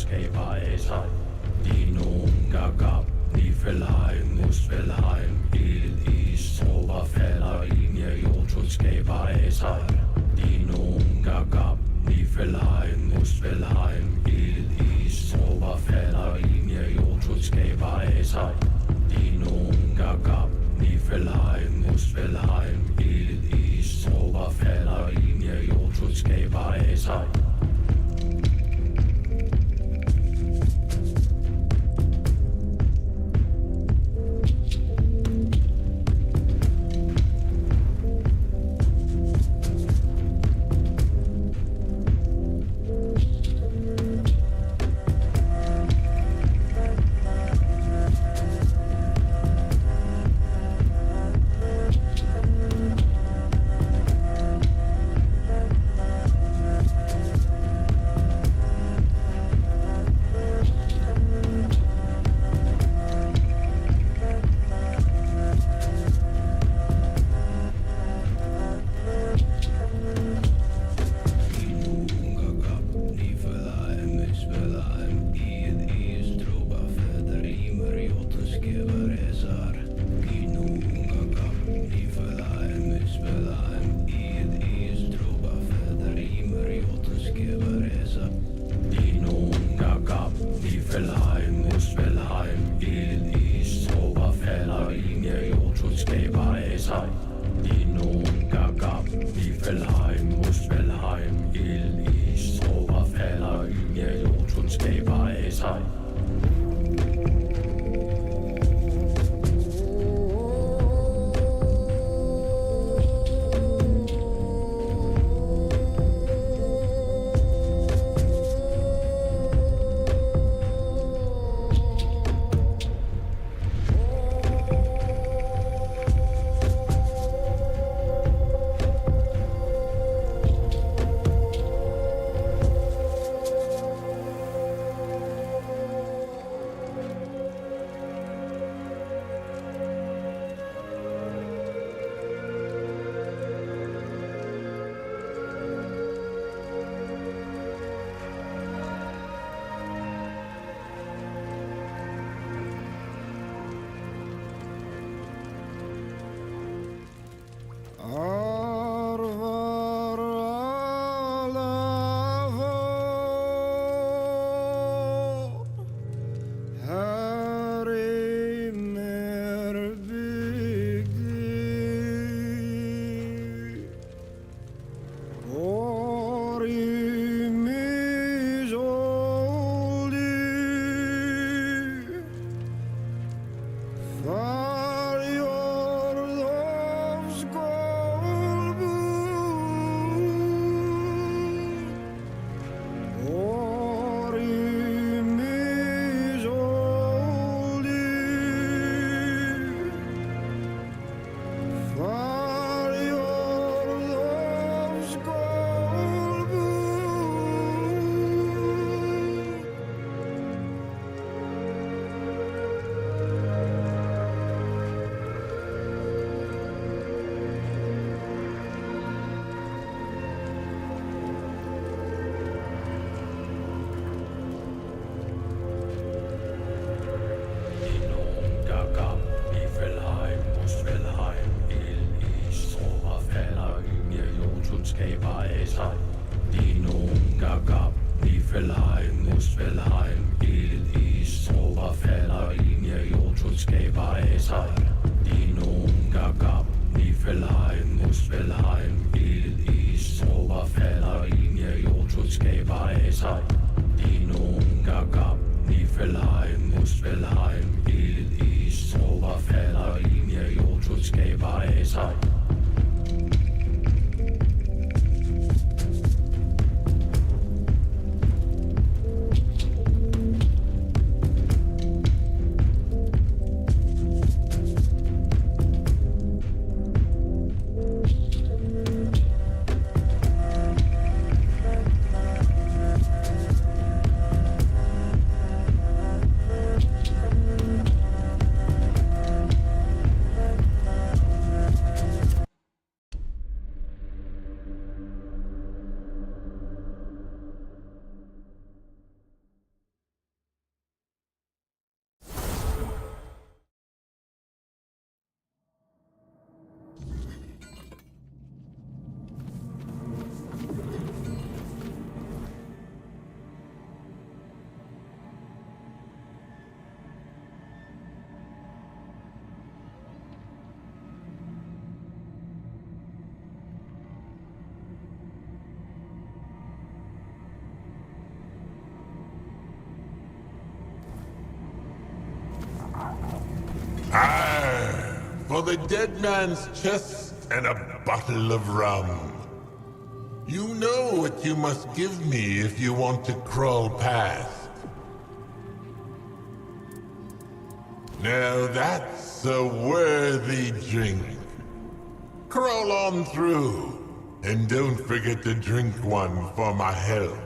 skaber af sig. Dinoen gagab, Niflheim, Muspelheim, ild, is, tropper falder ind i jordtun skaber af sig. Dinoen gagab, Niflheim, Muspelheim, ild, is, tropper falder ind i jordtun skaber af sig. Dinoen gagab, Niflheim, Muspelheim, ild, is, tropper falder ind i jordtun skaber af sig. for the dead man's chest and a bottle of rum. You know what you must give me if you want to crawl past. Now that's a worthy drink. Crawl on through, and don't forget to drink one for my health.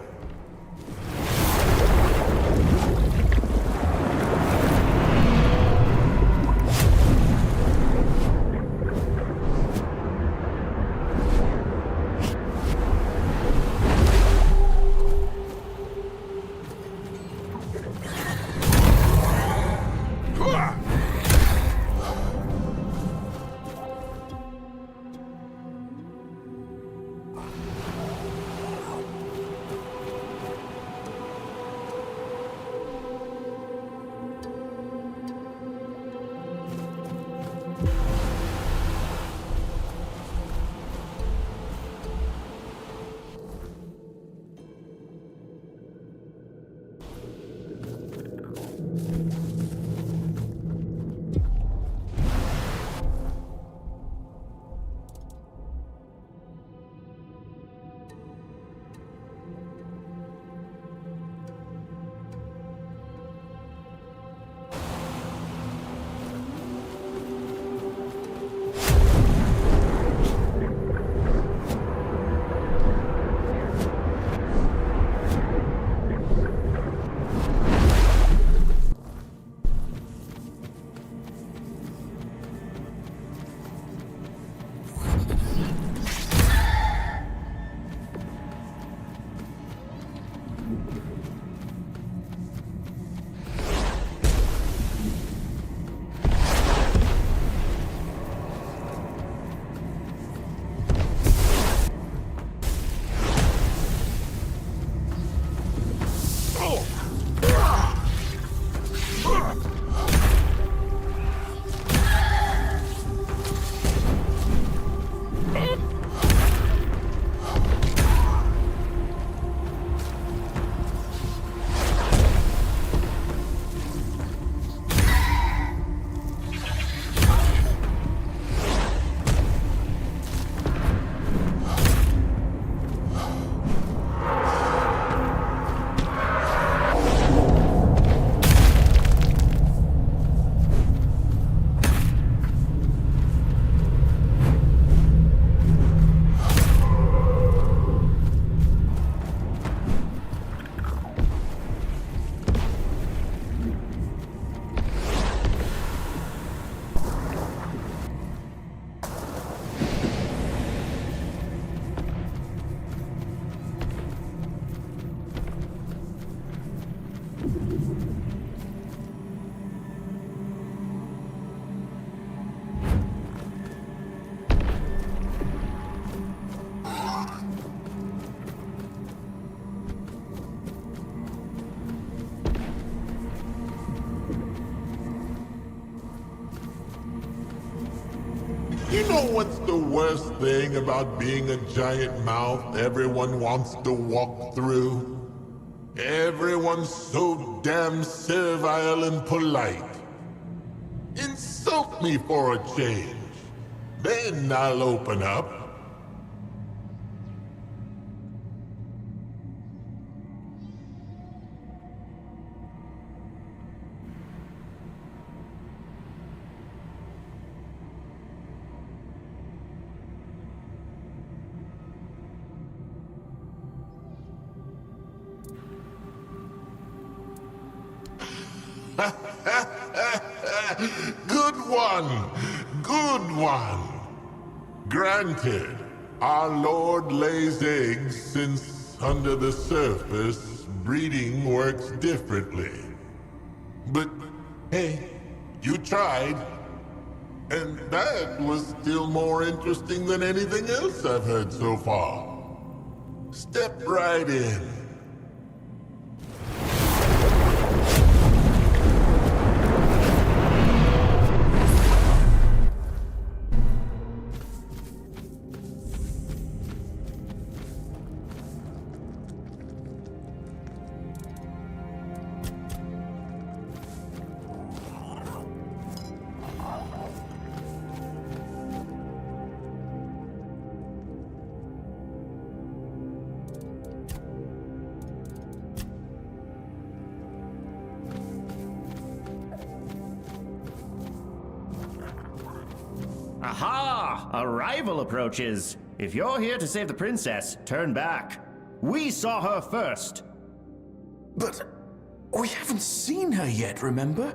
You know what's the worst thing about being a giant mouth everyone wants to walk through? Everyone's so damn servile and polite. Insult me for a change. Then I'll open up. Good one! Good one! Granted, our Lord lays eggs since under the surface, breeding works differently. But hey, you tried. And that was still more interesting than anything else I've heard so far. Step right in. Aha! A rival approaches. If you're here to save the princess, turn back. We saw her first. But we haven't seen her yet, remember?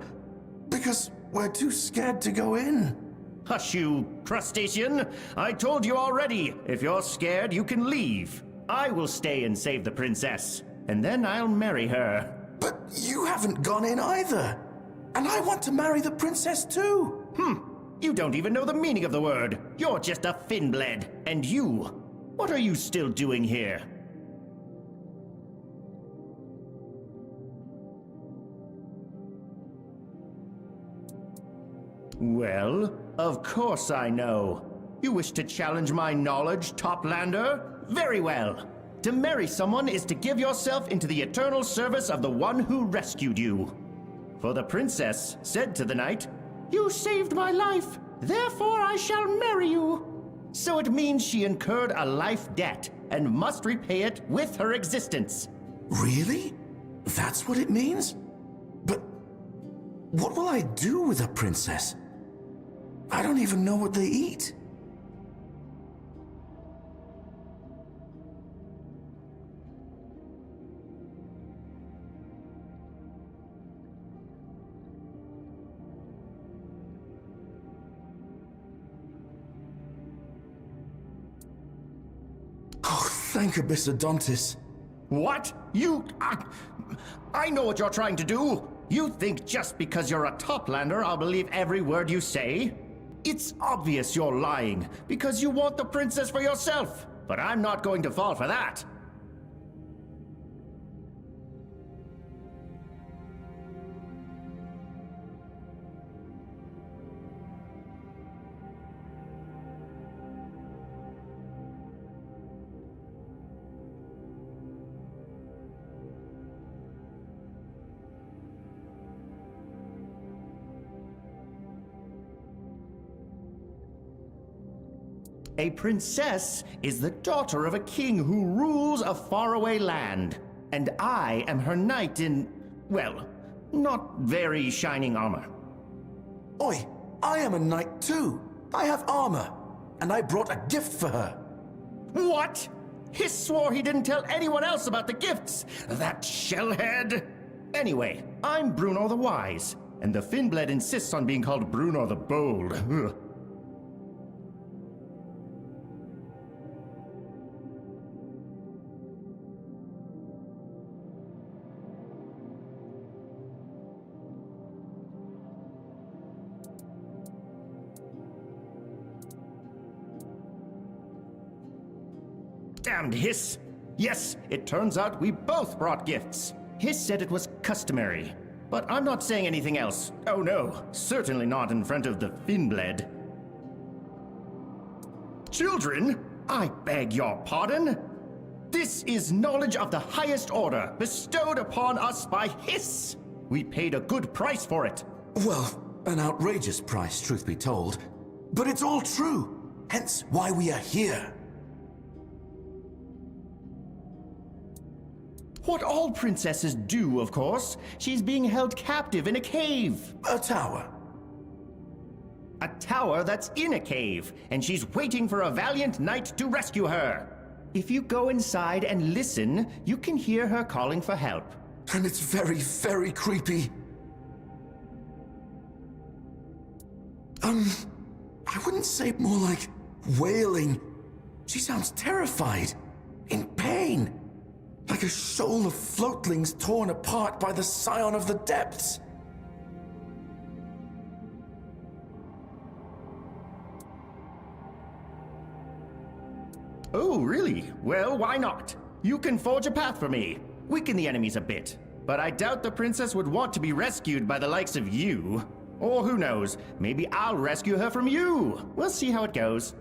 Because we're too scared to go in. Hush, you crustacean! I told you already, if you're scared, you can leave. I will stay and save the princess, and then I'll marry her. But you haven't gone in either. And I want to marry the princess too. You don't even know the meaning of the word. You're just a Finbled. And you, what are you still doing here? Well, of course I know. You wish to challenge my knowledge, Toplander? Very well. To marry someone is to give yourself into the eternal service of the one who rescued you. For the princess said to the knight, "You saved my life, therefore I shall marry you." So it means she incurred a life debt and must repay it with her existence. Really? That's what it means? But what will I do with a princess? I don't even know what they eat. Oh, thank Abyssodontis. What? You... I know what you're trying to do. You think just because you're a Toplander I'll believe every word you say? It's obvious you're lying, because you want the princess for yourself. But I'm not going to fall for that. A princess is the daughter of a king who rules a faraway land. And I am her knight in, well, not very shining armor. Oi, I am a knight too. I have armor, and I brought a gift for her. What? He swore he didn't tell anyone else about the gifts. That shellhead. Anyway, I'm Bruno the Wise, and the Finbled insists on being called Bruno the Bold. Ugh. Damned Hiss! Yes, it turns out we both brought gifts. Hiss said it was customary, but I'm not saying anything else. Oh no, certainly not in front of the Finbled. Children, I beg your pardon. This is knowledge of the highest order, bestowed upon us by Hiss. We paid a good price for it. Well, an outrageous price, truth be told. But it's all true, hence why we are here. What all princesses do, of course. She's being held captive in a cave. A tower. A tower that's in a cave, and she's waiting for a valiant knight to rescue her. If you go inside and listen, you can hear her calling for help. And it's very, very creepy. I wouldn't say more like wailing. She sounds terrified, in pain. Like a shoal of floatlings torn apart by the scion of the depths. Oh, really? Well, why not? You can forge a path for me. Weaken the enemies a bit. But I doubt the princess would want to be rescued by the likes of you. Or who knows, maybe I'll rescue her from you. We'll see how it goes.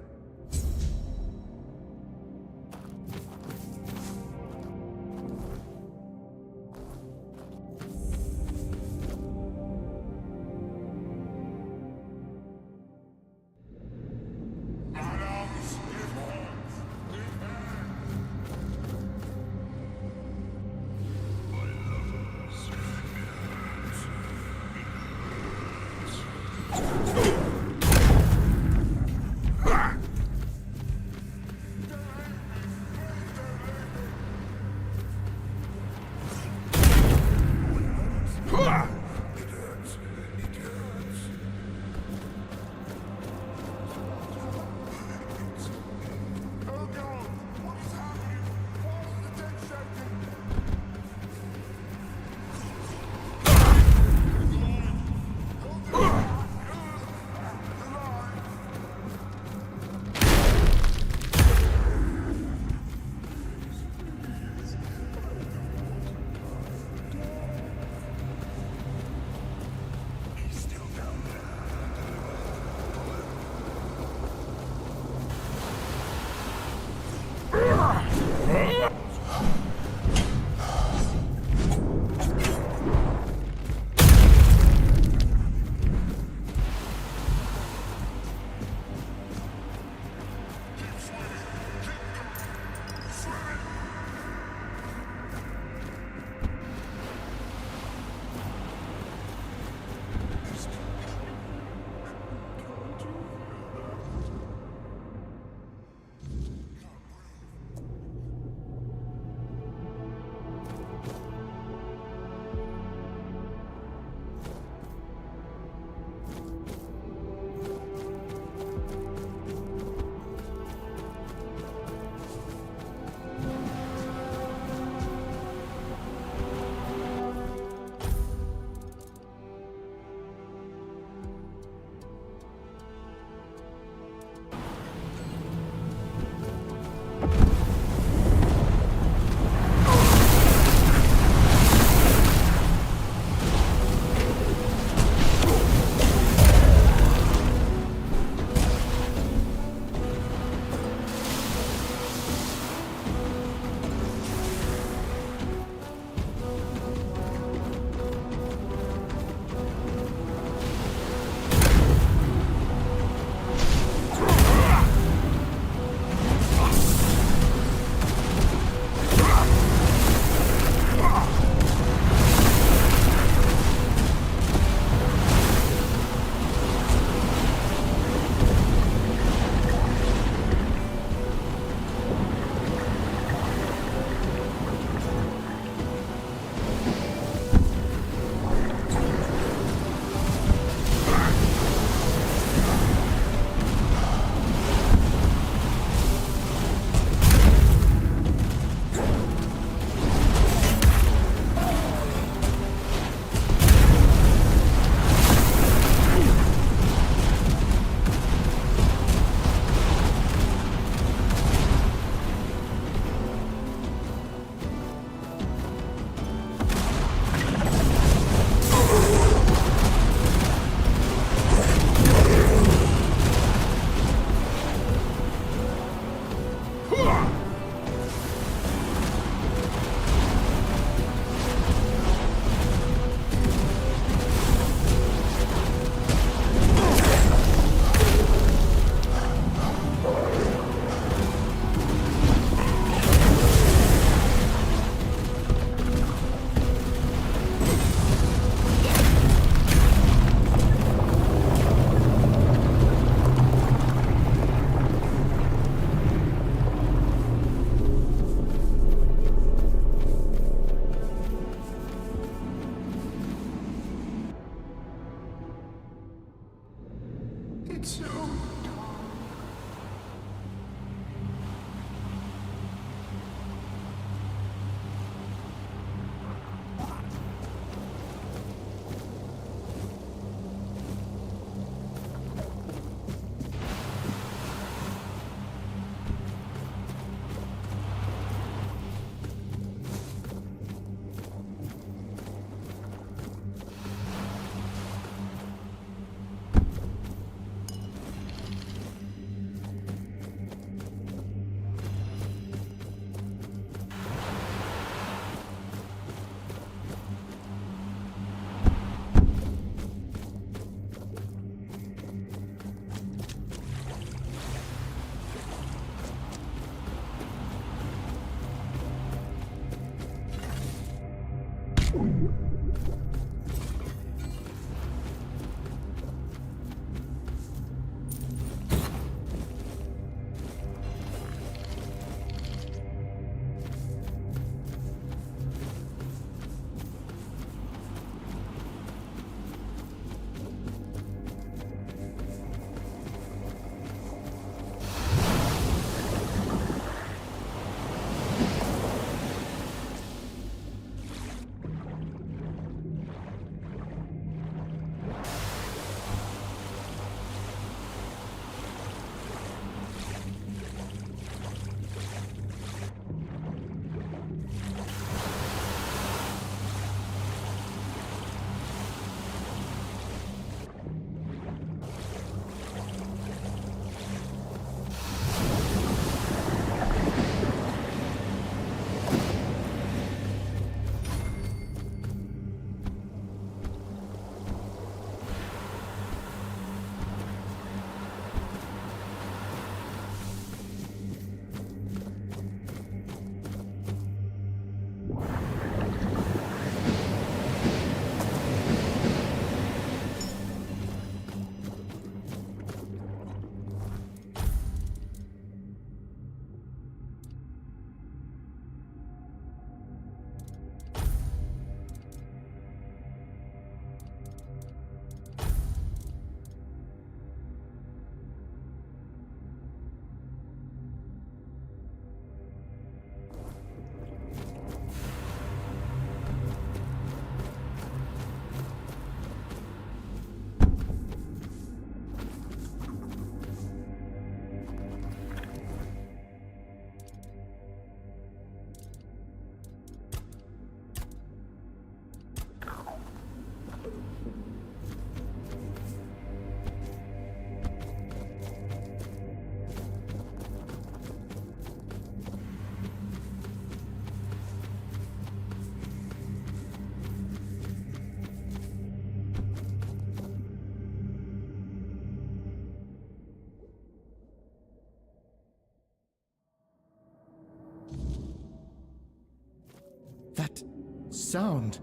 That sound.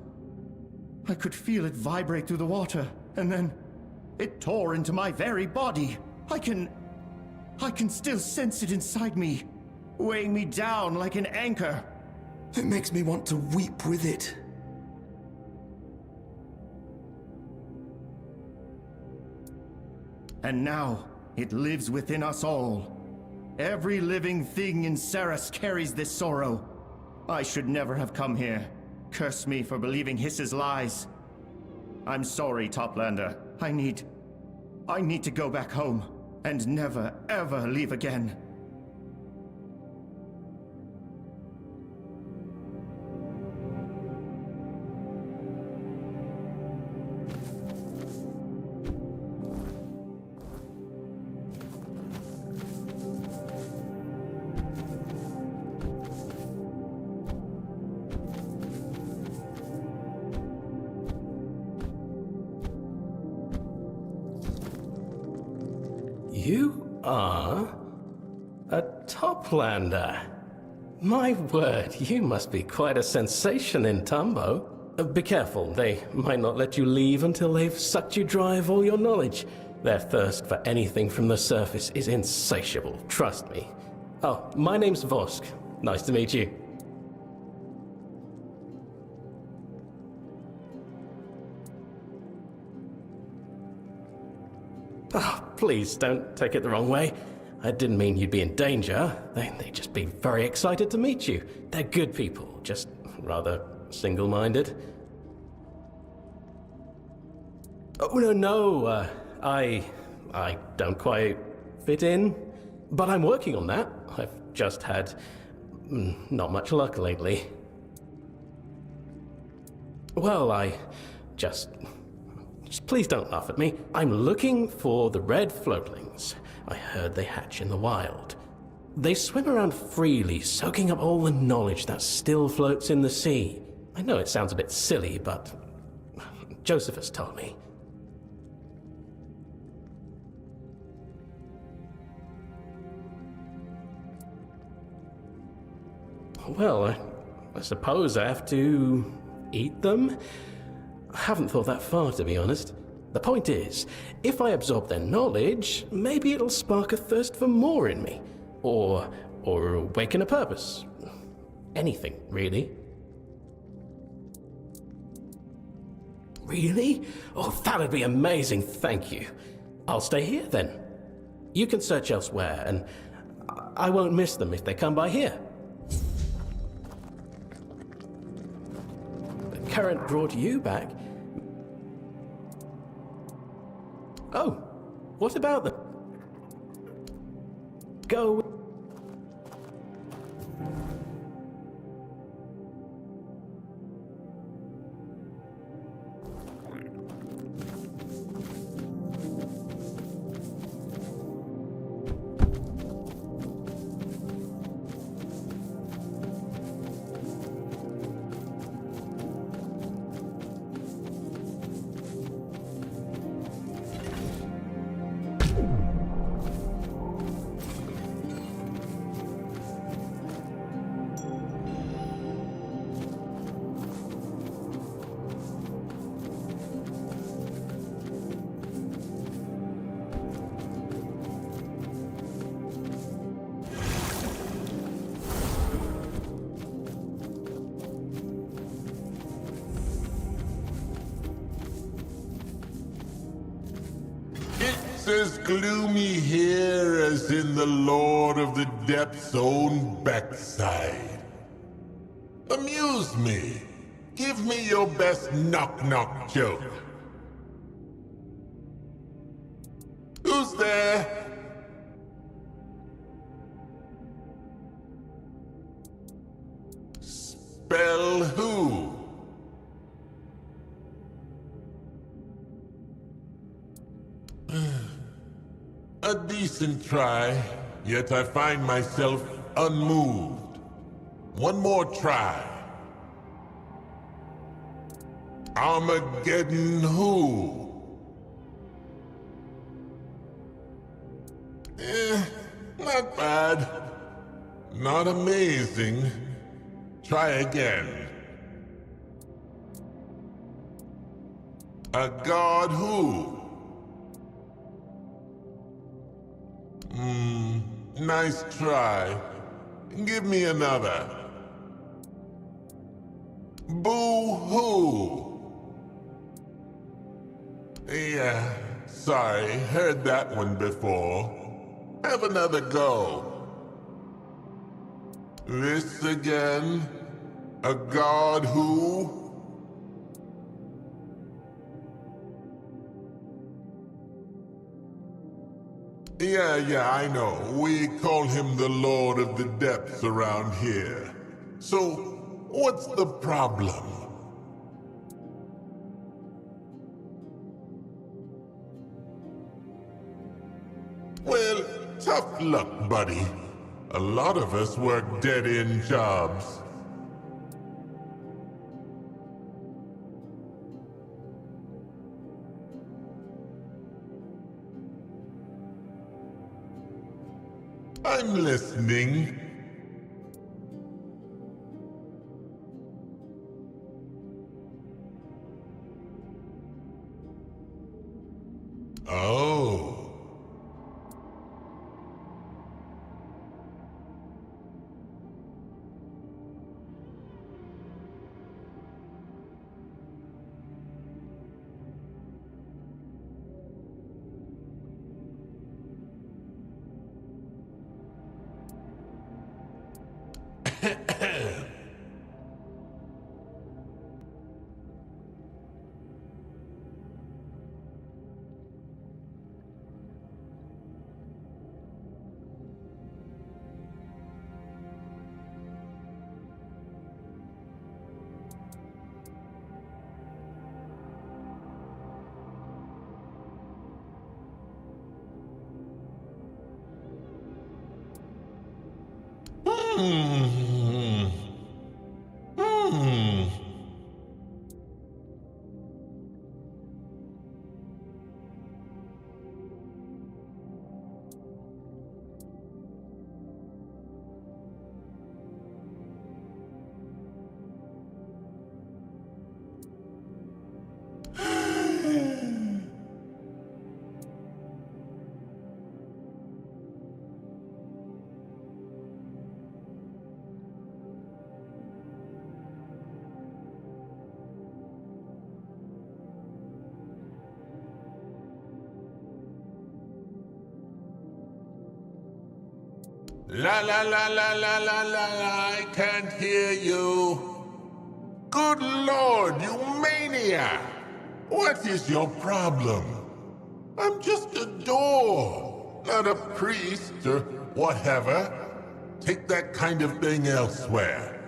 I could feel it vibrate through the water, and then it tore into my very body. I can still sense it inside me, weighing me down like an anchor. It makes me want to weep with it. And now, it lives within us all. Every living thing in Ceres carries this sorrow. I should never have come here. Curse me for believing Hiss's lies. I'm sorry, Toplander. I need to go back home, and never, ever leave again. You are a Toplander. My word, you must be quite a sensation in Tumbo. Be careful, they might not let you leave until they've sucked you dry of all your knowledge. Their thirst for anything from the surface is insatiable, trust me. Oh, my name's Vosk. Nice to meet you. Oh, please don't take it the wrong way. I didn't mean you'd be in danger. They'd just be very excited to meet you. They're good people, just rather single-minded. Oh, no, I don't quite fit in. But I'm working on that. I've just had not much luck lately. Well, just please don't laugh at me. I'm looking for the red floatlings. I heard they hatch in the wild. They swim around freely, soaking up all the knowledge that still floats in the sea. I know it sounds a bit silly, but Josephus told me. Well, I suppose I have to eat them? I haven't thought that far, to be honest. The point is, if I absorb their knowledge, maybe it'll spark a thirst for more in me. Or awaken a purpose. Anything, really. Really? Oh, that'd be amazing, thank you. I'll stay here, then. You can search elsewhere, and I won't miss them if they come by here. The current brought you back. Oh, what about them? Go. It's as gloomy here as in the Lord of the Depth's own backside. Amuse me. Give me your best knock-knock joke. Who's there? Spell who? A decent try, yet I find myself unmoved. One more try. Armageddon who? Not bad. Not amazing. Try again. A god who? Nice try. Give me another. Boo-hoo. Yeah, sorry, heard that one before. Have another go. This again? A god who? Yeah, I know. We call him the Lord of the Depths around here. So, what's the problem? Well, tough luck, buddy. A lot of us work dead-end jobs. I'm listening. Oh. La la la la la la la la, I can't hear you. Good Lord, you maniac! What is your problem? I'm just a door, not a priest or whatever. Take that kind of thing elsewhere.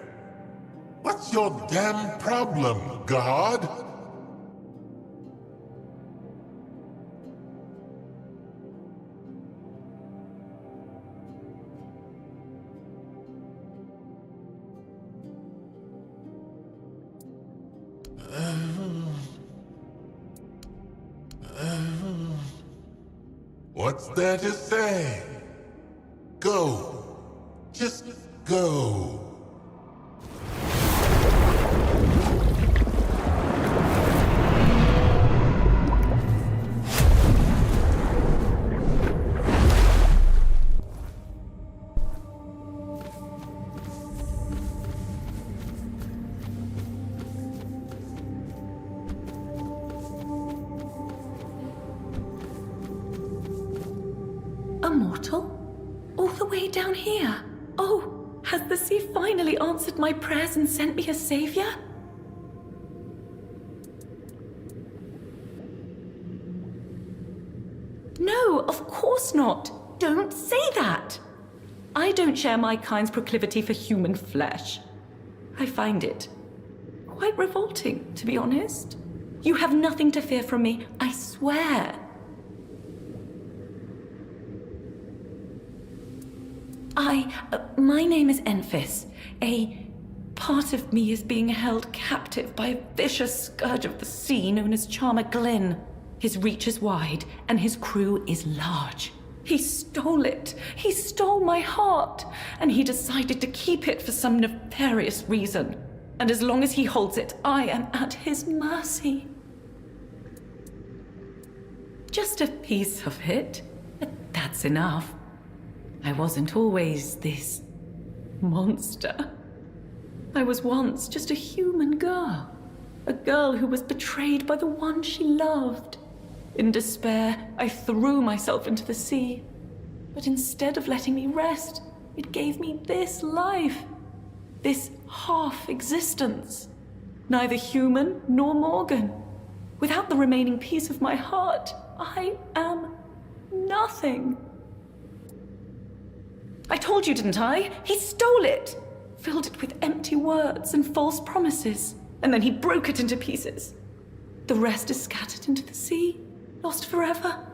What's your damn problem, God? What's there to say? Go. Just go. All the way down here? Oh, has the sea finally answered my prayers and sent me a savior? No, of course not. Don't say that. I don't share my kind's proclivity for human flesh. I find it quite revolting, to be honest. You have nothing to fear from me, I swear. My name is Enfys. A part of me is being held captive by a vicious scourge of the sea known as Charmer Glynn. His reach is wide, and his crew is large. He stole it. He stole my heart, and he decided to keep it for some nefarious reason. And as long as he holds it, I am at his mercy. Just a piece of it. But that's enough. I wasn't always this monster. I was once just a human girl. A girl who was betrayed by the one she loved. In despair, I threw myself into the sea. But instead of letting me rest, it gave me this life. This half-existence. Neither human nor Morgan. Without the remaining piece of my heart, I am nothing. I told you, didn't I? He stole it! Filled it with empty words and false promises. And then he broke it into pieces. The rest is scattered into the sea, lost forever.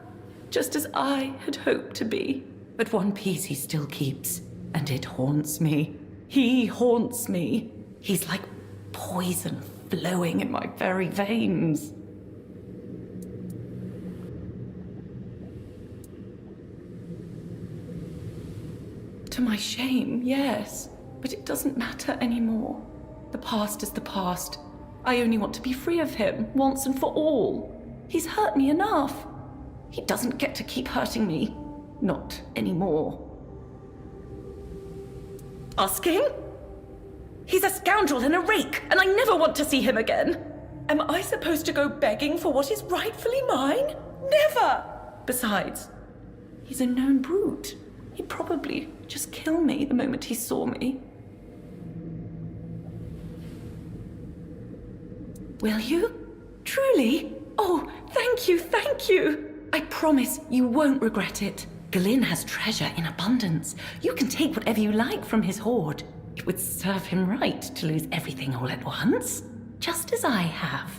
Just as I had hoped to be. But one piece he still keeps, and it haunts me. He haunts me. He's like poison flowing in my very veins. To my shame, yes, but it doesn't matter anymore. The past is the past. I only want to be free of him, once and for all. He's hurt me enough. He doesn't get to keep hurting me. Not anymore. Asking? He's a scoundrel and a rake, and I never want to see him again. Am I supposed to go begging for what is rightfully mine? Never! Besides, he's a known brute. He'd probably just kill me the moment he saw me. Will you? Truly? Oh, thank you, thank you! I promise you won't regret it. Glyn has treasure in abundance. You can take whatever you like from his hoard. It would serve him right to lose everything all at once, just as I have.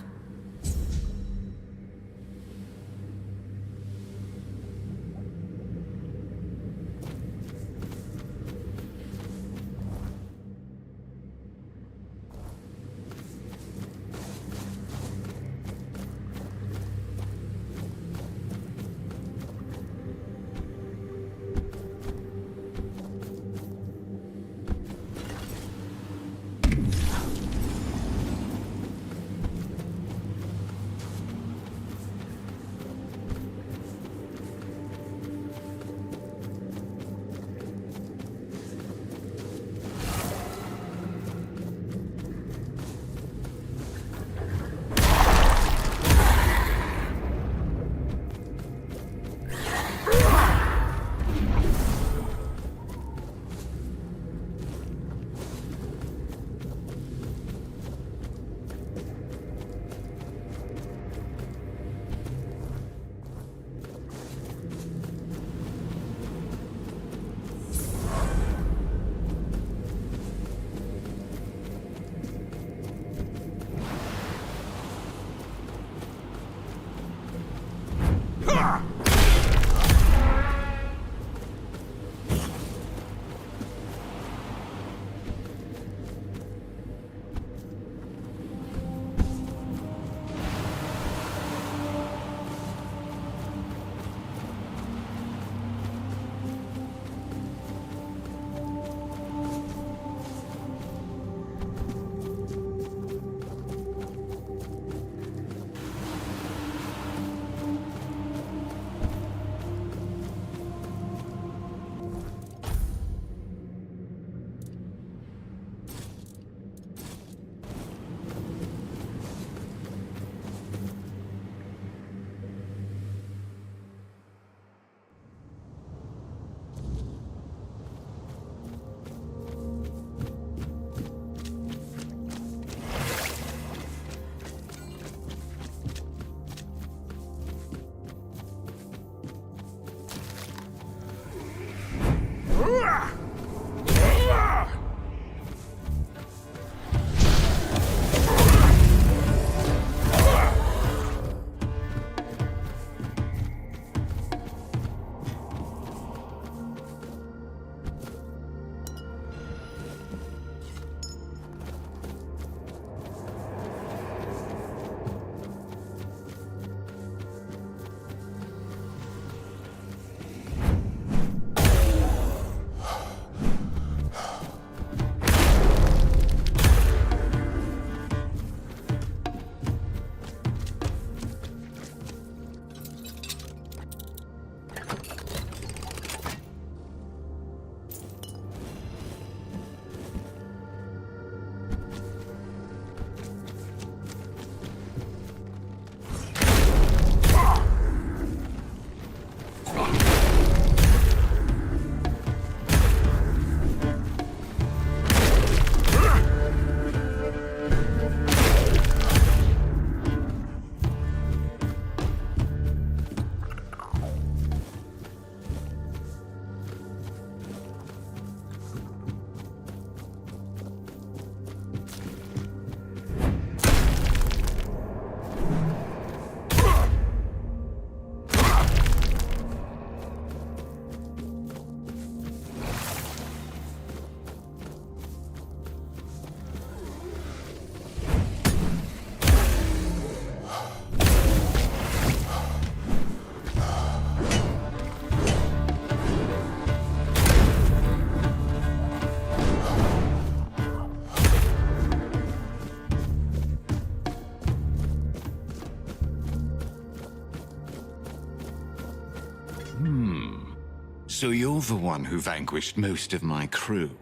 So you're the one who vanquished most of my crew.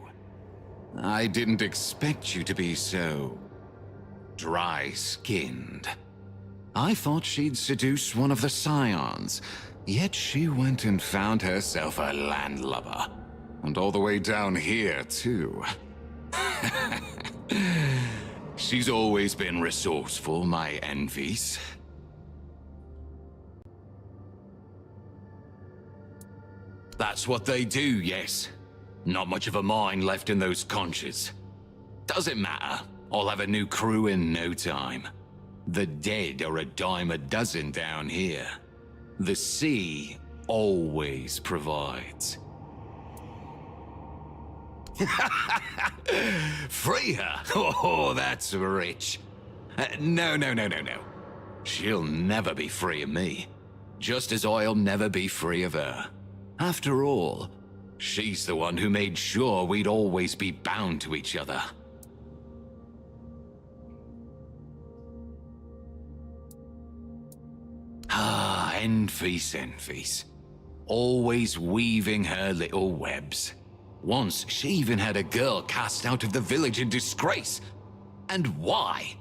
I didn't expect you to be so dry-skinned. I thought she'd seduce one of the scions, yet she went and found herself a landlubber. And all the way down here, too. She's always been resourceful, my envies. That's what they do, yes. Not much of a mind left in those conches. Doesn't matter. I'll have a new crew in no time. The dead are a dime a dozen down here. The sea always provides. Free her? Oh, that's rich. No. She'll never be free of me. Just as I'll never be free of her. After all, she's the one who made sure we'd always be bound to each other. Ah, Enfys. Always weaving her little webs. Once, she even had a girl cast out of the village in disgrace. And why?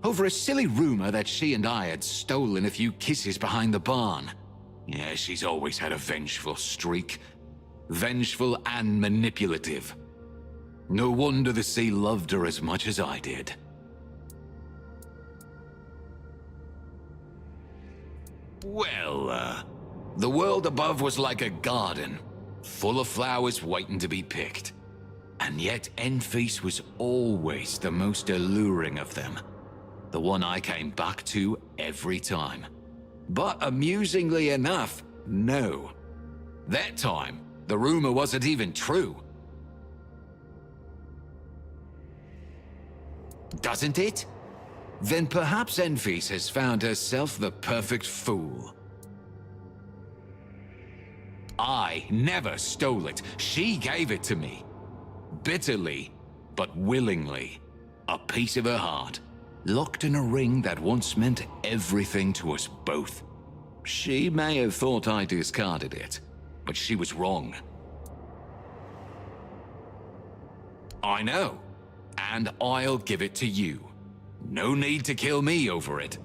Over a silly rumor that she and I had stolen a few kisses behind the barn. Yeah, she's always had a vengeful streak. Vengeful and manipulative. No wonder the sea loved her as much as I did. Well, the world above was like a garden, full of flowers waiting to be picked. And yet Enfys was always the most alluring of them. The one I came back to every time. But amusingly enough, no. That time, the rumor wasn't even true. Doesn't it? Then perhaps Enfys has found herself the perfect fool. I never stole it. She gave it to me. Bitterly, but willingly. A piece of her heart. Locked in a ring that once meant everything to us both. She may have thought I discarded it, but she was wrong. I know, and I'll give it to you. No need to kill me over it.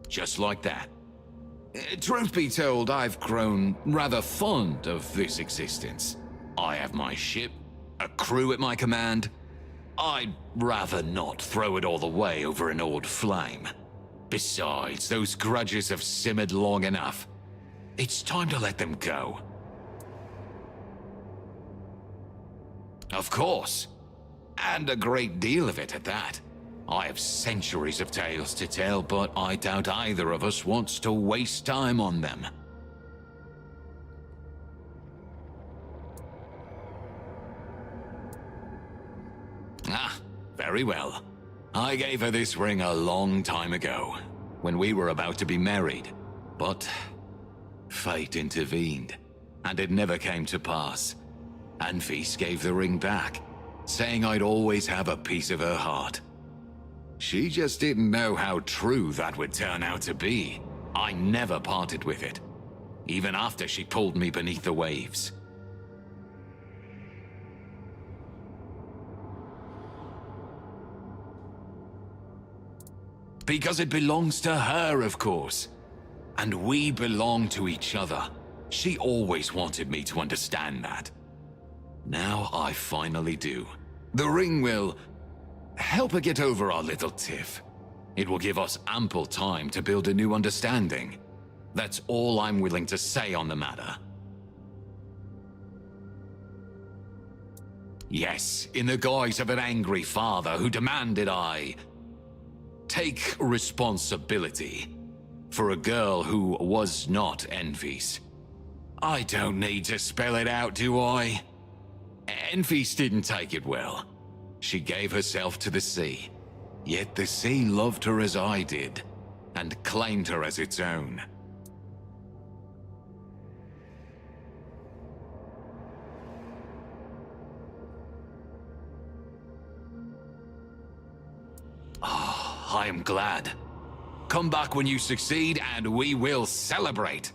Just like that. Truth be told, I've grown rather fond of this existence. I have my ship, a crew at my command. I'd rather not throw it all away over an old flame. Besides, those grudges have simmered long enough. It's time to let them go. Of course. And a great deal of it at that. I have centuries of tales to tell, but I doubt either of us wants to waste time on them. Ah, very well. I gave her this ring a long time ago, when we were about to be married. But fate intervened, and it never came to pass. Enfys gave the ring back, saying I'd always have a piece of her heart. She just didn't know how true that would turn out to be. I never parted with it, even after she pulled me beneath the waves. Because it belongs to her, of course. And we belong to each other. She always wanted me to understand that. Now I finally do. The ring will help her get over our little tiff. It will give us ample time to build a new understanding. That's all I'm willing to say on the matter. Yes, in the guise of an angry father who demanded I take responsibility for a girl who was not Enfys. I don't need to spell it out, do I? Enfys didn't take it well. She gave herself to the sea. Yet the sea loved her as I did, and claimed her as its own. I am glad. Come back when you succeed, and we will celebrate.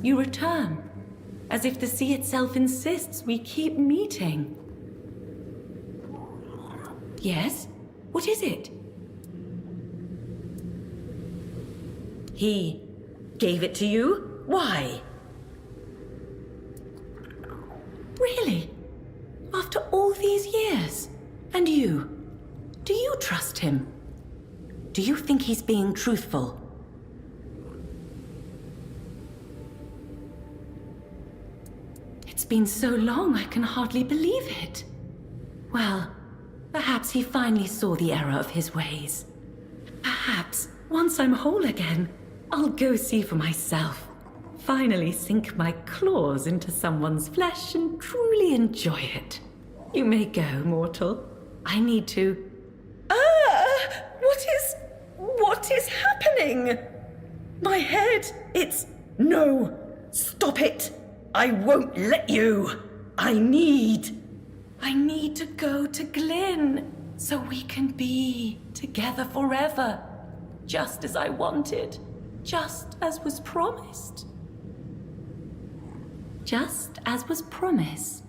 you return, as if the sea itself insists we keep meeting. Yes? What is it? He gave it to you? Why? Really? After all these years? And you? Do you trust him? Do you think he's being truthful? It's been so long I can hardly believe it. Well, perhaps he finally saw the error of his ways. Perhaps, once I'm whole again, I'll go see for myself. Finally sink my claws into someone's flesh and truly enjoy it. You may go, mortal. I need to... What is happening? My head, it's... No! Stop it! I won't let you! I need to go to Glyn, so we can be together forever. Just as I wanted. Just as was promised. Just as was promised.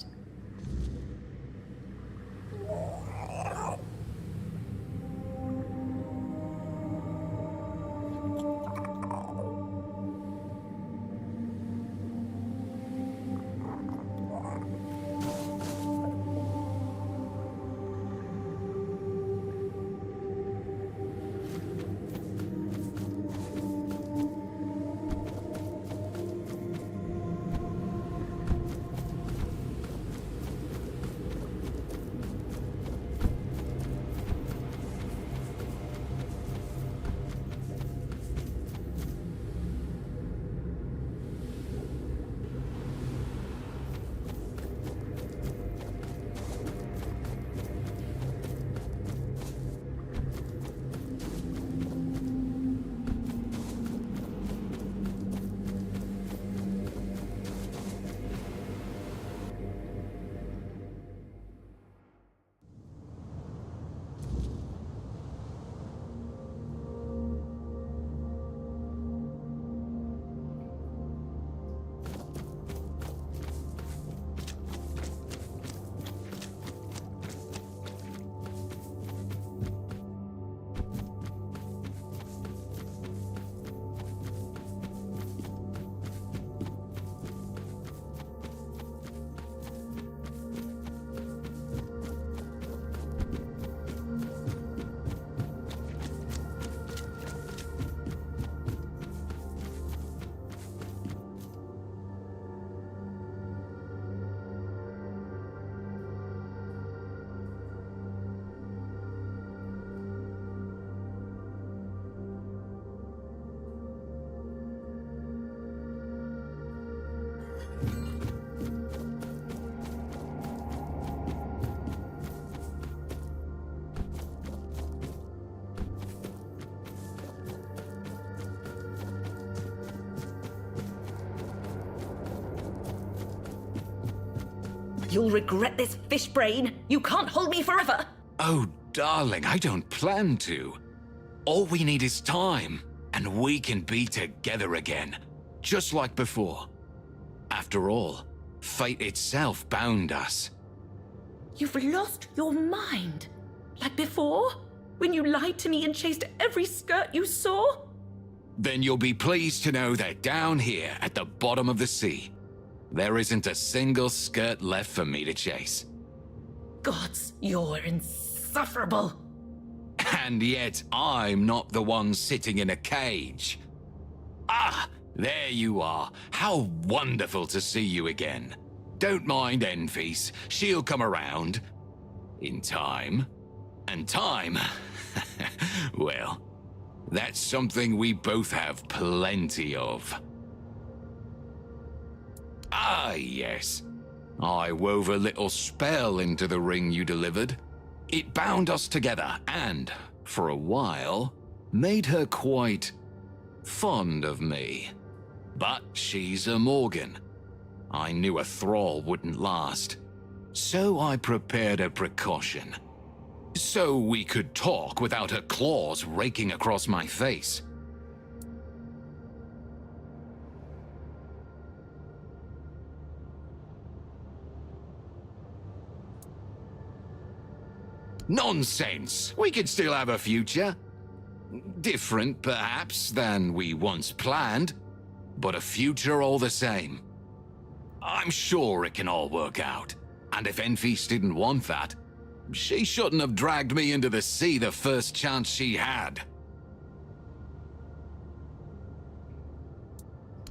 You'll regret this, fish brain. You can't hold me forever. Oh, darling, I don't plan to. All we need is time, and we can be together again, just like before. After all, fate itself bound us. You've lost your mind. Like before? When you lied to me and chased every skirt you saw? Then you'll be pleased to know that down here at the bottom of the sea, there isn't a single skirt left for me to chase. Gods, you're insufferable. And yet I'm not the one sitting in a cage. Ah, there you are. How wonderful to see you again. Don't mind Enfys, she'll come around. In time. And time, well, that's something we both have plenty of. Ah, yes. I wove a little spell into the ring you delivered. It bound us together and, for a while, made her quite fond of me. But she's a Morgan. I knew a thrall wouldn't last. So I prepared a precaution. So we could talk without her claws raking across my face. Nonsense! We could still have a future. Different, perhaps, than we once planned, but a future all the same. I'm sure it can all work out. And if Enfys didn't want that, she shouldn't have dragged me into the sea the first chance she had.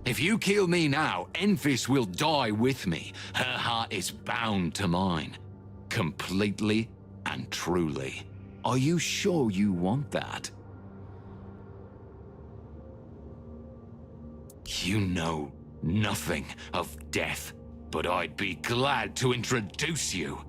If you kill me now, Enfys will die with me. Her heart is bound to mine. Completely and truly. Are you sure you want that? You know nothing of death, but I'd be glad to introduce you.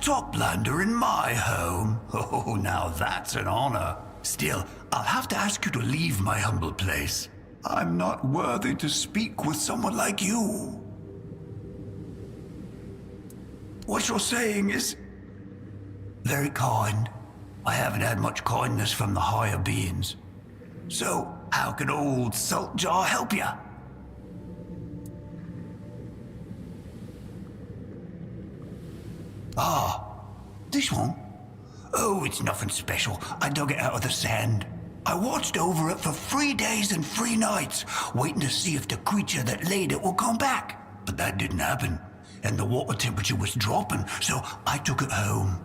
toplander in my home? Oh, now that's an honor. Still, I'll have to ask you to leave my humble place. I'm not worthy to speak with someone like you. What you're saying is very kind. I haven't had much kindness from the higher beings. So, how can old Salt Jar help you? Ah, this one? Oh, it's nothing special. I dug it out of the sand. I watched over it for 3 days and 3 nights, waiting to see if the creature that laid it will come back. But that didn't happen, and the water temperature was dropping, so I took it home.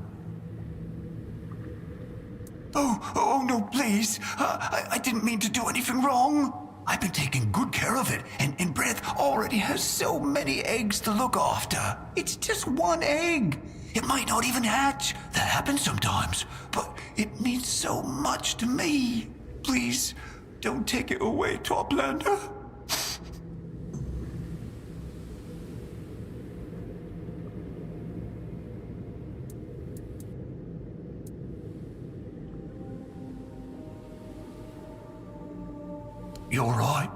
Oh, no, please. I didn't mean to do anything wrong. I've been taking good care of it, and Breath already has so many eggs to look after. It's just 1 egg. It might not even hatch. That happens sometimes, but it means so much to me. Please, don't take it away, Toplander. You're right.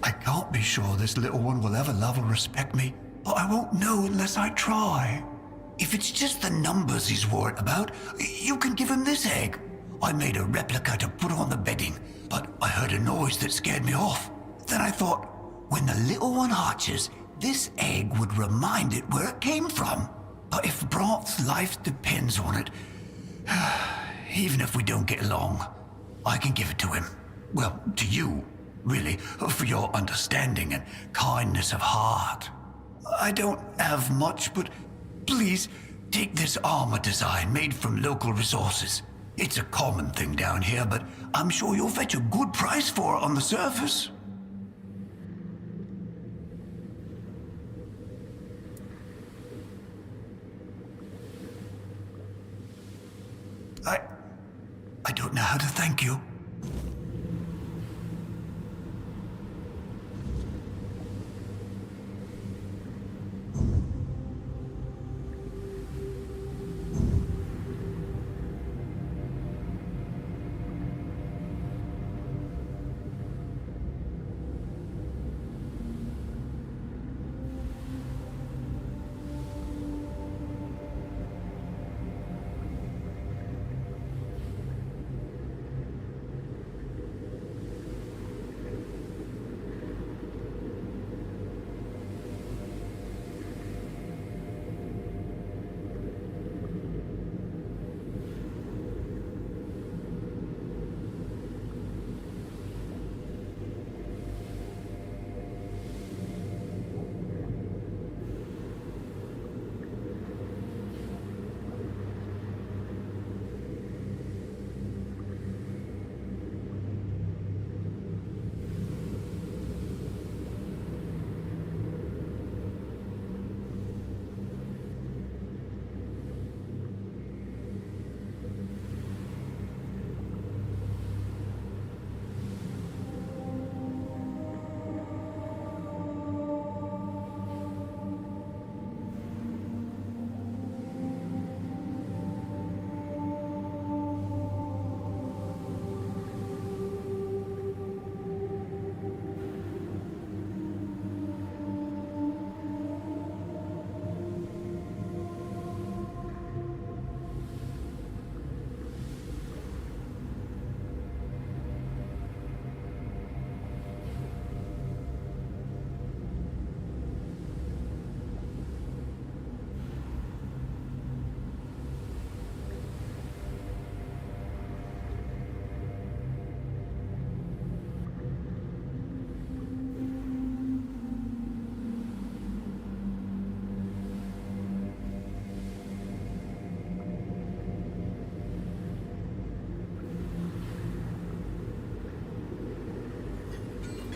I can't be sure this little one will ever love or respect me, but I won't know unless I try. If it's just the numbers he's worried about, you can give him this egg. I made a replica to put on the bedding, but I heard a noise that scared me off. Then I thought, when the little one hatches, this egg would remind it where it came from. But if Brant's life depends on it, even if we don't get along, I can give it to him. Well, to you, really, for your understanding and kindness of heart. I don't have much, but please take this armor design made from local resources. It's a common thing down here, but I'm sure you'll fetch a good price for it on the surface. I don't know how to thank you.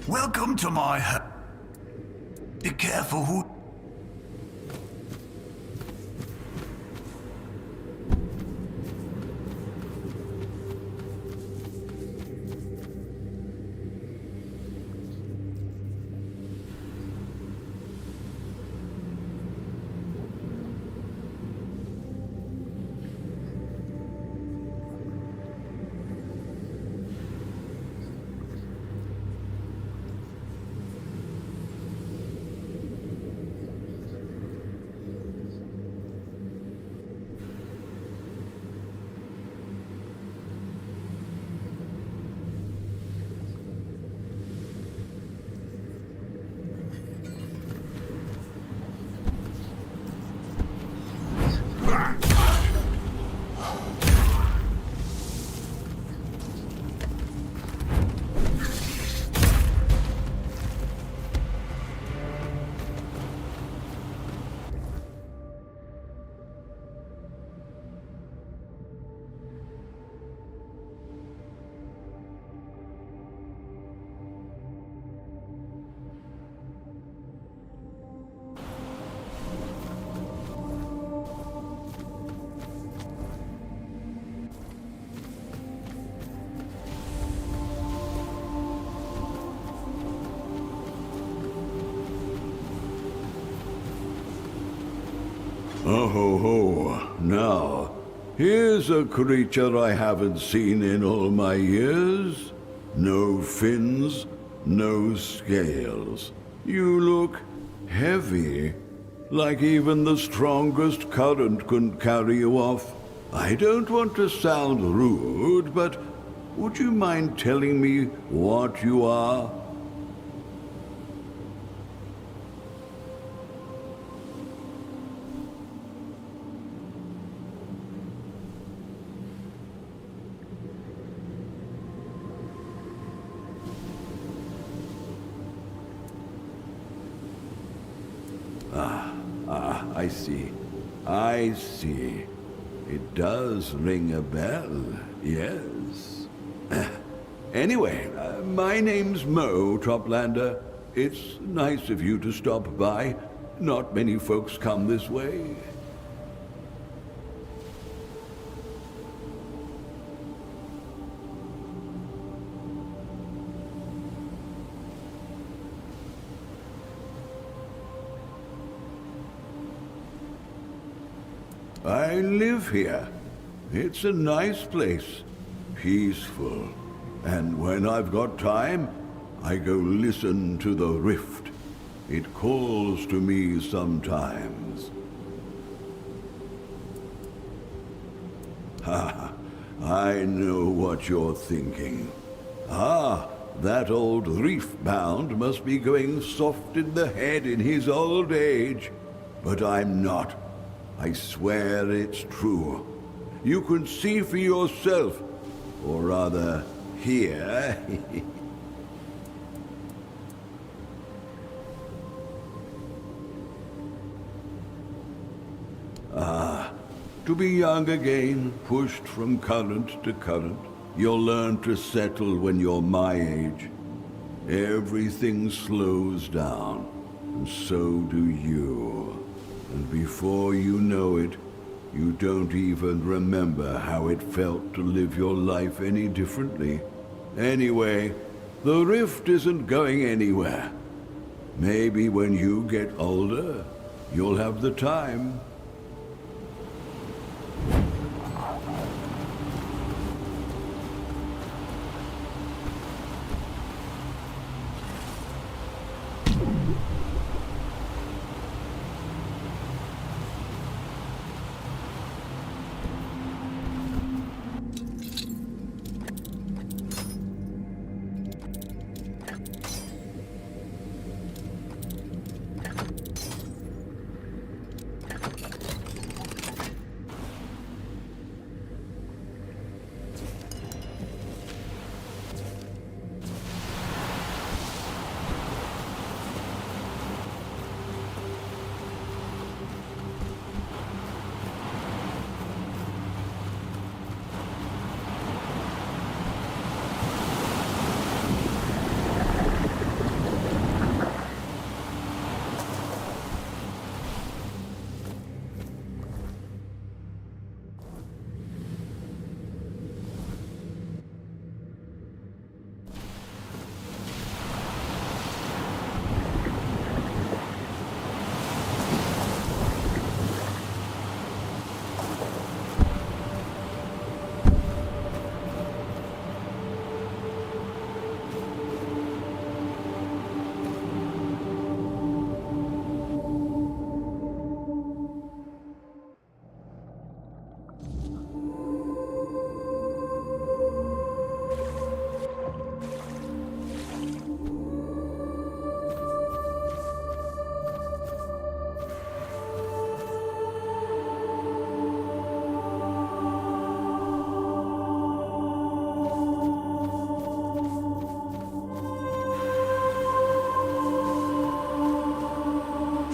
Welcome to my home. Be careful who... Oh ho ho. Now, here's a creature I haven't seen in all my years. No fins, no scales. You look heavy, like even the strongest current couldn't carry you off. I don't want to sound rude, but would you mind telling me what you are? I see. I see. It does ring a bell, yes. Anyway, my name's Mo, Toplander. It's nice of you to stop by. Not many folks come this way. I live here. It's a nice place, peaceful. And when I've got time, I go listen to the rift. It calls to me sometimes. Ha! I know what you're thinking. Ah, that old reef-bound must be going soft in the head in his old age. But I'm not. I swear it's true. You can see for yourself, or rather, hear. To be young again, pushed from current to current, you'll learn to settle when you're my age. Everything slows down, and so do you. And before you know it, you don't even remember how it felt to live your life any differently. Anyway, the rift isn't going anywhere. Maybe when you get older, you'll have the time.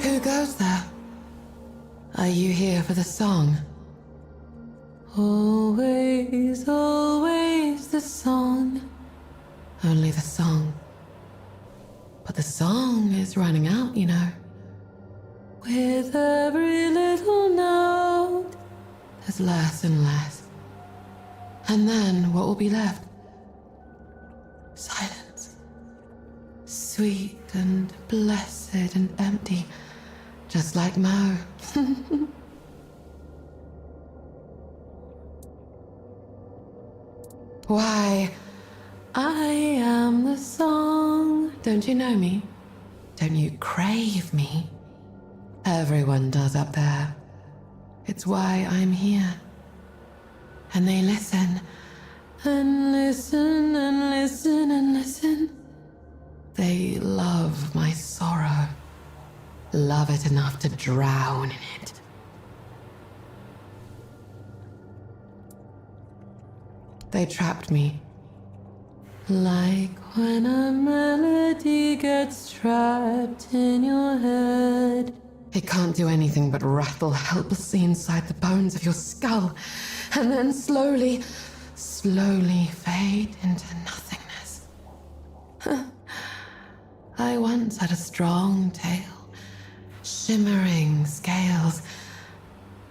Who goes there? Are you here for the song? Always, always the song. Only the song. But the song is running out, you know. With every little note, there's less and less. And then what will be left? Silence. Sweet and blessed and empty. Just like Mo. Why, I am the song. Don't you know me? Don't you crave me? Everyone does up there. It's why I'm here. And they listen, and listen, and listen, and listen. They love my sorrow. Love it enough to drown in it. They trapped me. Like when a melody gets trapped in your head. It can't do anything but rattle helplessly inside the bones of your skull, and then slowly fade into nothingness. I once had a strong tail, shimmering scales,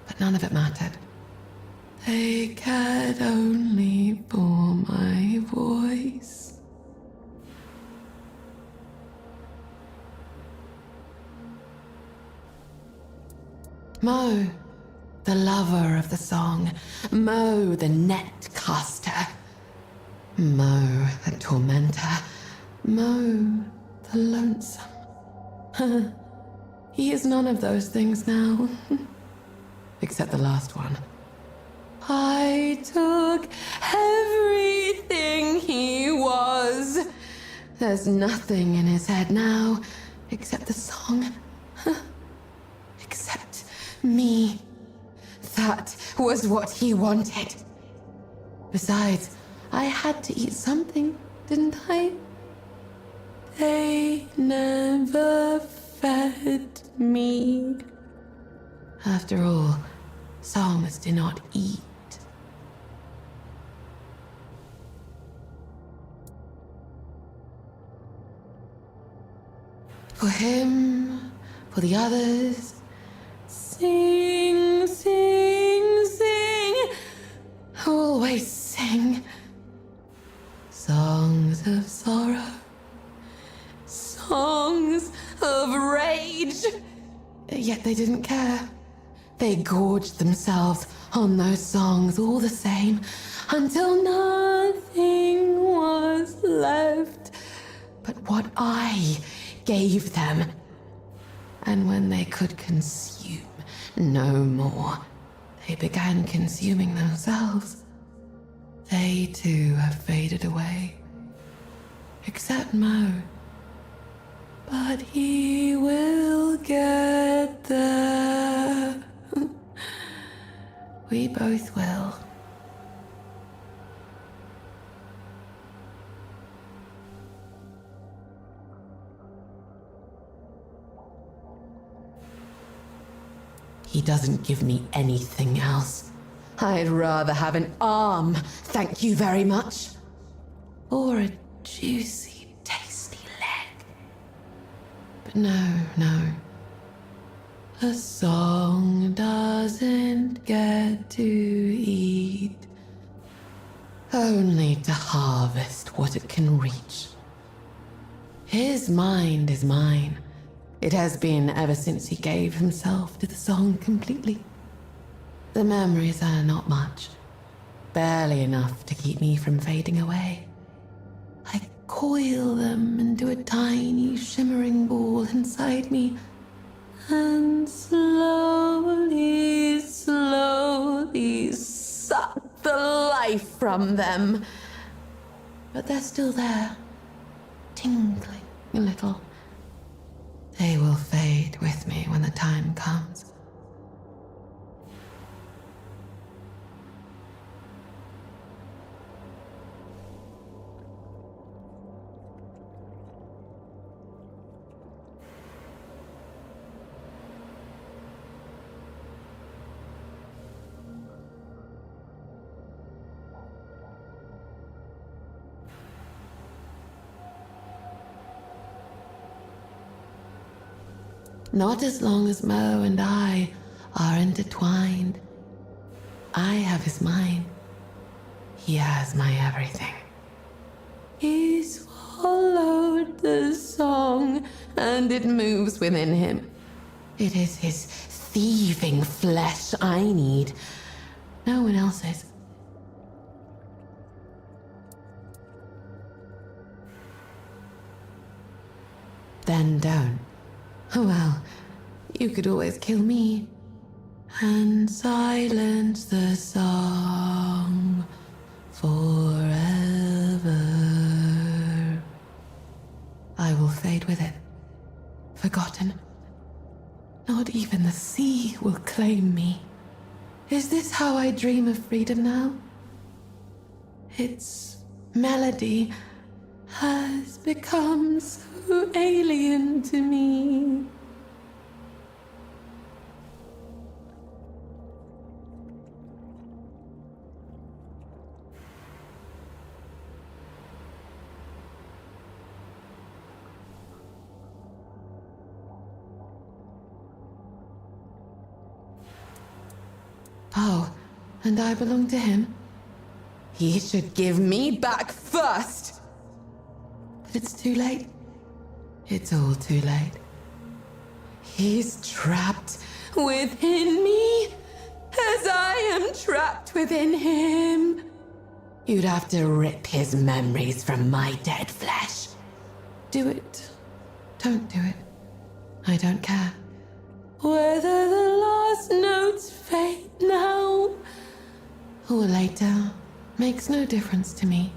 but none of it mattered. They cared only for my voice. Mo, the lover of the song. Mo, the net caster. Mo, the tormentor. Mo, the lonesome. He is none of those things now. Except the last one. I took everything he was. There's nothing in his head now, except the song. Except me. That was what he wanted. Besides, I had to eat something, didn't I? They never fed me. After all, songs do not eat. For him, for the others, sing, sing, sing. Always sing. Songs of sorrow. Songs of rage. Yet they didn't care. They gorged themselves on those songs all the same, until nothing was left but what I gave them. And when they could consume no more, they began consuming themselves. They too have faded away. Except Mo. But he will get there. We both will. He doesn't give me anything else. I'd rather have an arm, thank you very much. Or a juicy, tasty leg. But no. A song doesn't get to eat. Only to harvest what it can reach. His mind is mine. It has been ever since he gave himself to the song completely. The memories are not much, barely enough to keep me from fading away. I coil them into a tiny shimmering ball inside me, and slowly suck the life from them. But they're still there, tingling a little. They will fade with me when the time comes. Not as long as Mo and I are intertwined. I have his mind. He has my everything. He swallowed the song, and it moves within him. It is his thieving flesh I need. No one else's. then don't. Well, you could always kill me and silence the song forever. I will fade with it, forgotten. Not even the sea will claim me. Is this how I dream of freedom now? Its melody has become so alien to me. Oh, and I belong to him? He should give me back first! But it's too late. It's all too late. He's trapped within me, as I am trapped within him. You'd have to rip his memories from my dead flesh. Do it. Don't do it. I don't care. Whether the last notes fade now or later makes no difference to me.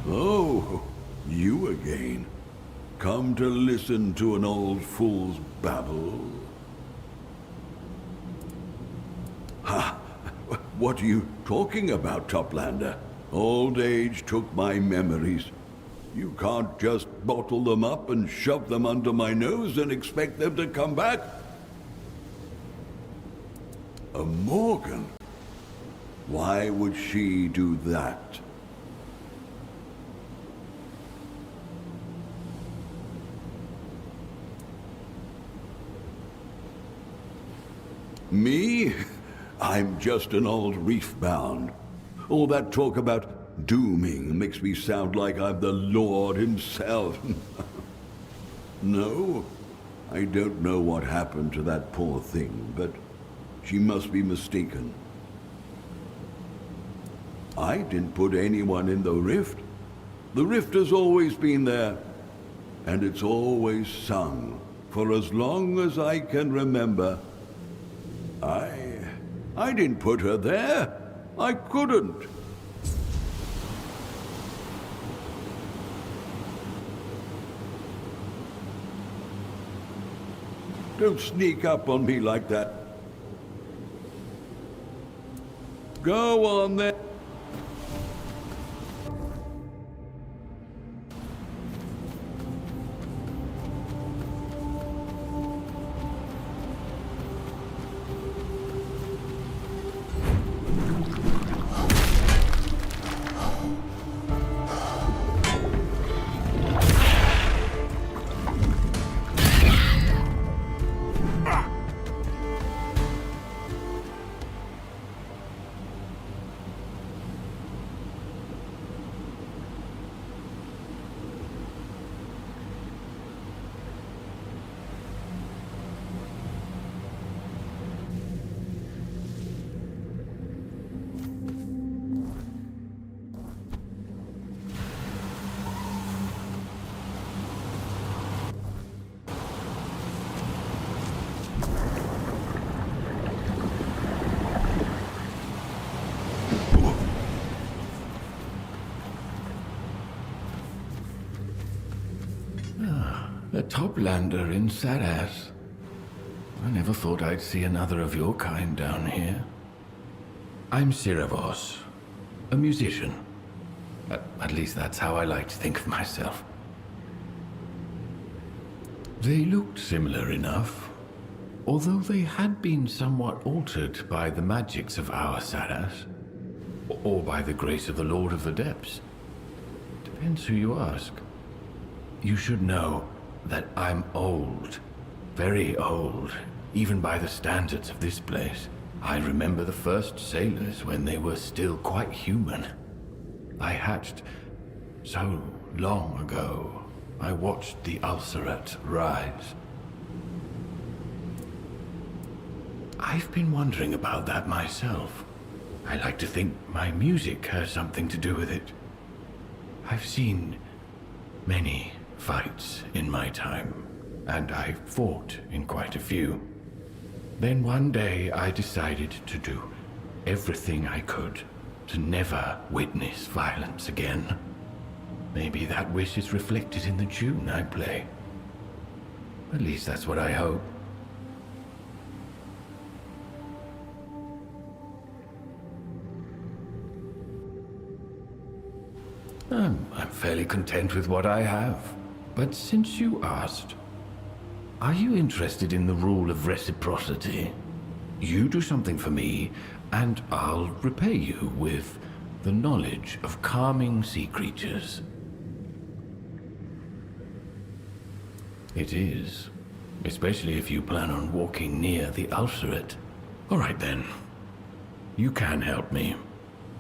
Oh, you again. Come to listen to an old fool's babble? Ha! What are you talking about, Toplander? Old age took my memories. You can't just bottle them up and shove them under my nose and expect them to come back. A Morgan? Why would she do that? Me? I'm just an old reef-bound. All that talk about dooming makes me sound like I'm the Lord himself. No, I don't know what happened to that poor thing, but she must be mistaken. I didn't put anyone in the rift. The rift has always been there, and it's always sung for as long as I can remember. I didn't put her there. I couldn't. Don't sneak up on me like that. Go on then. A toplander in Saras. I never thought I'd see another of your kind down here. I'm Siravos, a musician. At least that's how I like to think of myself. They looked similar enough, although they had been somewhat altered by the magics of our Saras, or by the grace of the Lord of the Depths. Depends who you ask. You should know that I'm old, very old, even by the standards of this place. I remember the first sailors when they were still quite human. I hatched so long ago. I watched the Ulcerat rise. I've been wondering about that myself. I like to think my music has something to do with it. I've seen many fights in my time, and I fought in quite a few. Then one day I decided to do everything I could to never witness violence again. Maybe that wish is reflected in the tune I play. At least that's what I hope. I'm fairly content with what I have. But since you asked, are you interested in the rule of reciprocity? You do something for me, and I'll repay you with the knowledge of calming sea creatures. It is, especially if you plan on walking near the Ulcerat. All right then, you can help me.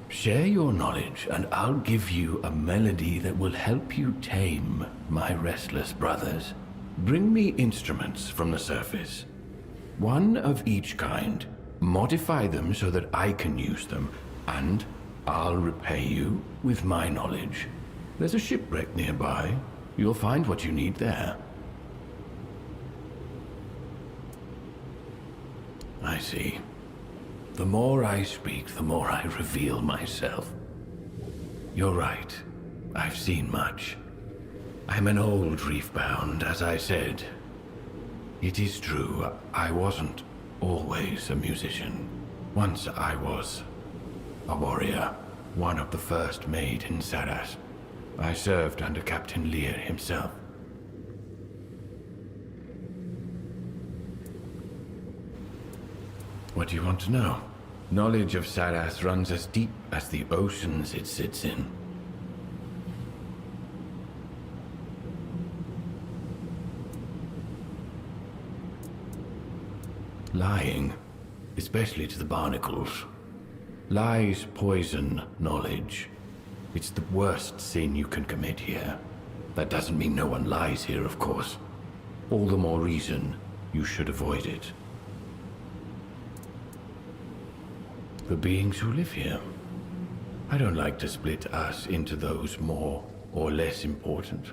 Share your knowledge, and I'll give you a melody that will help you tame my restless brothers. Bring me instruments from the surface. One of each kind. Modify them so that I can use them, and I'll repay you with my knowledge. There's a shipwreck nearby. You'll find what you need there. I see. The more I speak, the more I reveal myself. You're right. I've seen much. I'm an old reef-bound, as I said. It is true, I wasn't always a musician. Once I was a warrior, one of the first made in Saras. I served under Captain Lear himself. What do you want to know? Knowledge of Saras runs as deep as the oceans it sits in. Lying, especially to the barnacles. Lies poison knowledge. It's the worst sin you can commit here. That doesn't mean no one lies here, of course. all the more reason you should avoid it. The beings who live here. I don't like to split us into those more or less important.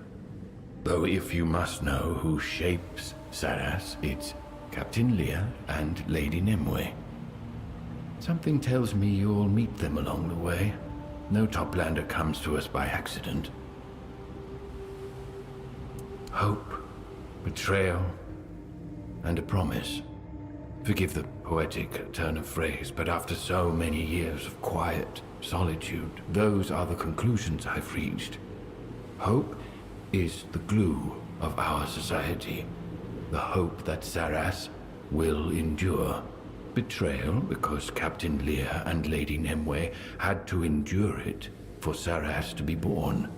Though if you must know who shapes Saras, it's Captain Lear and Lady Nimue. Something tells me you'll meet them along the way. No Toplander comes to us by accident. Hope, betrayal, and a promise. Forgive the poetic turn of phrase, but after so many years of quiet solitude, those are the conclusions I've reached. Hope is the glue of our society. The hope that Saras will endure. Betrayal because Captain Lear and Lady Nimue had to endure it for Saras to be born.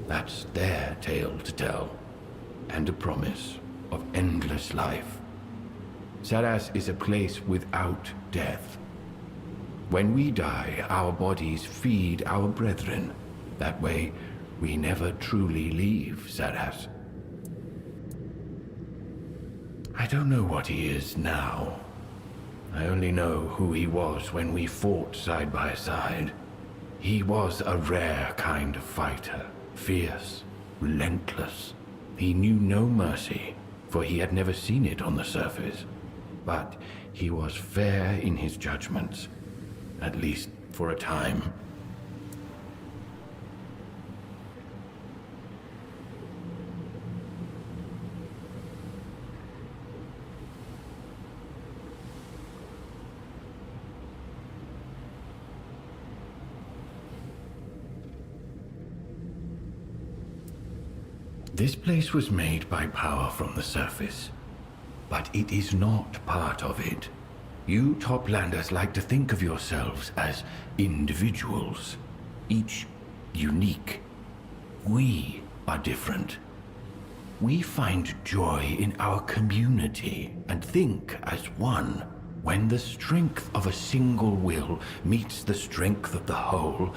That's their tale to tell. And a promise of endless life. Saras is a place without death. When we die, our bodies feed our brethren. That way, we never truly leave Saras. I don't know what he is now. I only know who he was when we fought side by side. He was a rare kind of fighter, fierce, relentless. He knew no mercy, for he had never seen it on the surface. But he was fair in his judgments, at least for a time. This place was made by power from the surface, but it is not part of it. You Toplanders like to think of yourselves as individuals, each unique. We are different. We find joy in our community and think as one. When the strength of a single will meets the strength of the whole,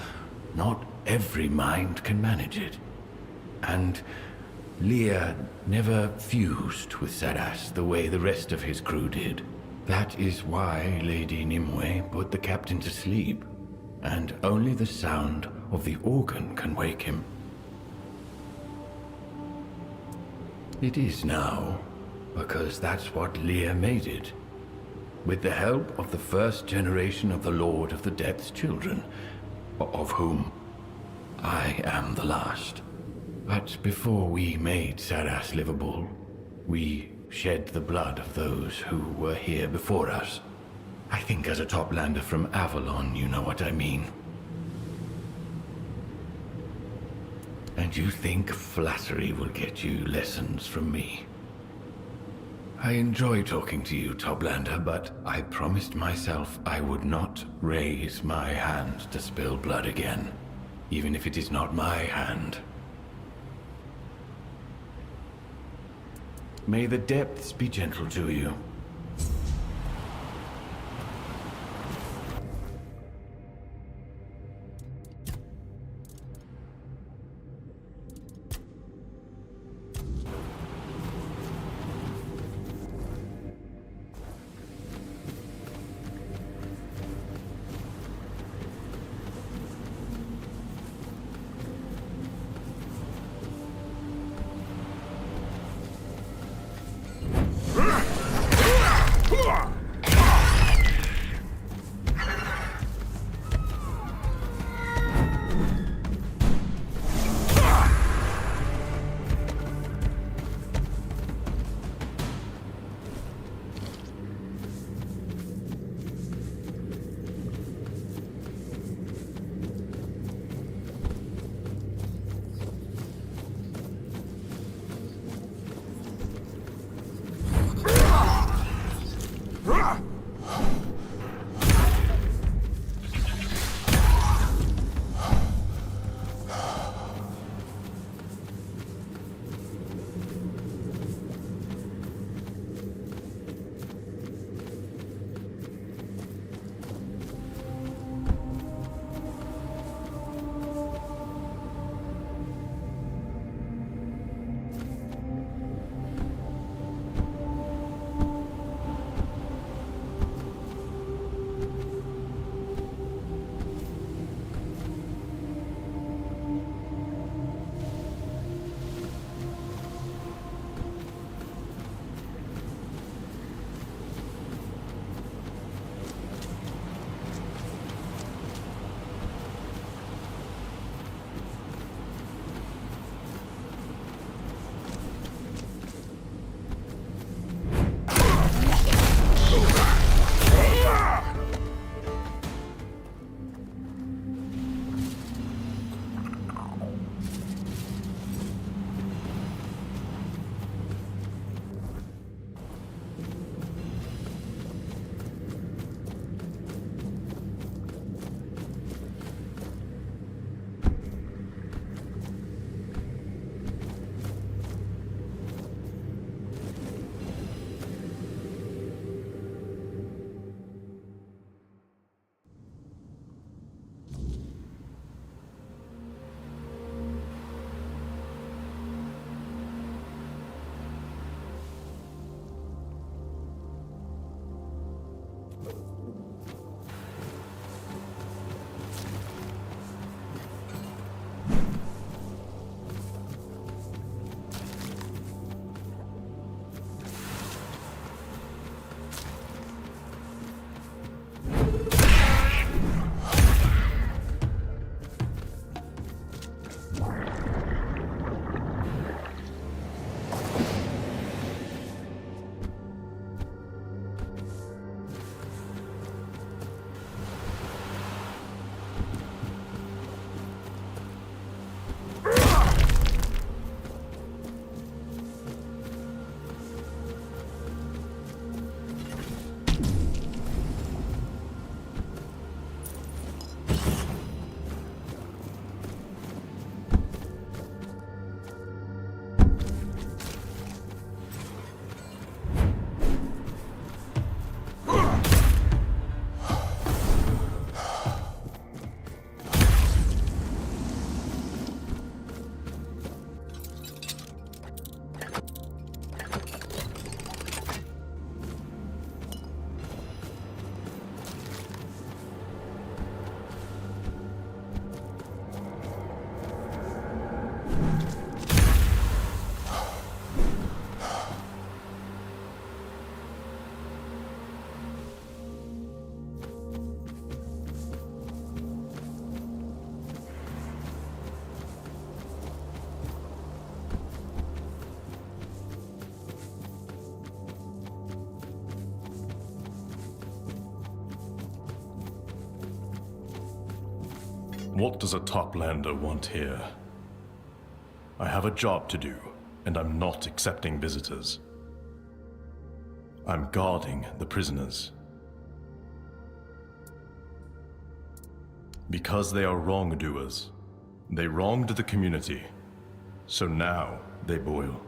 not every mind can manage it. And Lear never fused with Saras the way the rest of his crew did. That is why Lady Nimue put the captain to sleep, and only the sound of the organ can wake him. It is now, because that's what Lear made it. With the help of the first generation of the Lord of the Depth's children, of whom I am the last. But before we made Saras livable, we shed the blood of those who were here before us. I think as a Toplander from Avalon, you know what I mean. And you think flattery will get you lessons from me? I enjoy talking to you, Toplander, but I promised myself I would not raise my hand to spill blood again, even if it is not my hand. May the depths be gentle to you. What does a toplander want here? I have a job to do, and I'm not accepting visitors. I'm guarding the prisoners. Because they are wrongdoers. They wronged the community, so now they boil.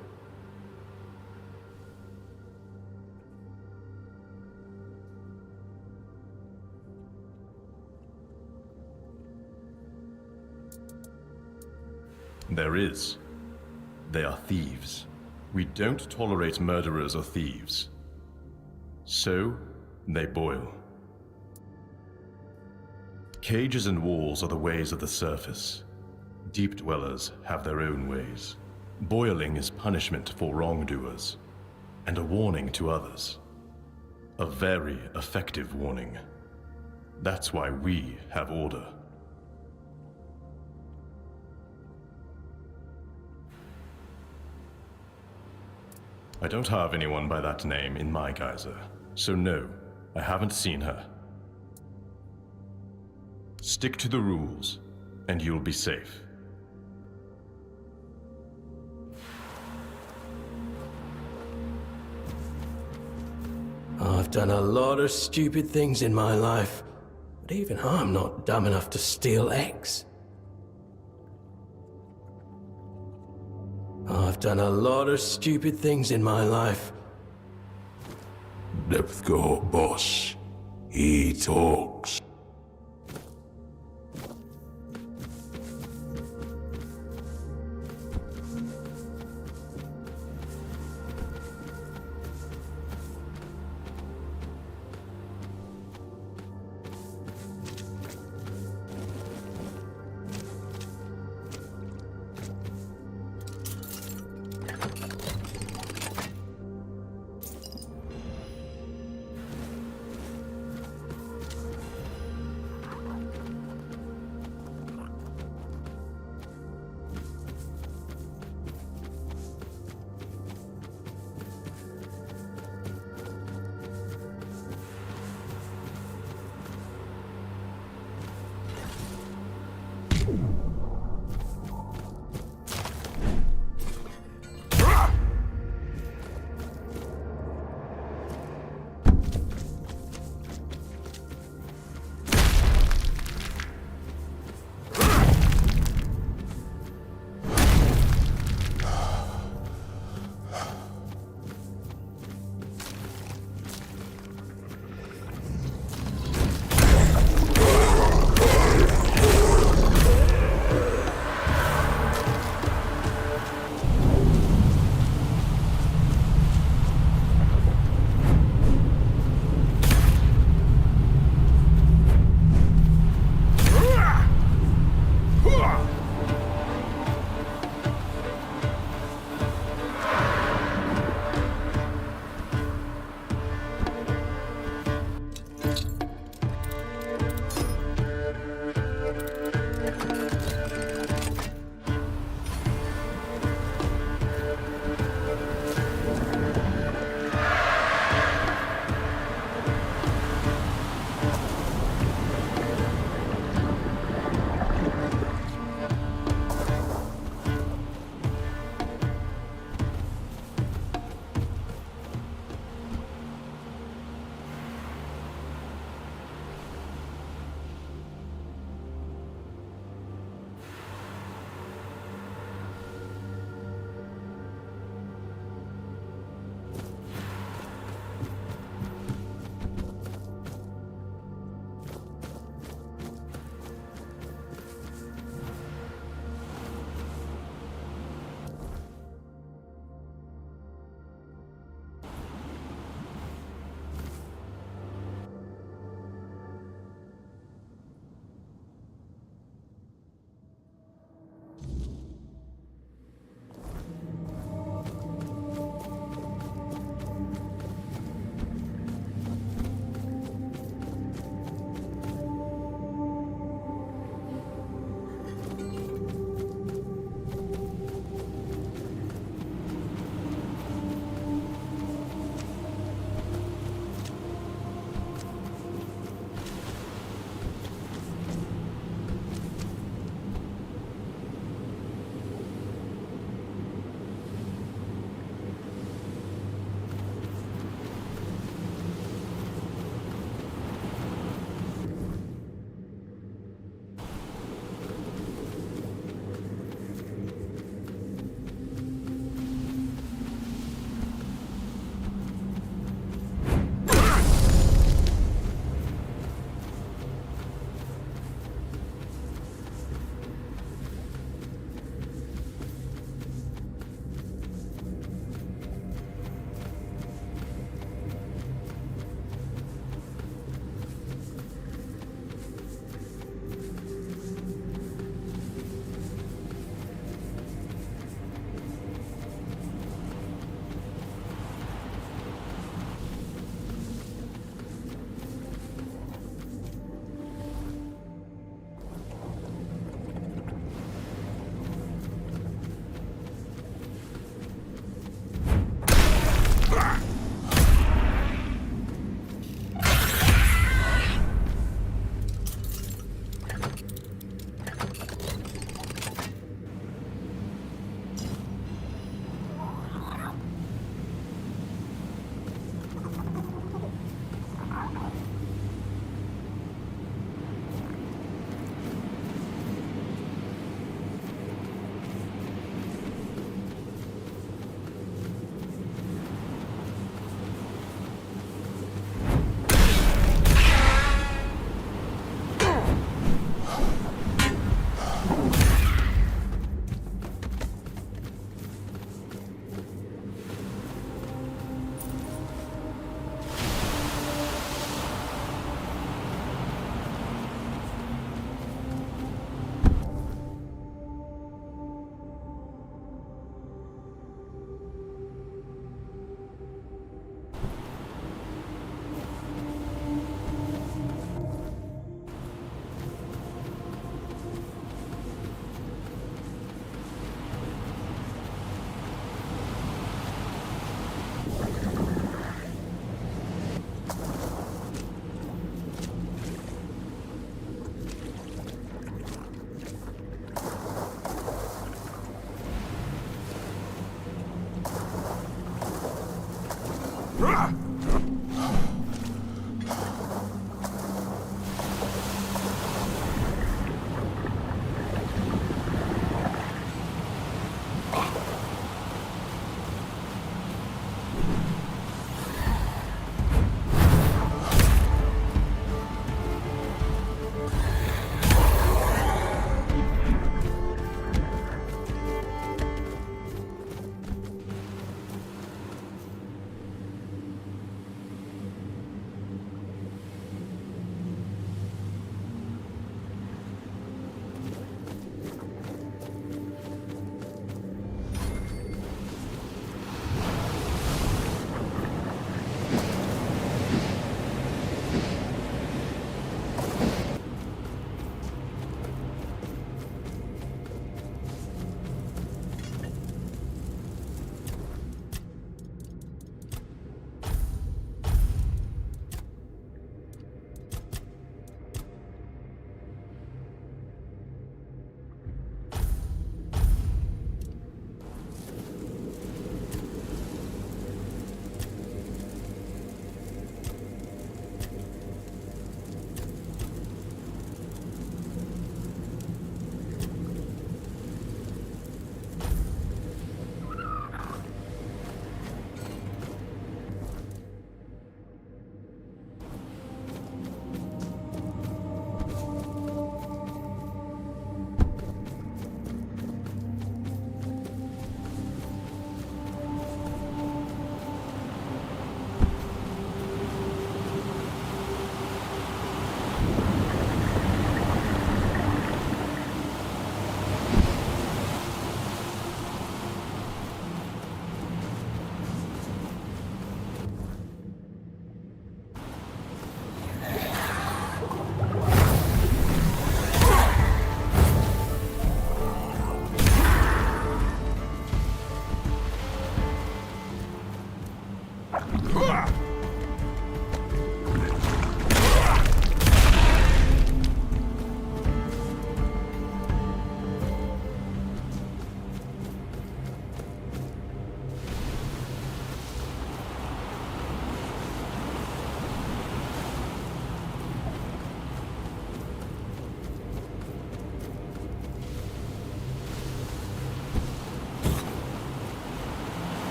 There is. They are thieves. We don't tolerate murderers or thieves. So, they boil. Cages and walls are the ways of the surface. Deep dwellers have their own ways. Boiling is punishment for wrongdoers, and a warning to others. A very effective warning. That's why we have order. I don't have anyone by that name in my geyser, so no, I haven't seen her. Stick to the rules, and you'll be safe. I've done a lot of stupid things in my life, but even I'm not dumb enough to steal eggs. I've done a lot of stupid things in my life. Let's go, boss. He talks.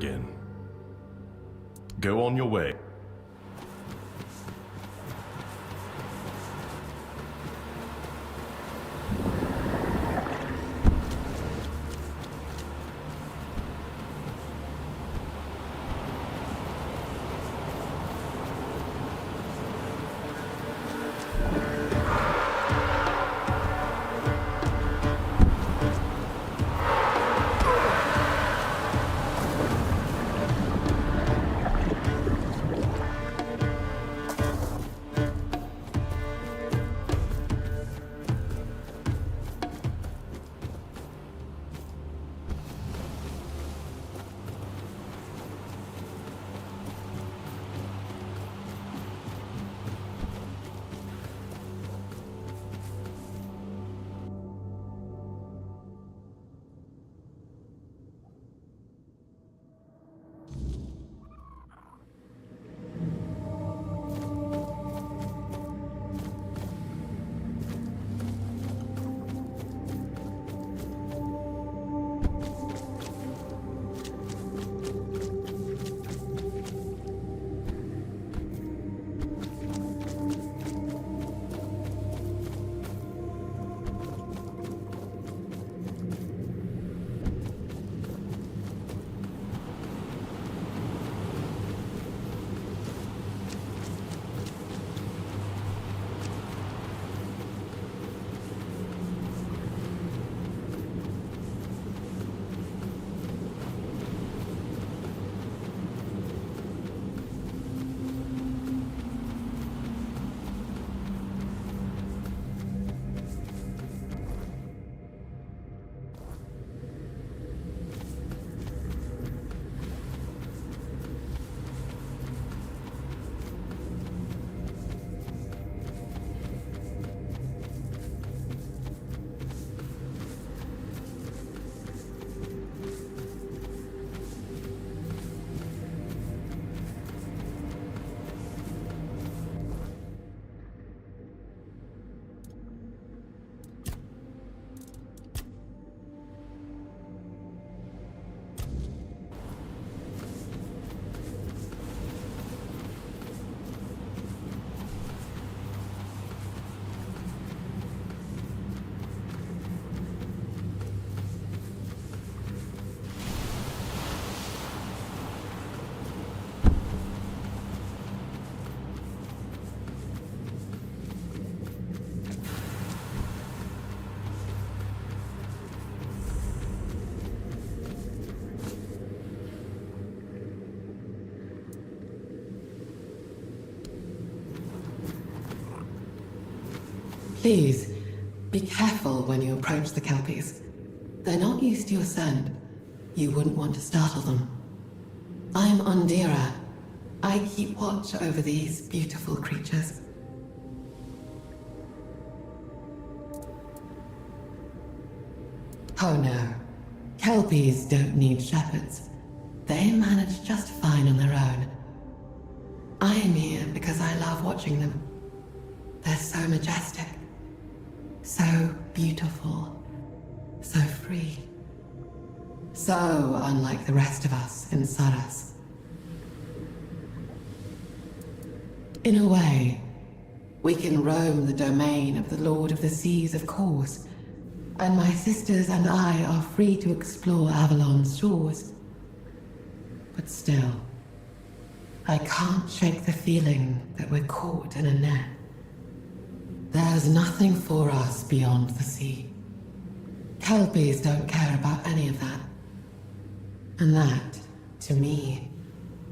again. Go on your way. Please, be careful when you approach the Kelpies. They're not used to your scent. You wouldn't want to startle them. I'm Undira. I keep watch over these beautiful creatures. Oh no. Kelpies don't need shepherds. They manage just fine on their own. I am here because I love watching them. They're so majestic. So beautiful. So free. So unlike the rest of us in Saras. In a way, we can roam the domain of the Lord of the Seas, of course, and my sisters and I are free to explore Avalon's shores. But still, I can't shake the feeling that we're caught in a net. There's nothing for us beyond the sea. Kelpies don't care about any of that. And that, to me,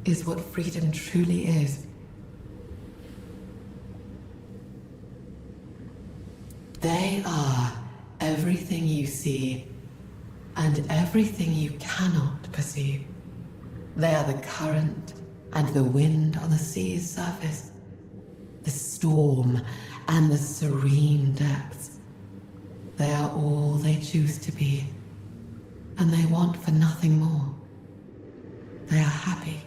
is what freedom truly is. They are everything you see, and everything you cannot perceive. They are the current and the wind on the sea's surface, the storm and the serene depths. They are all they choose to be, and they want for nothing more. They are happy.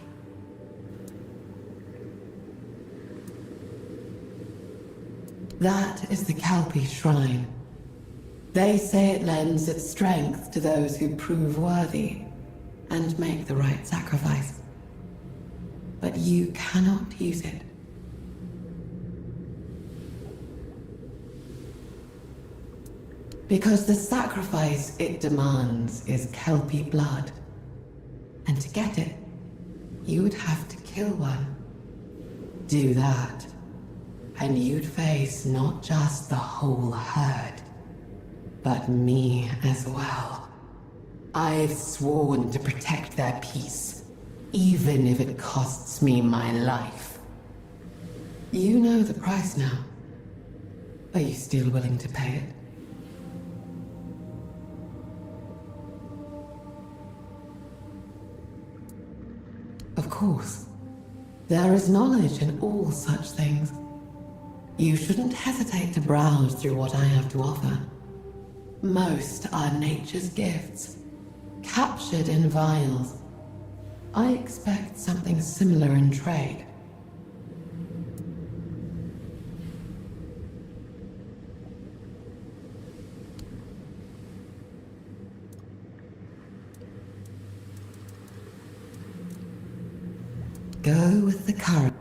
That is the Kelpie Shrine. They say it lends its strength to those who prove worthy, and make the right sacrifice. But you cannot use it. Because the sacrifice it demands is Kelpie blood. And to get it, you would have to kill one. Do that, and you'd face not just the whole herd, but me as well. I've sworn to protect their peace, even if it costs me my life. You know the price now. Are you still willing to pay it? Of course. There is knowledge in all such things. You shouldn't hesitate to browse through what I have to offer. Most are nature's gifts, captured in vials. I expect something similar in trade. Go with the current.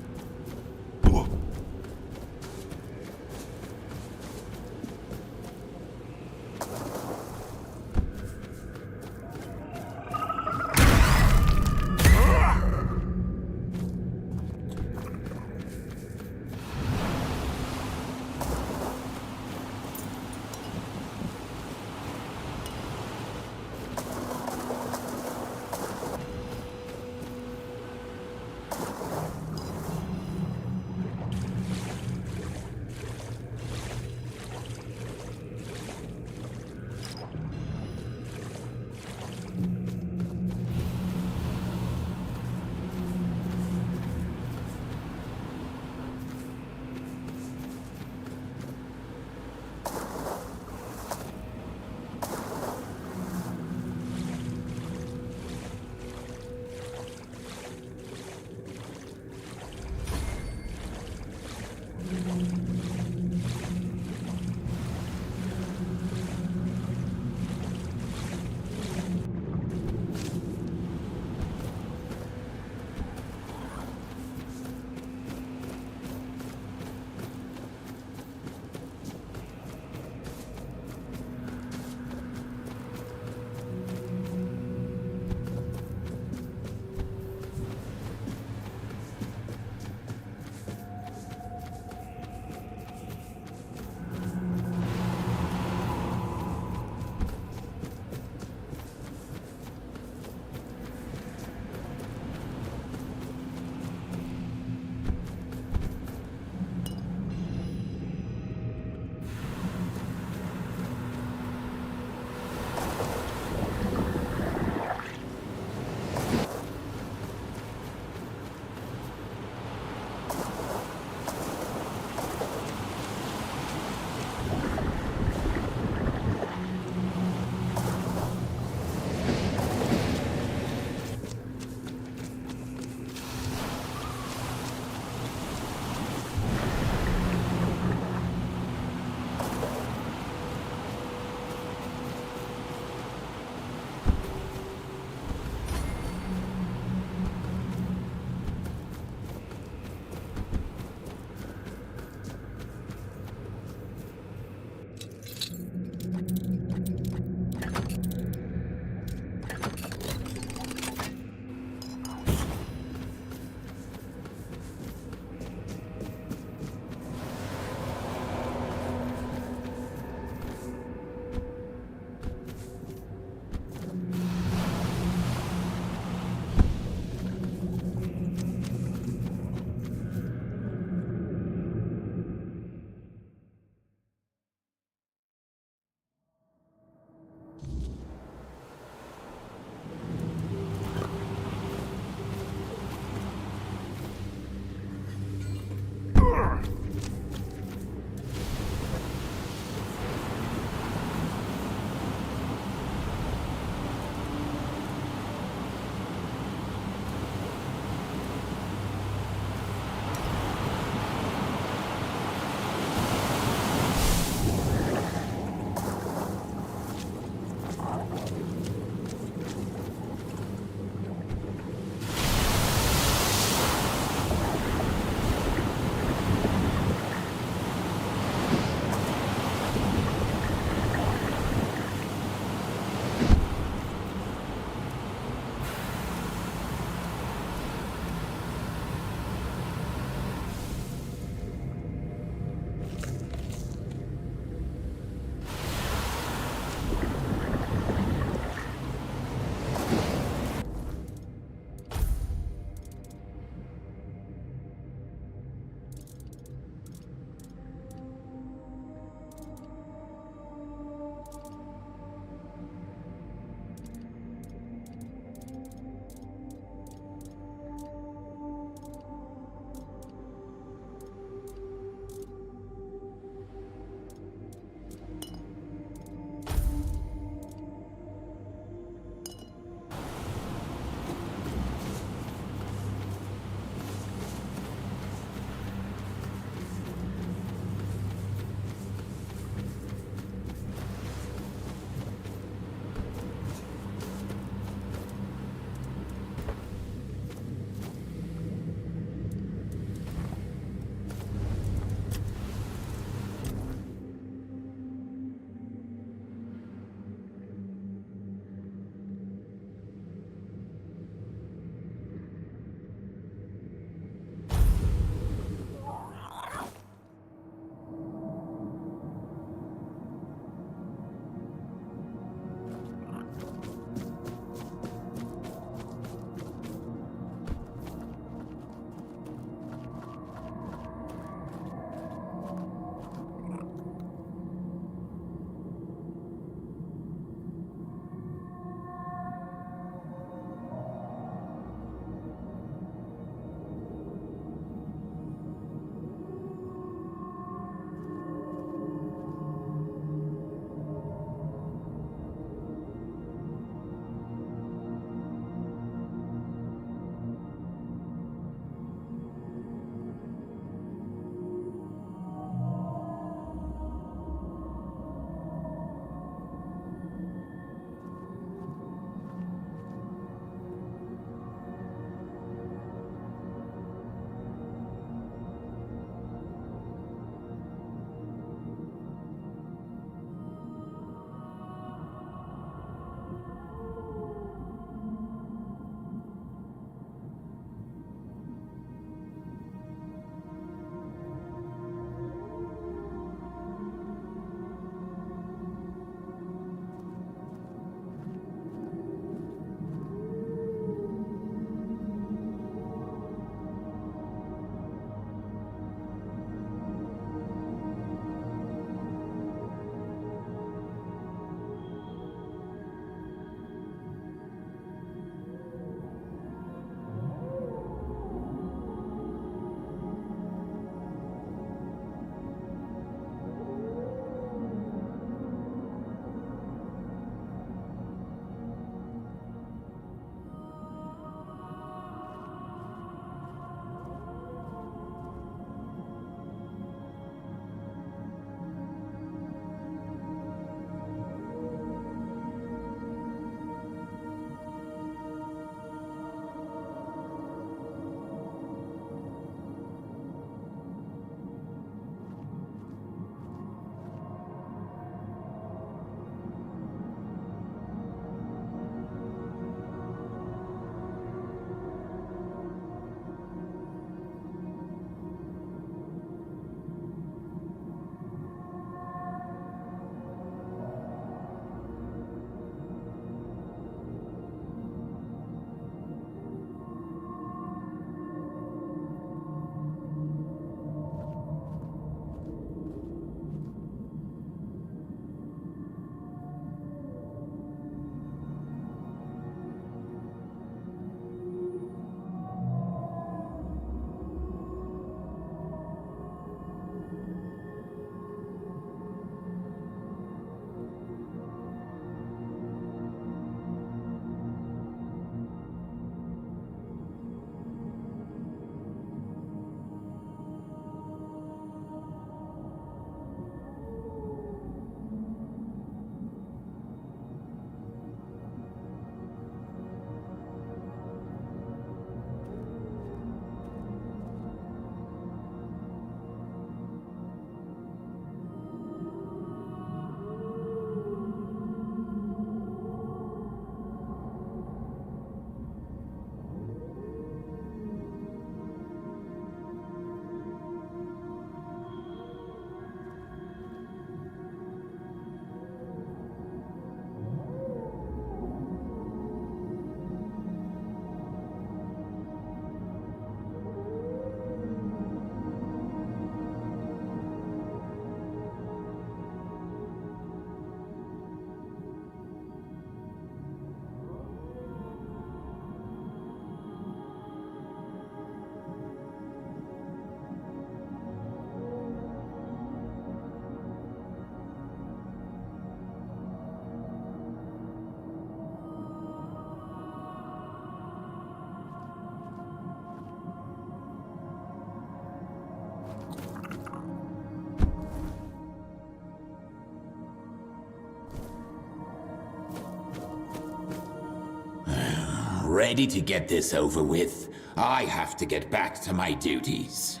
ready to get this over with. I have to get back to my duties.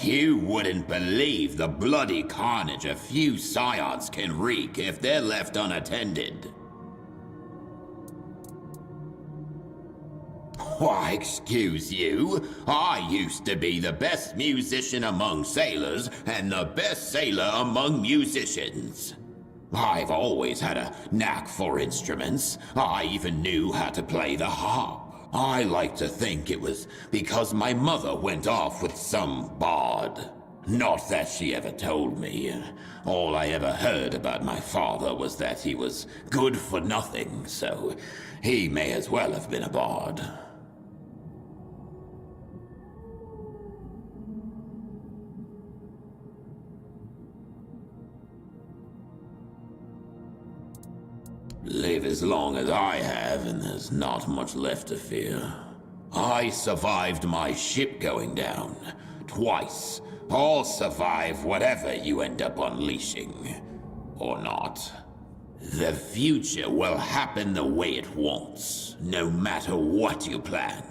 You wouldn't believe the bloody carnage a few scions can wreak if they're left unattended. Why, excuse you, I used to be the best musician among sailors and the best sailor among musicians. I've always had a knack for instruments. I even knew how to play the harp. I like to think it was because my mother went off with some bard. Not that she ever told me. All I ever heard about my father was that he was good for nothing, so he may as well have been a bard. Live as long as I have, and there's not much left to fear. I survived my ship going down. Twice. I'll survive whatever you end up unleashing. Or not. The future will happen the way it wants, no matter what you plan.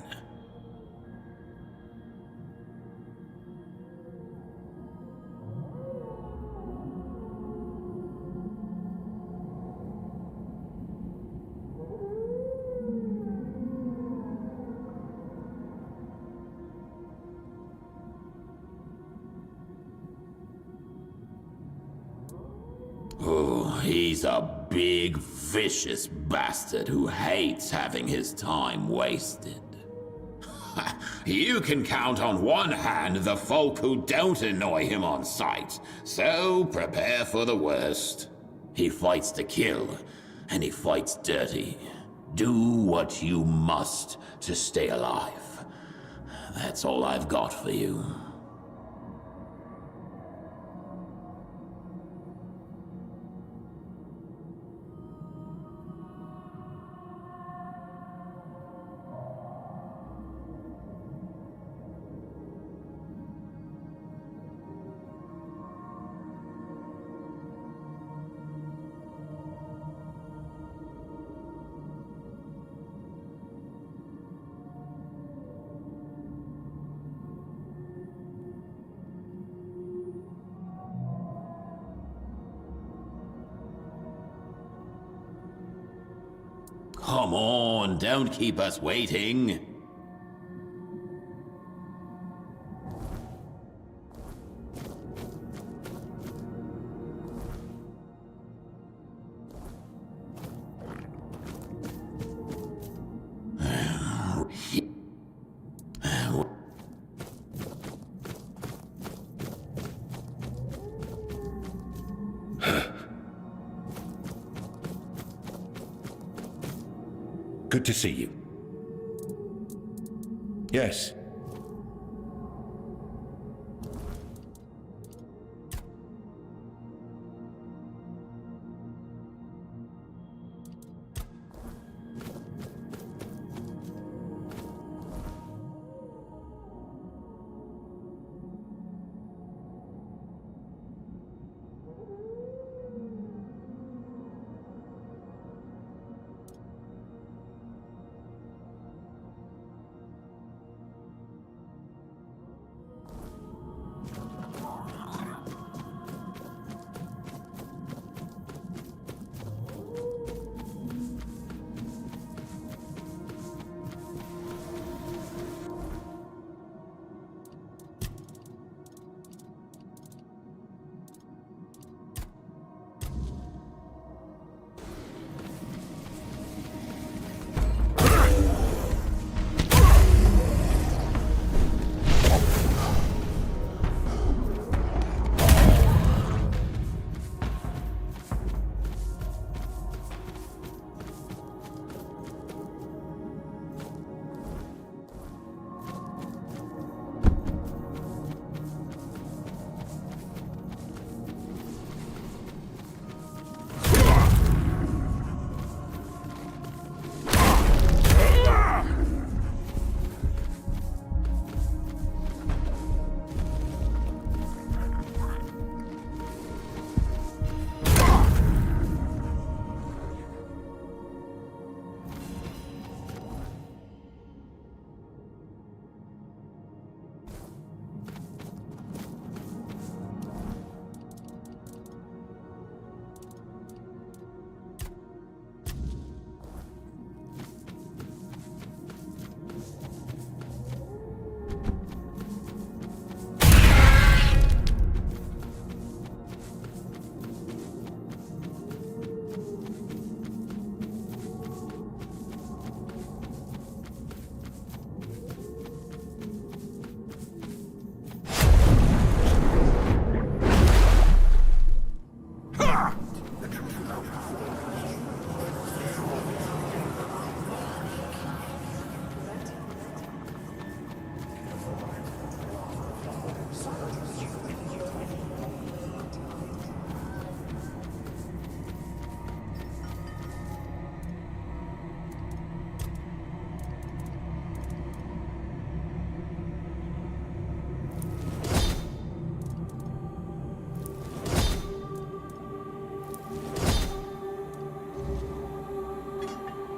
Oh, he's a big, vicious bastard who hates having his time wasted. You can count on one hand the folk who don't annoy him on sight, so prepare for the worst. He fights to kill, and he fights dirty. Do what you must to stay alive. That's all I've got for you. Come on, don't keep us waiting. Good to see you. Yes.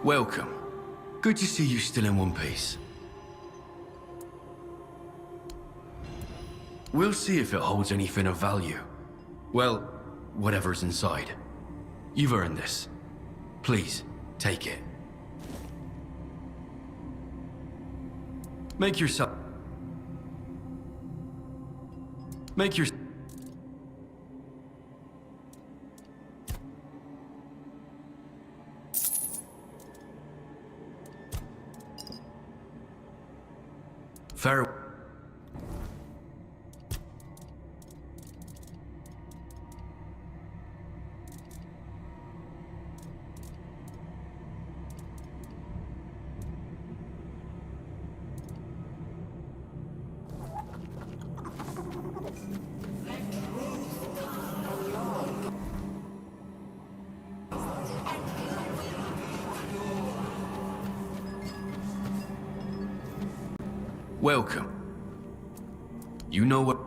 Welcome. Good to see you still in one piece. We'll see if it holds anything of value. Well, whatever's inside. You've earned this. Please, take it. Make yourself... Fair... Welcome. You know what...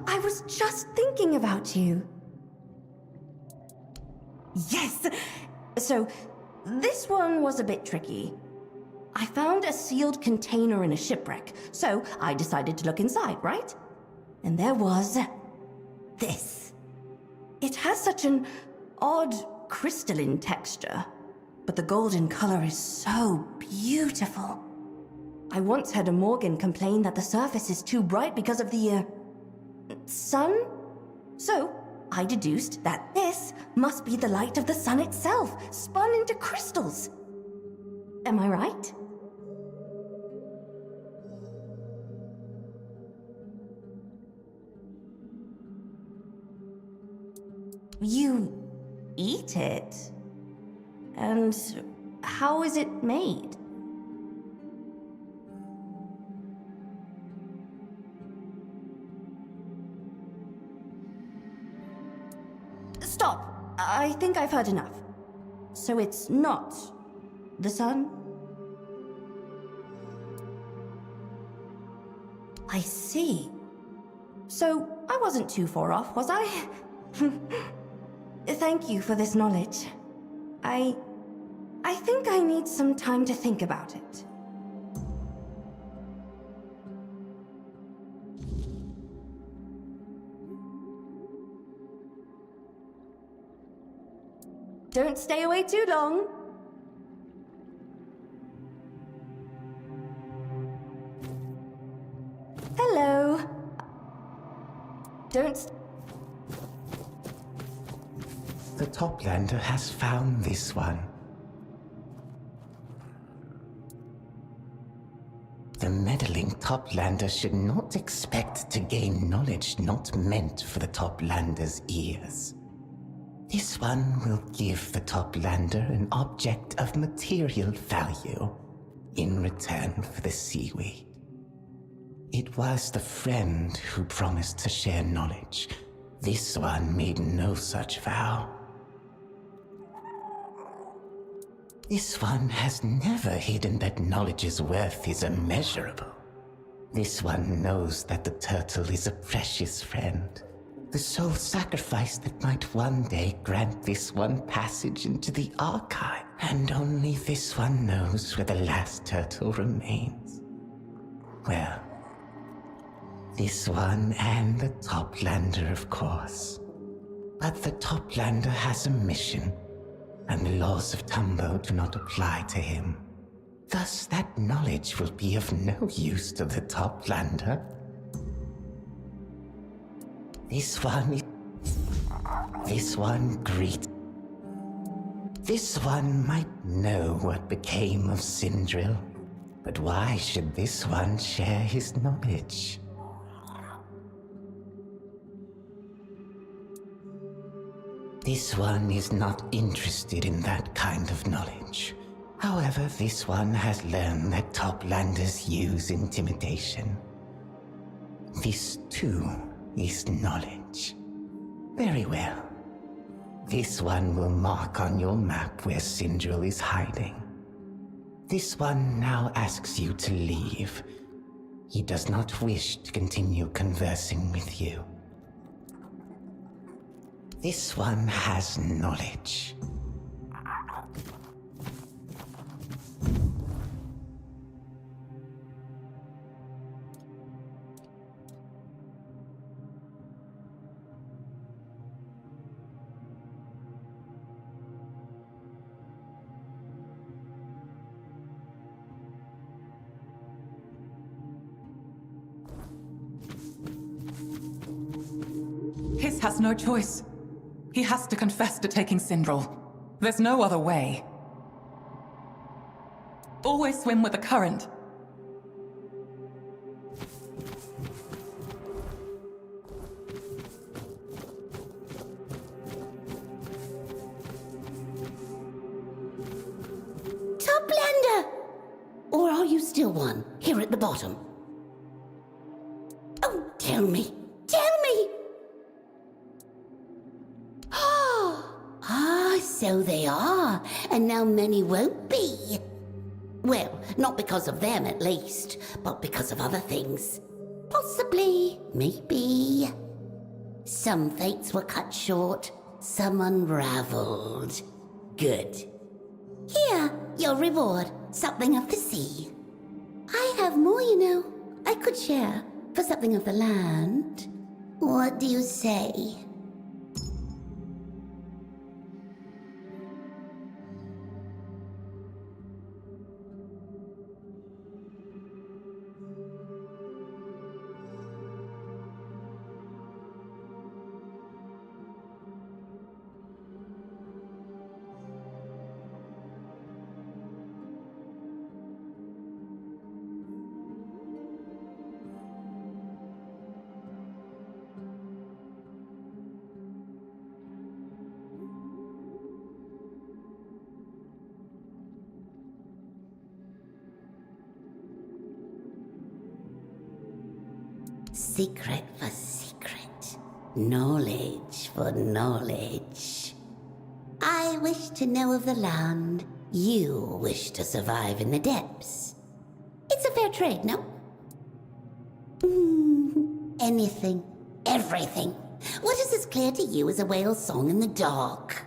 I was just thinking about you. Yes! So, this one was a bit tricky. I found a sealed container in a shipwreck, so I decided to look inside, right? And there was... this. It has such an odd crystalline texture, but the golden color is so beautiful. I once heard a Morgan complain that the surface is too bright because of the, sun? So, I deduced that this must be the light of the sun itself, spun into crystals. Am I right? You eat it? And how is it made? Stop! I think I've heard enough. So it's not the sun? I see. So I wasn't too far off, was I? Thank you for this knowledge. I think I need some time to think about it. Don't stay away too long. Hello. The Toplander has found this one. The meddling Toplander should not expect to gain knowledge not meant for the Toplander's ears. This one will give the Toplander an object of material value in return for the seaweed. It was the friend who promised to share knowledge. This one made no such vow. This one has never hidden that knowledge's worth is immeasurable. This one knows that the turtle is a precious friend, the sole sacrifice that might one day grant this one passage into the archive. And only this one knows where the last turtle remains. Well, this one and the Toplander, of course. But the Toplander has a mission, and the laws of Tumbo do not apply to him. Thus, that knowledge will be of no use to the Toplander. This one might know what became of Sindril, but why should this one share his knowledge? This one is not interested in that kind of knowledge. However, this one has learned that Toplanders use intimidation. This, too, is knowledge. Very well. This one will mark on your map where Sindril is hiding. This one now asks you to leave. He does not wish to continue conversing with you. This one has knowledge. Hiss has no choice. He has to confess to taking Sindril. There's no other way. Always swim with the current. Toplander! Or are you still one, here at the bottom? Oh, tell me! Tell me! So they are, and now many won't be. Well, not because of them at least, but because of other things. Possibly, maybe. Some fates were cut short, some unraveled. Good. Here, your reward, something of the sea. I have more, you know. I could share for something of the land. What do you say? Secret for secret. Knowledge for knowledge. I wish to know of the land. You wish to survive in the depths. It's a fair trade, no? Anything. Everything. What is as clear to you as a whale's song in the dark?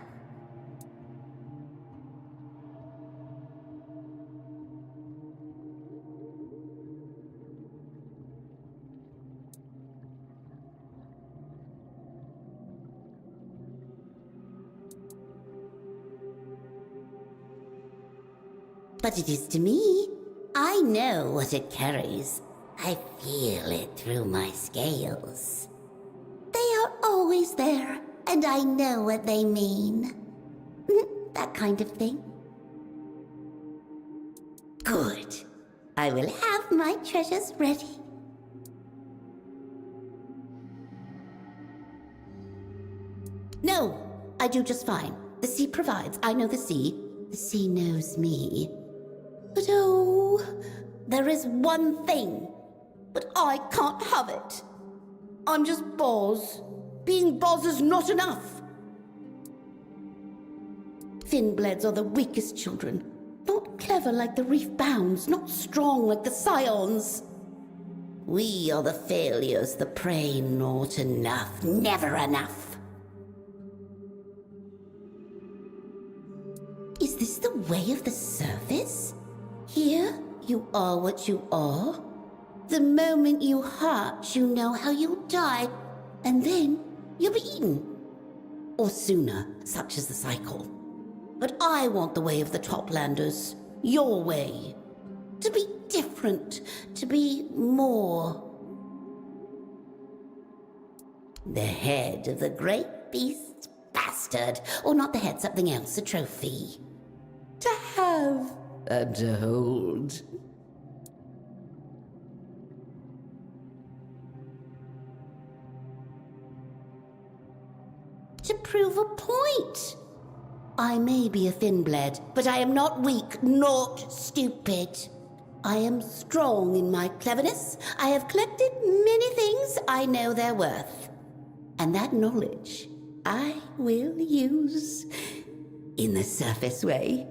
But it is to me. I know what it carries. I feel it through my scales. They are always there, and I know what they mean. That kind of thing. Good. I will have my treasures ready. No, I do just fine. The sea provides. I know the sea. The sea knows me. But oh, there is one thing. But I can't have it. I'm just Boz. Being Boz is not enough. Thin-bloods are the weakest children. Not clever like the reef bounds, not strong like the scions. We are the failures, the prey, not enough, never enough. Is this the way of the surface? Here, you are what you are. The moment you hatch, you know how you'll die, and then you'll be eaten. Or sooner, such is the cycle. But I want the way of the Toplanders, your way. To be different, to be more. The head of the great beast bastard, or not the head, something else, a trophy. To have and to hold. To prove a point. I may be a thin-bled, but I am not weak, not stupid. I am strong in my cleverness. I have collected many things. I know their worth. And that knowledge I will use in the surface way.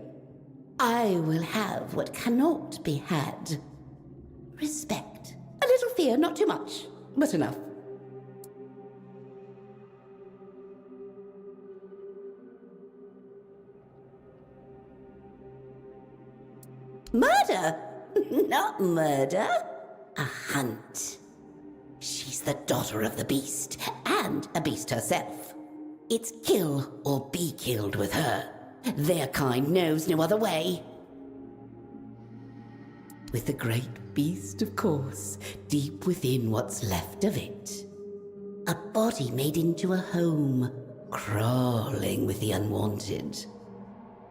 I will have what cannot be had. Respect. A little fear, not too much, but enough. Murder? Not murder. A hunt. She's the daughter of the beast, and a beast herself. It's kill or be killed with her. Their kind knows no other way. With the great beast, of course, deep within what's left of it. A body made into a home, crawling with the unwanted.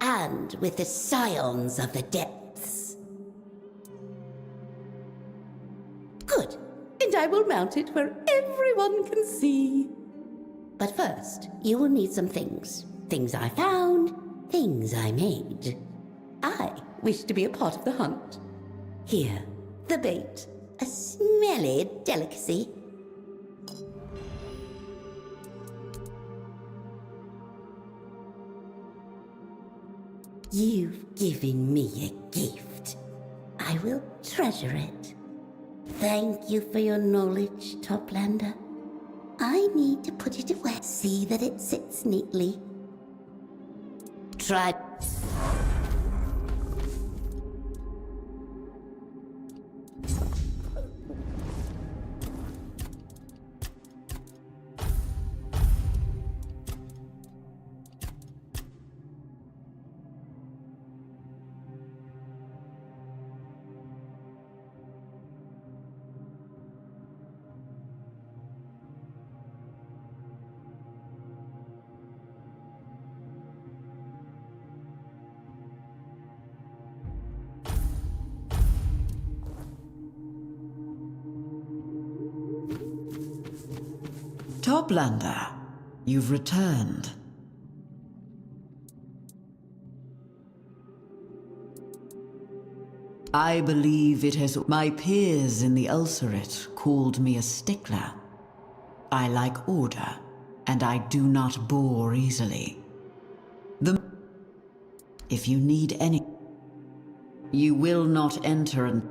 And with the scions of the depths. Good. And I will mount it where everyone can see. But first, you will need some things. Things I found, things I made. I wish to be a part of the hunt. Here, the bait. A smelly delicacy. You've given me a gift. I will treasure it. Thank you for your knowledge, Toplander. I need to put it away. See that it sits neatly. Try. Toplander, you've returned. I believe it has... My peers in the Ulcerate called me a stickler. I like order, and I do not bore easily. If you need any, you will not enter and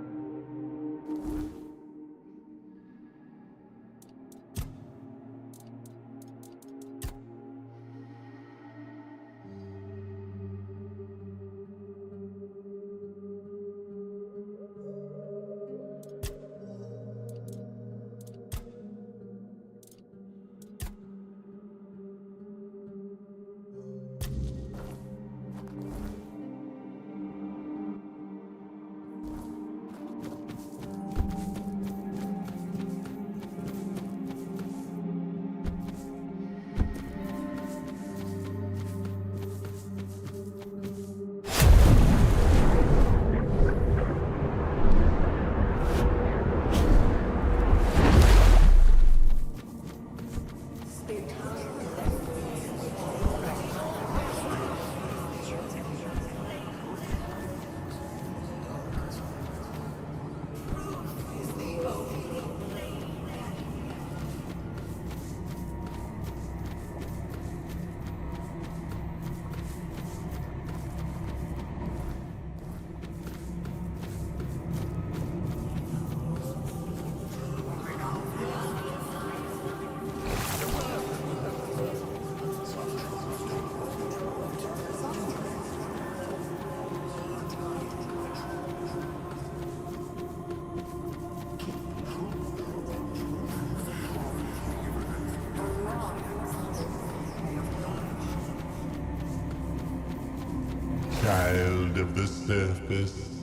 Child of the surface,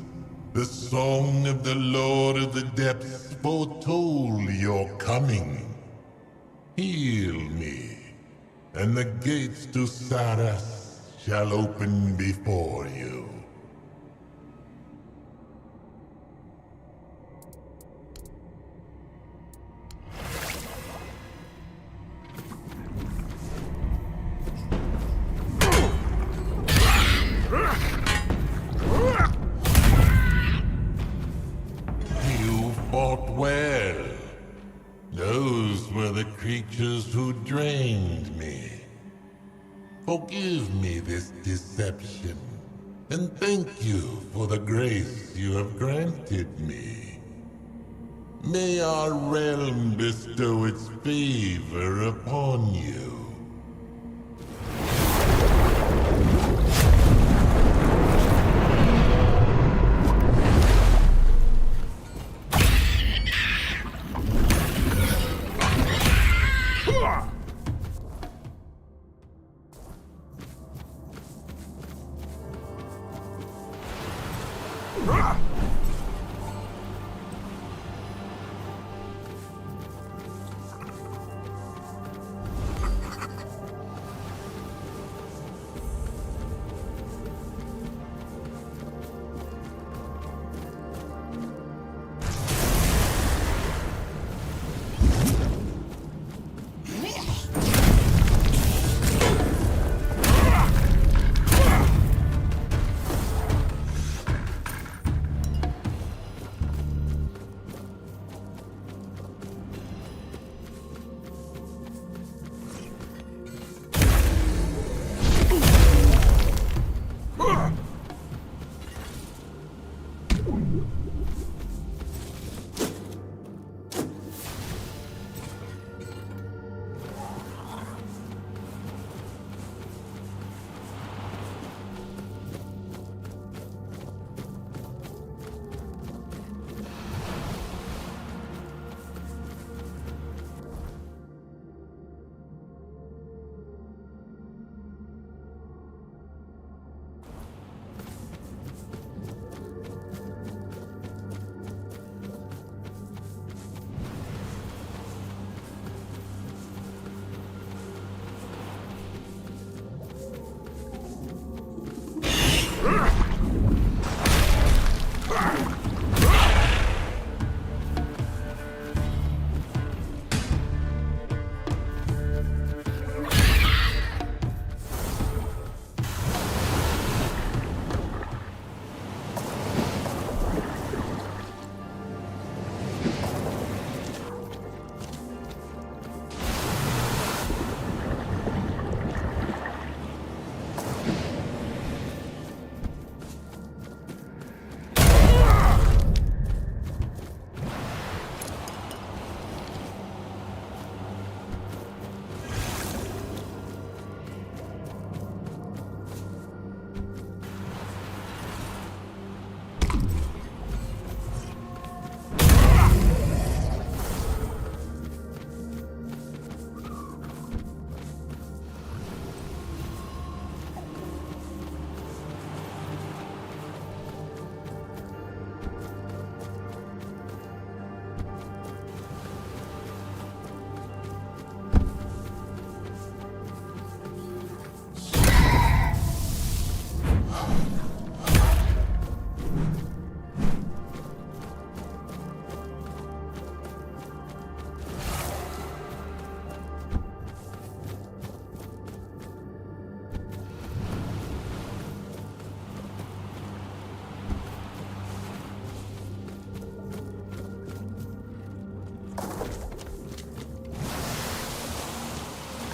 the song of the Lord of the Depths foretold your coming. Heal me, and the gates to Saras shall open before you. You fought well. Those were the creatures who drained me. Forgive me this deception, and thank you for the grace you have granted me. May our realm bestow its favor upon you.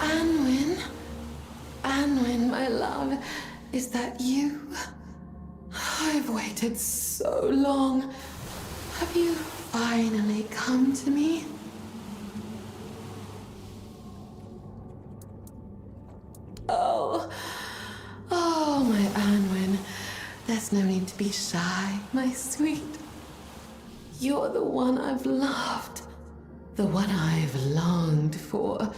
Anwin? Anwin, my love, is that you? I've waited so long. Have you finally come to me? Oh, my Anwin. There's no need to be shy, my sweet. You're the one I've loved. The one I've longed for.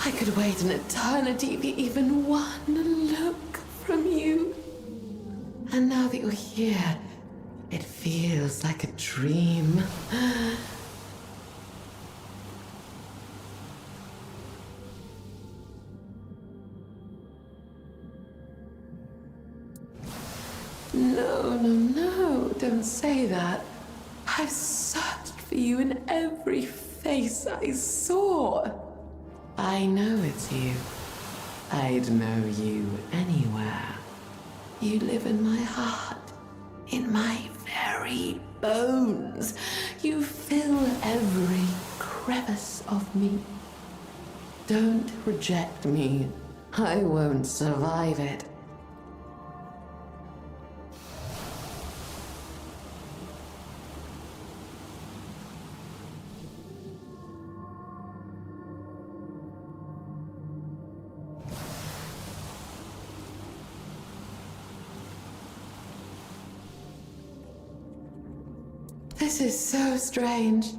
I could wait an eternity for even one look from you. And now that you're here, it feels like a dream. No, don't say that. I've searched for you in every face I saw. I know it's you. I'd know you anywhere. You live in my heart, in my very bones. You fill every crevice of me. Don't reject me. I won't survive it. This is so strange.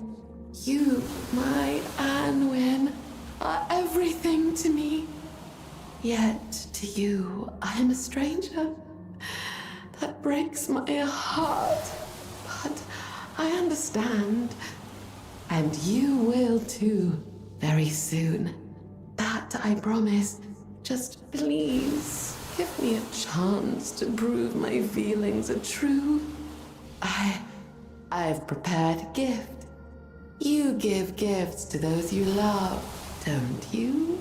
You, my Anwin, are everything to me. Yet to you, I am a stranger. That breaks my heart. But I understand. And you will too, very soon. That I promise. Just please, give me a chance to prove my feelings are true. I've prepared a gift. You give gifts to those you love, don't you?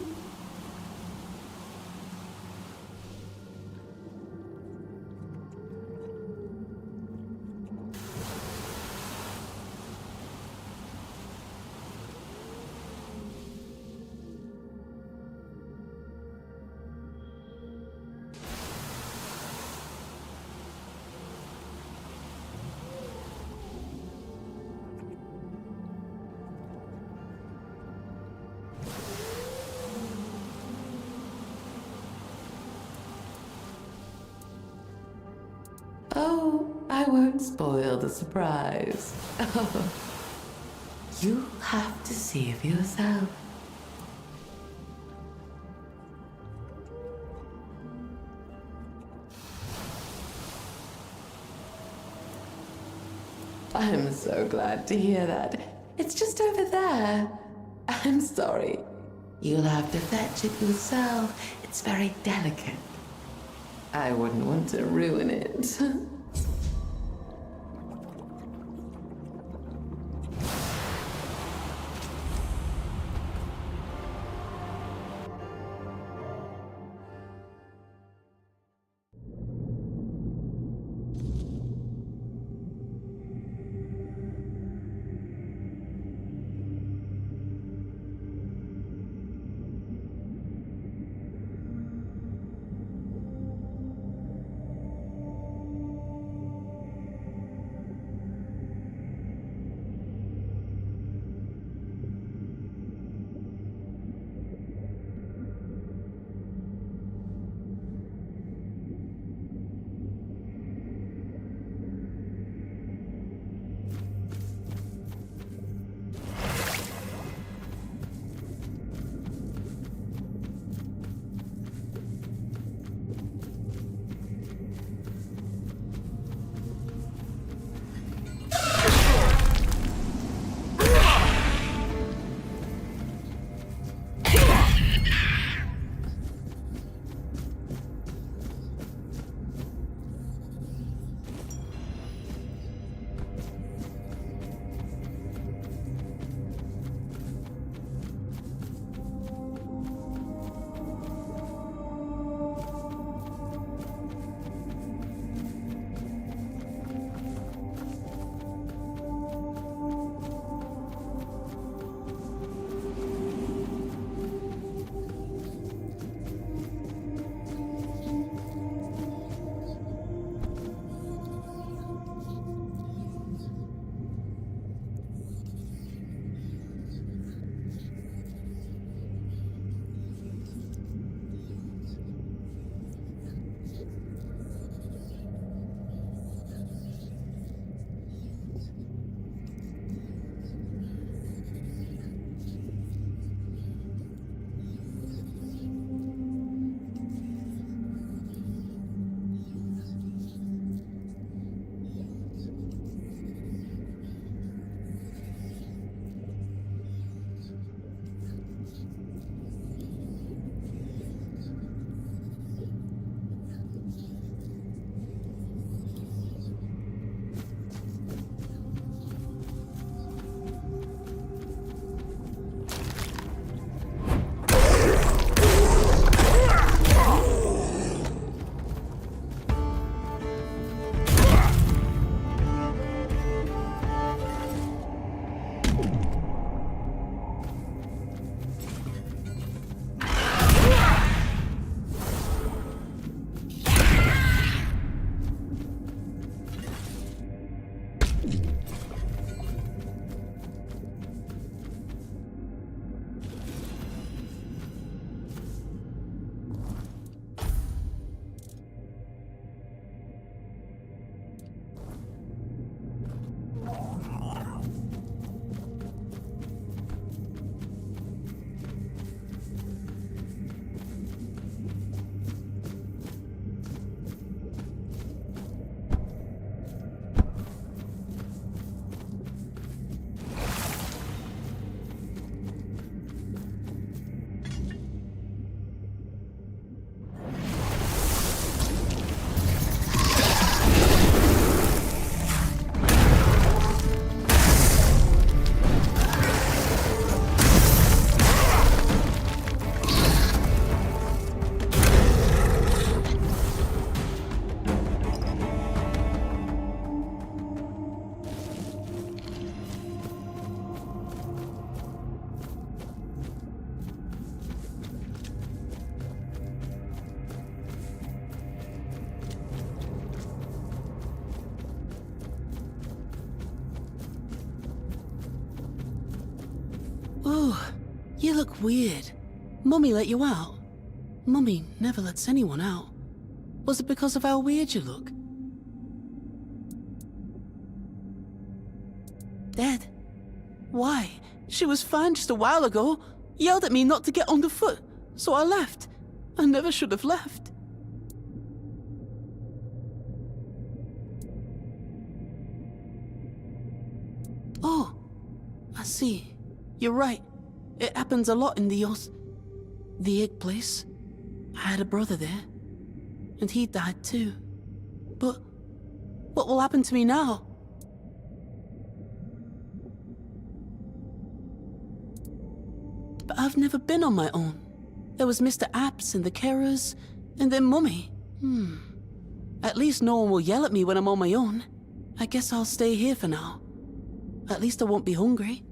Oh, I won't spoil the surprise. You'll have to see for yourself. I'm so glad to hear that. It's just over there. I'm sorry. You'll have to fetch it yourself. It's very delicate. I wouldn't want to ruin it. Oh, you look weird. Mummy let you out? Mummy never lets anyone out. Was it because of how weird you look? Dead? Why? She was fine just a while ago. Yelled at me not to get underfoot, so I left. I never should have left. Oh, I see. You're right. It happens a lot in the egg place. I had a brother there, and he died too. But what will happen to me now? But I've never been on my own. There was Mr. Apps and the carers, and then Mummy. At least no one will yell at me when I'm on my own. I guess I'll stay here for now. At least I won't be hungry.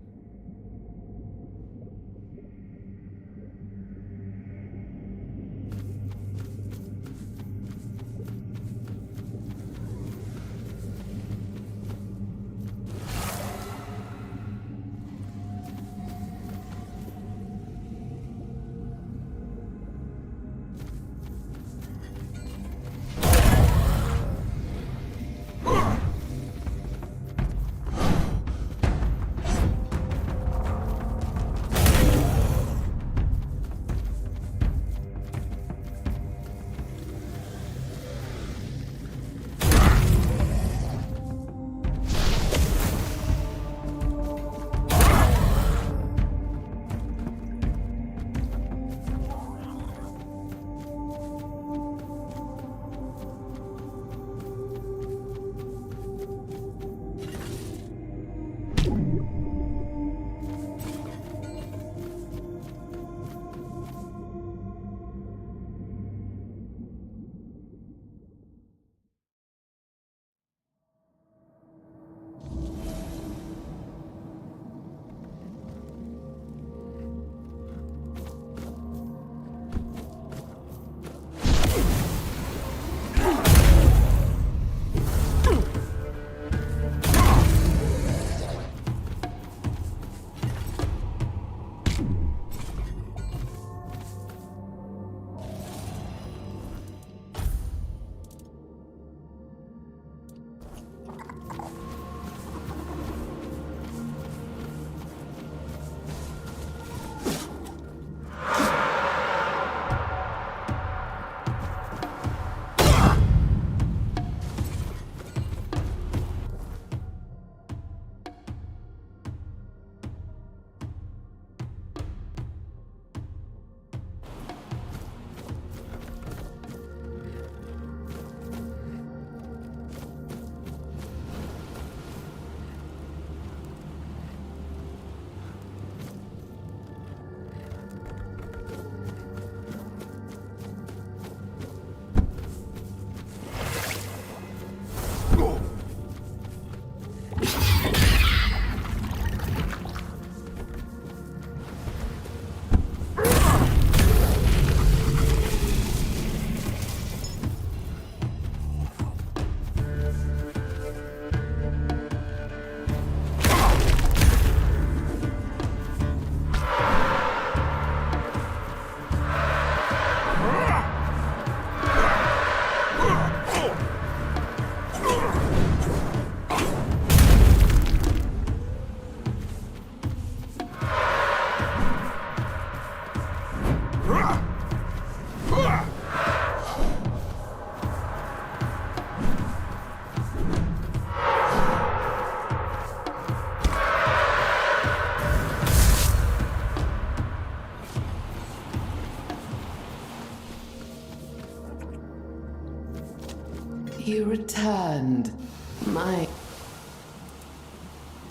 You returned.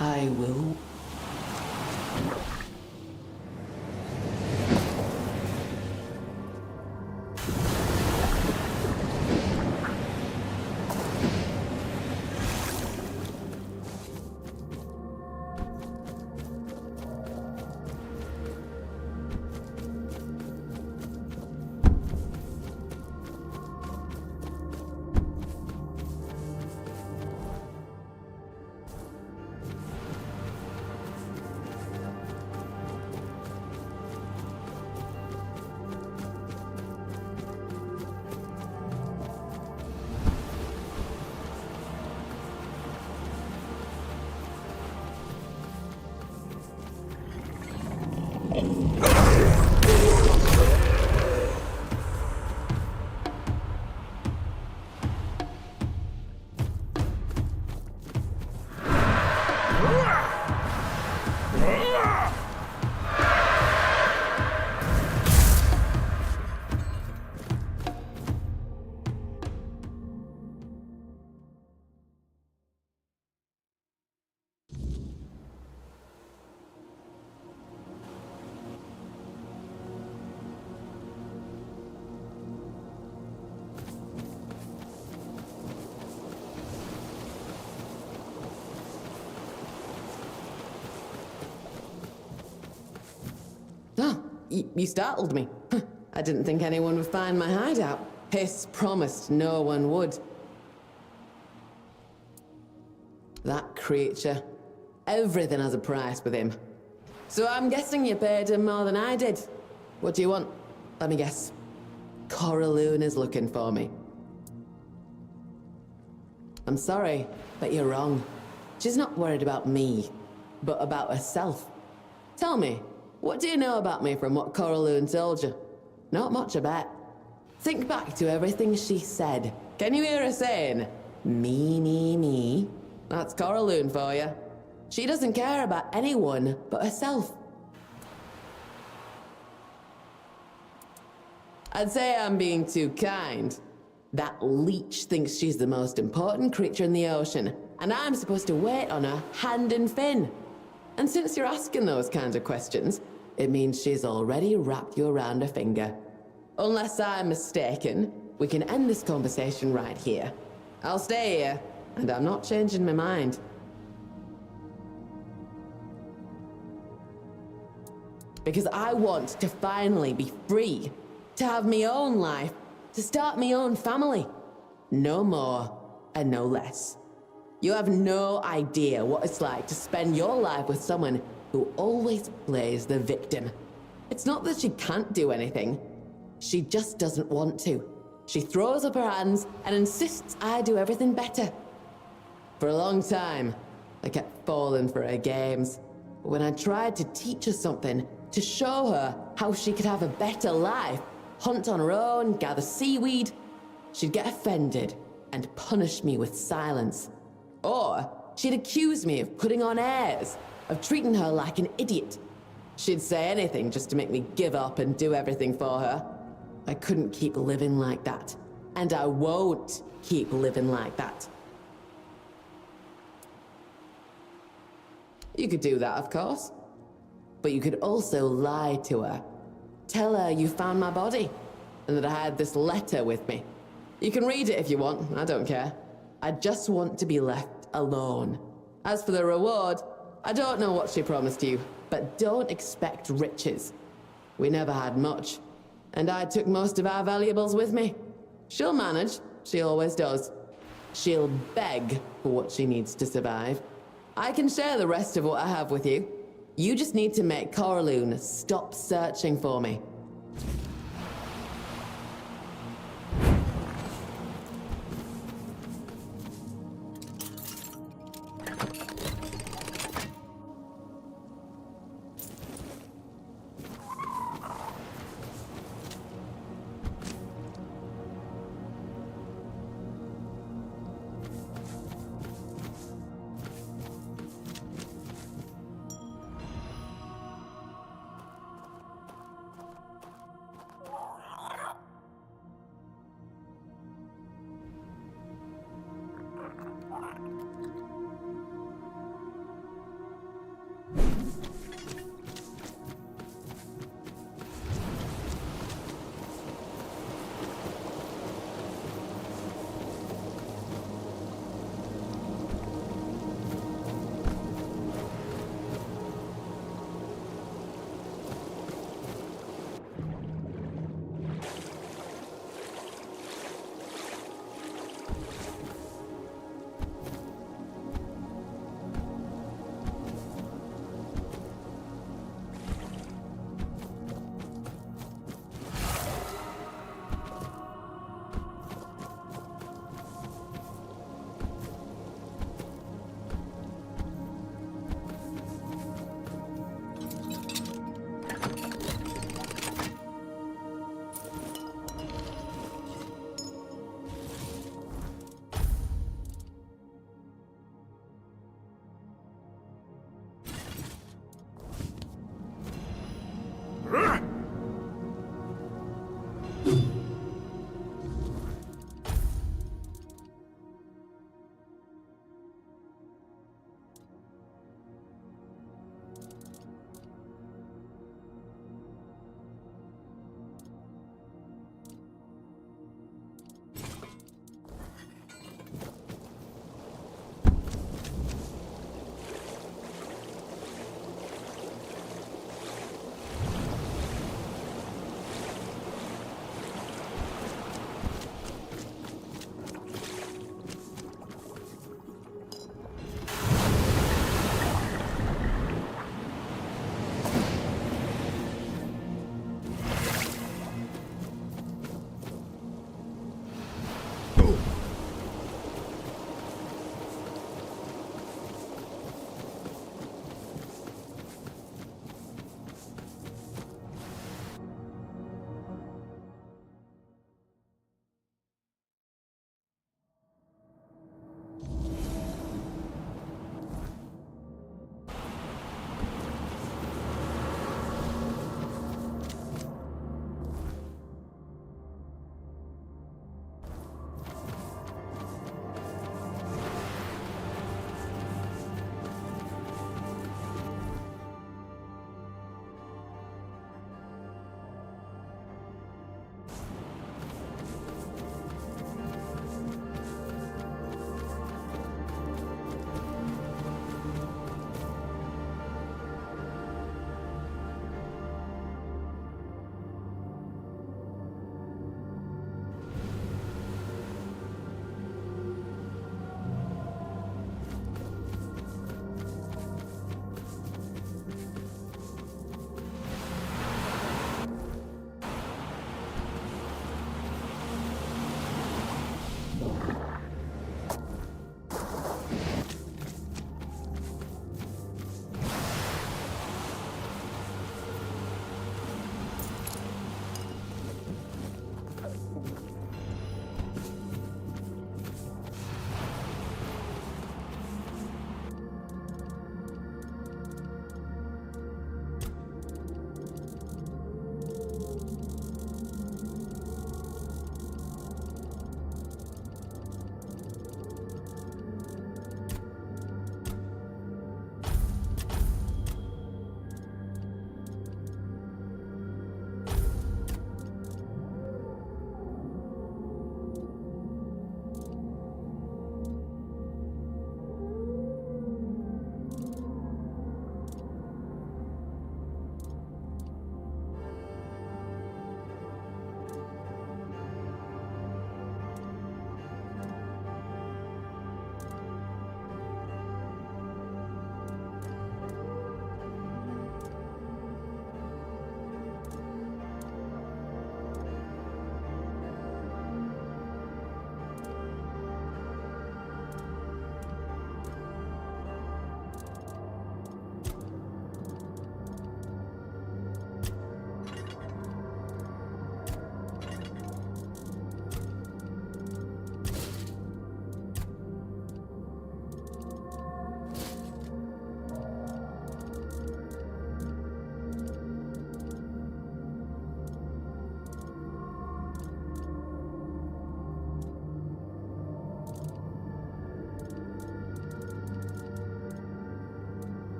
I will. You startled me. I didn't think anyone would find my hideout. Hiss promised no one would. That creature. Everything has a price with him. So I'm guessing you paid him more than I did. What do you want? Let me guess. Coraloon is looking for me. I'm sorry, but you're wrong. She's not worried about me, but about herself. Tell me, what do you know about me from what Coraloon told you? Not much, I bet. Think back to everything she said. Can you hear her saying, me? That's Coraloon for you. She doesn't care about anyone but herself. I'd say I'm being too kind. That leech thinks she's the most important creature in the ocean, and I'm supposed to wait on her hand and fin. And since you're asking those kinds of questions, it means she's already wrapped you around her finger. Unless I'm mistaken, we can end this conversation right here. I'll stay here, and I'm not changing my mind. Because I want to finally be free, to have my own life, to start my own family. No more and no less. You have no idea what it's like to spend your life with someone who always plays the victim. It's not that she can't do anything. She just doesn't want to. She throws up her hands and insists I do everything better. For a long time, I kept falling for her games. But when I tried to teach her something, to show her how she could have a better life, hunt on her own, gather seaweed, she'd get offended and punish me with silence. Or she'd accuse me of putting on airs, of treating her like an idiot. She'd say anything just to make me give up and do everything for her. I couldn't keep living like that, and I won't keep living like that. You could do that, of course. But you could also lie to her. Tell her you found my body, and that I had this letter with me. You can read it if you want, I don't care. I just want to be left alone. As for the reward, I don't know what she promised you, but don't expect riches. We never had much, and I took most of our valuables with me. She'll manage, she always does. She'll beg for what she needs to survive. I can share the rest of what I have with you. You just need to make Coraloon stop searching for me.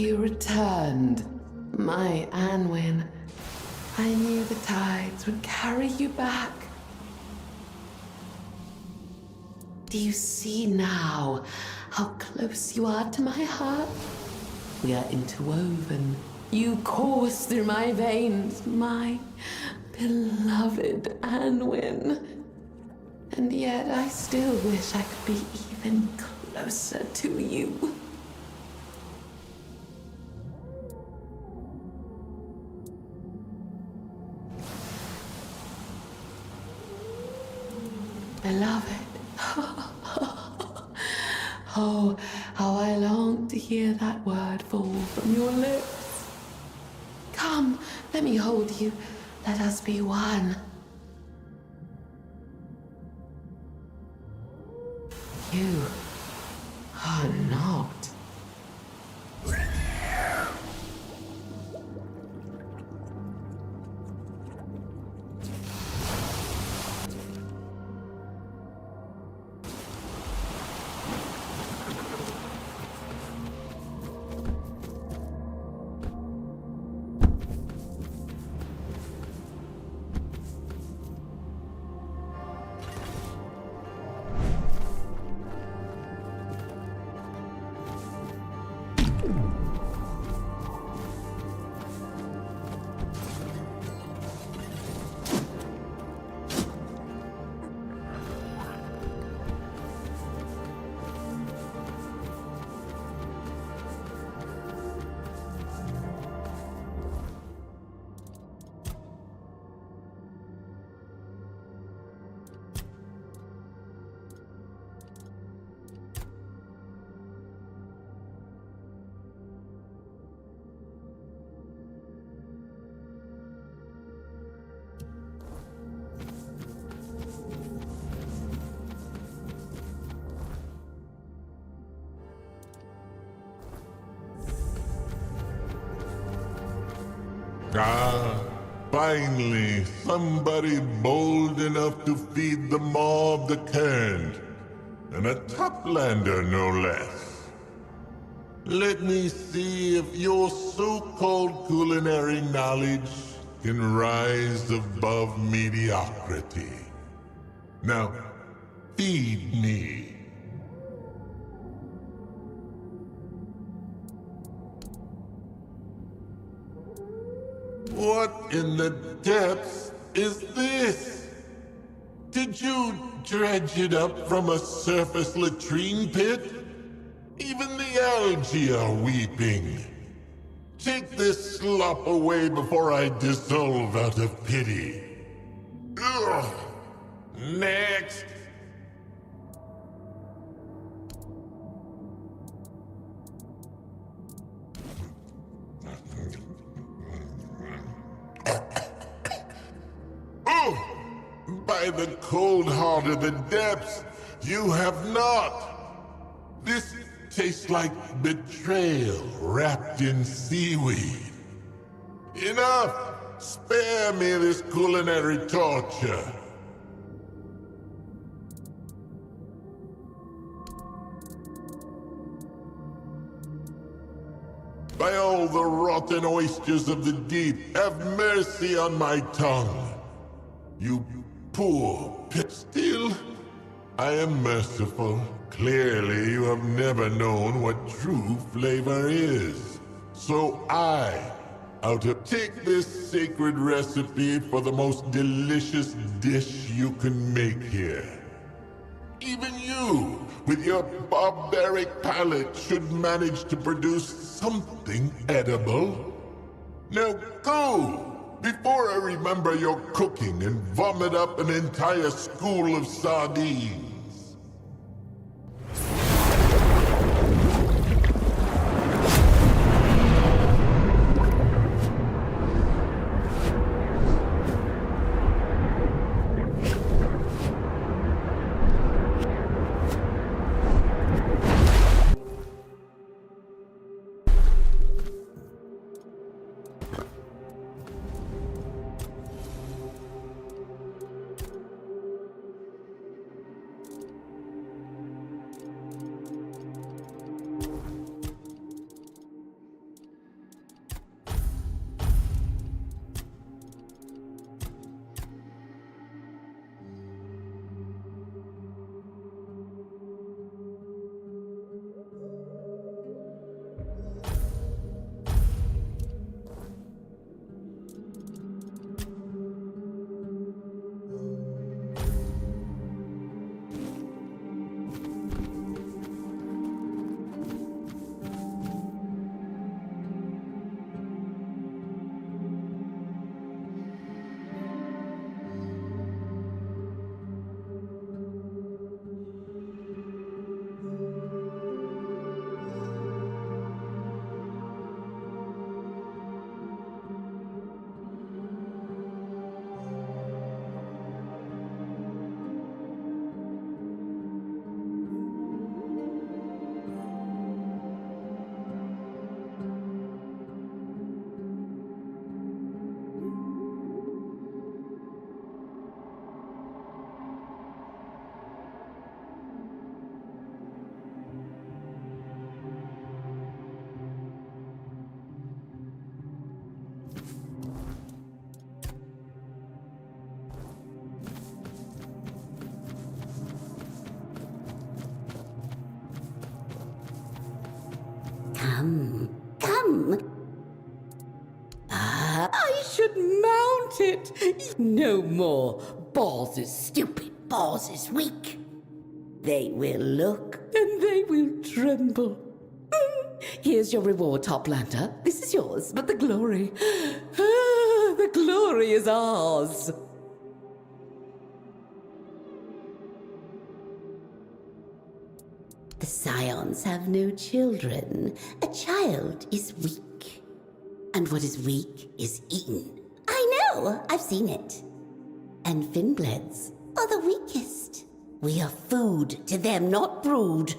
You returned, my Anwin. I knew the tides would carry you back. Do you see now how close you are to my heart? We are interwoven. You course through my veins, my beloved Anwin. And yet I still wish I could be even closer to you. Beloved. Oh, how I long to hear that word fall from your lips. Come, let me hold you. Let us be one. You are not. Ah, finally, somebody bold enough to feed the maw of the Kune. And a toplander, no less. Let me see if your so-called culinary knowledge can rise above mediocrity. Now, feed me. What in the depths is this? Did you dredge it up from a surface latrine pit? Even the algae are weeping. Take this slop away before I dissolve out of pity. Ugh. Next. Oh! By the cold heart of the depths, you have not! This tastes like betrayal wrapped in seaweed. Enough! Spare me this culinary torture. By all the rotten oysters of the deep, have mercy on my tongue. You poor pit. Still, I am merciful. Clearly, you have never known what true flavor is. So take this sacred recipe for the most delicious dish you can make here. Even you, with your barbaric palate, should manage to produce something edible. Now go! Before I remember your cooking and vomit up an entire school of sardines. it! No more. Balls is stupid, balls is weak. They will look and they will tremble. Here's your reward, Toplander. This is yours, but the glory. The glory is ours. The Scions have no children. A child is weak. And what is weak is eaten. I know, I've seen it. And Finbleds Are the weakest. We are food to them, not brood.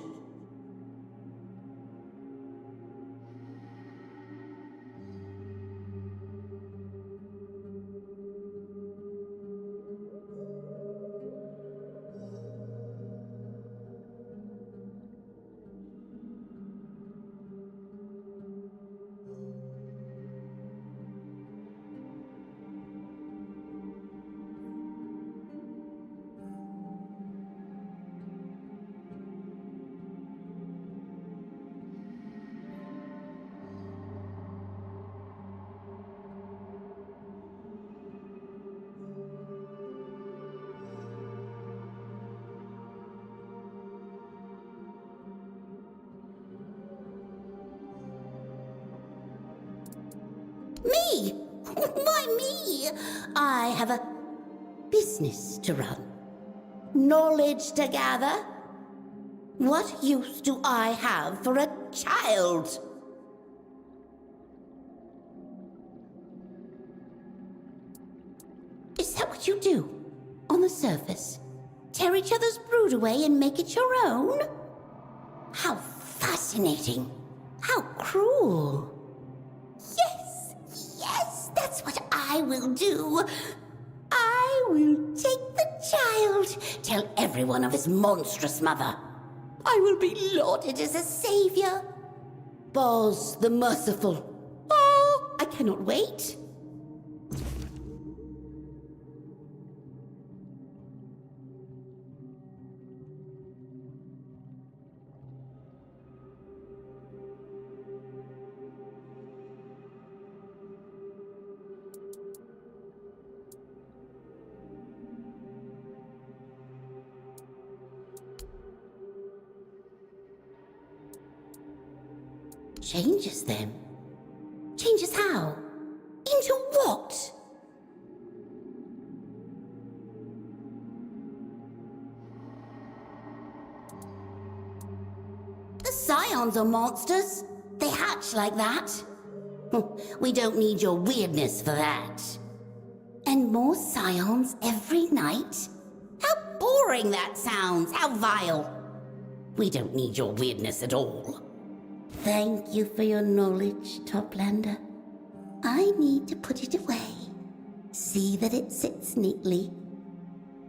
Me? Why me? I have a business to run. Knowledge to gather. What use do I have for a child? Is that what you do? On the surface? Tear each other's brood away and make it your own? How fascinating. How cruel. Yes, that's what I will do. I will take the child, tell everyone of his monstrous mother. I will be lauded as a savior. Boz the Merciful. Oh, I cannot wait. Changes them? Changes how? Into what? The Scions are monsters. They hatch like that. We don't need your weirdness for that. And more Scions every night? How boring that sounds. How vile. We don't need your weirdness at all. Thank you for your knowledge, Toplander. I need to put it away. See that it sits neatly.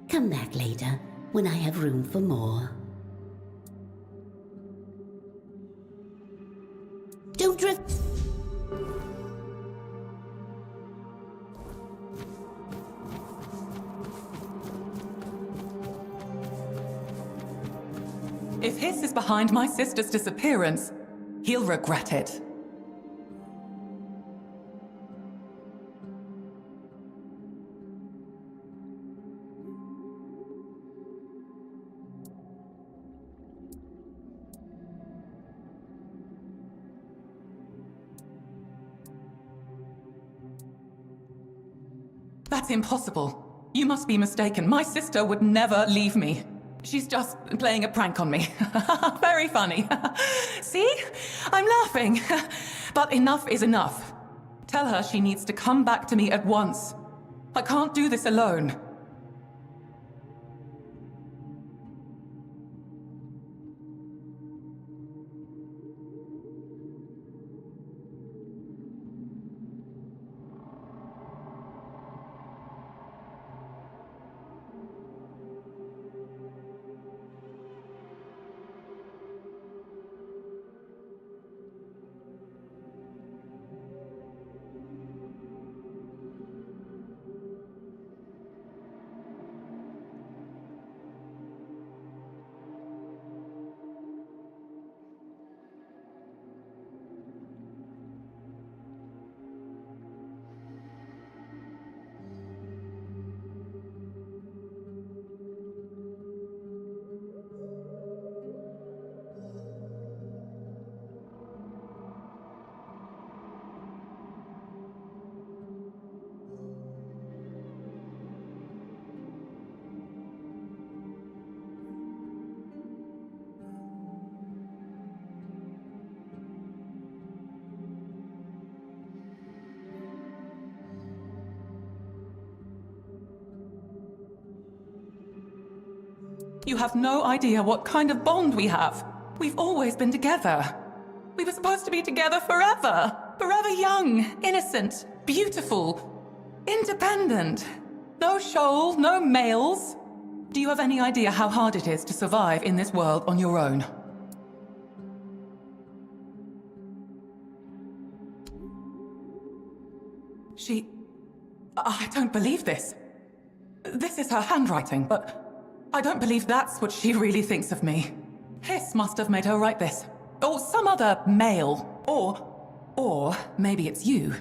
Come back later, when I have room for more. Don't drift... If Hiss is behind my sister's disappearance, he'll regret it. That's impossible. You must be mistaken. My sister would never leave me. She's just playing a prank on me. Very funny. See? I'm laughing. But enough is enough. Tell her she needs to come back to me at once. I can't do this alone. You have no idea what kind of bond we have. We've always been together. We were supposed to be together forever. Forever young, innocent, beautiful, independent. No shoal, no males. Do you have any idea how hard it is to survive in this world on your own? I don't believe this. This is her handwriting, but I don't believe that's what she really thinks of me. Hiss must have made her write this. Or some other male. Or maybe it's you.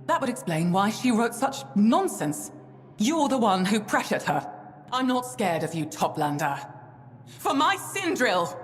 That would explain why she wrote such nonsense. You're the one who pressured her. I'm not scared of you, Toplander. For my Sindril!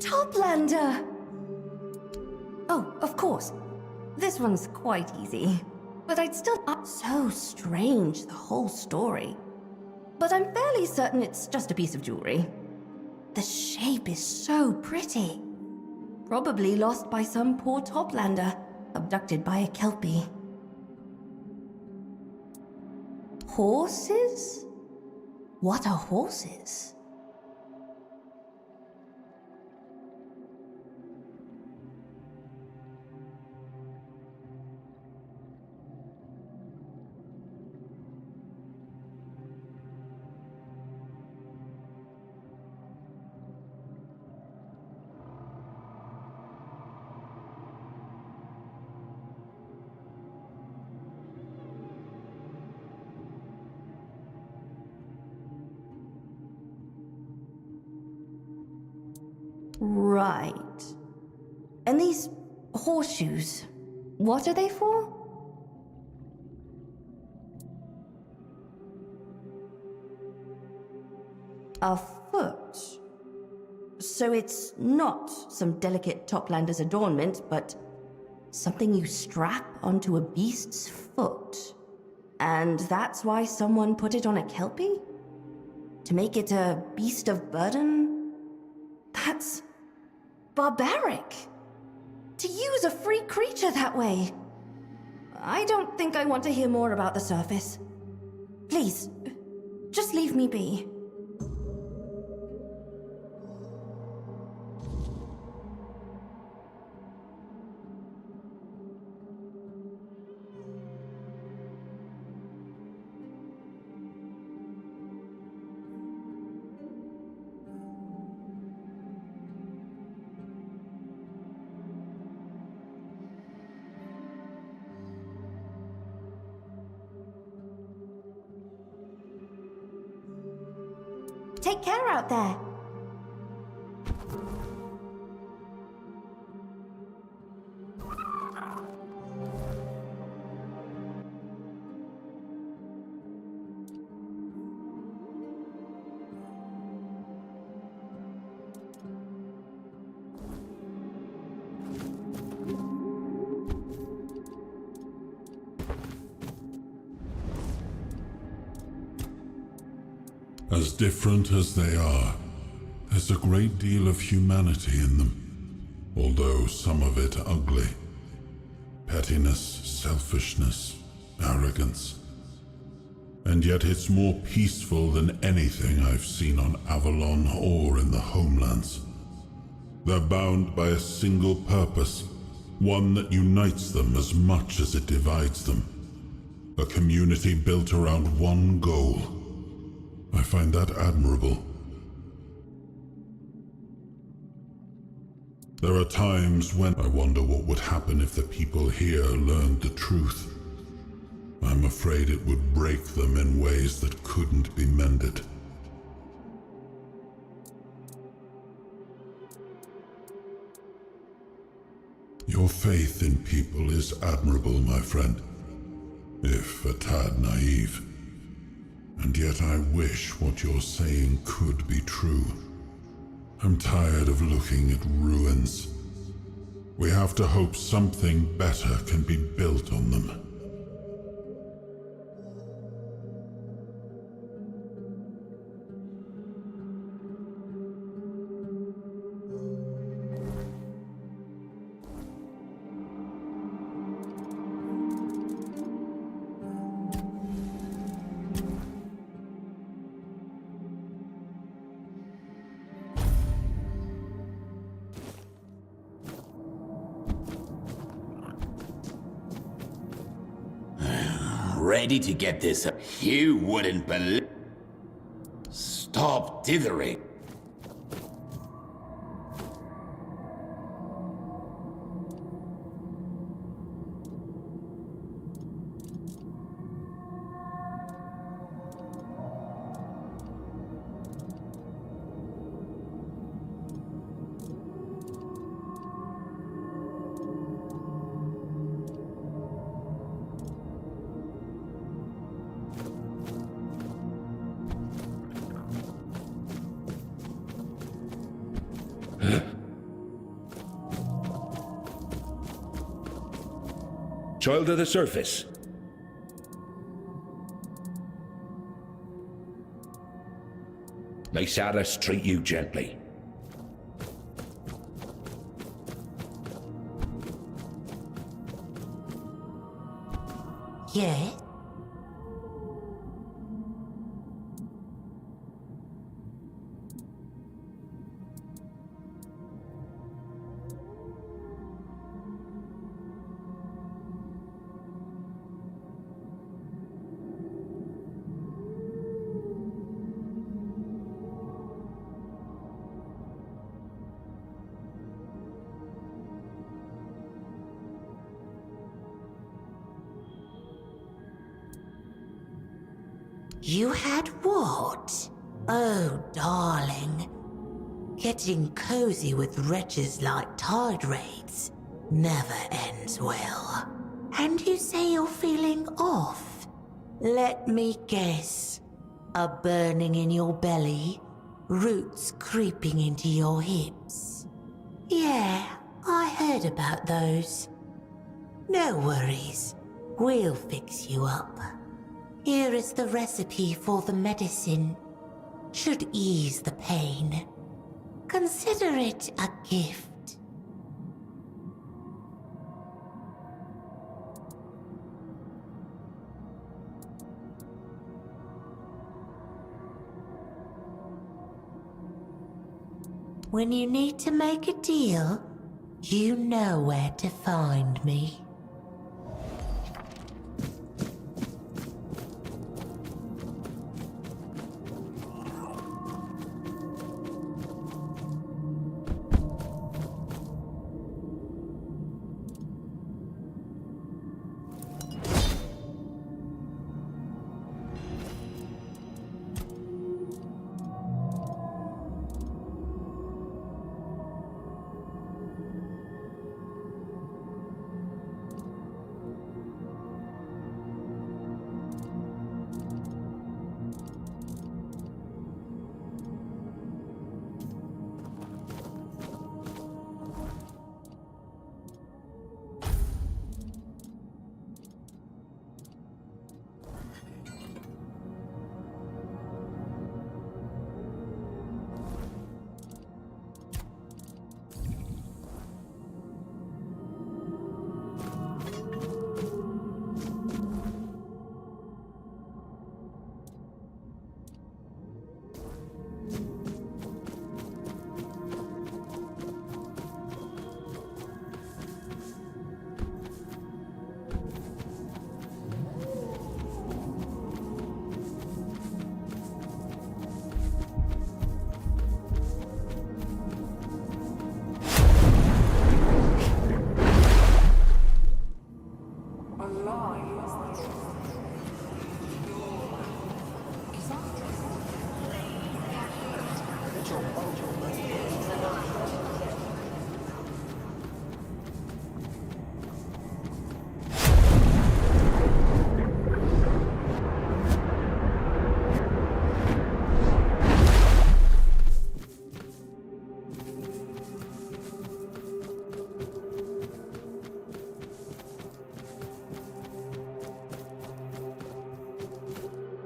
Toplander! Oh, of course. This one's quite easy. But I'd still... So strange, the whole story. But I'm fairly certain it's just a piece of jewelry. The shape is so pretty. Probably lost by some poor Toplander, abducted by a Kelpie. Horses? What are horses? Right. And these horseshoes, what are they for? A foot. So it's not some delicate Toplander's adornment, but something you strap onto a beast's foot. And that's why someone put it on a Kelpie? To make it a beast of burden? That's barbaric. To use a free creature that way. I don't think I want to hear more about the surface. Please, just leave me be. Take care out there. As different as they are, there's a great deal of humanity in them, although some of it ugly. Pettiness, selfishness, arrogance. And yet it's more peaceful than anything I've seen on Avalon or in the homelands. They're bound by a single purpose, one that unites them as much as it divides them. A community built around one goal. I find that admirable. There are times when I wonder what would happen if the people here learned the truth. I'm afraid it would break them in ways that couldn't be mended. Your faith in people is admirable, my friend, if a tad naive. And yet I wish what you're saying could be true. I'm tired of looking at ruins. We have to hope something better can be built on them. Ready to get this up. You wouldn't believe. Stop dithering. Child of the surface. May Salas treat you gently. Yeah? You had what? Oh, darling. Getting cozy with wretches like tide raids never ends well. And you say you're feeling off? Let me guess. A burning in your belly, roots creeping into your hips. Yeah, I heard about those. No worries. We'll fix you up. Here is the recipe for the medicine. Should ease the pain. Consider it a gift. When you need to make a deal, you know where to find me.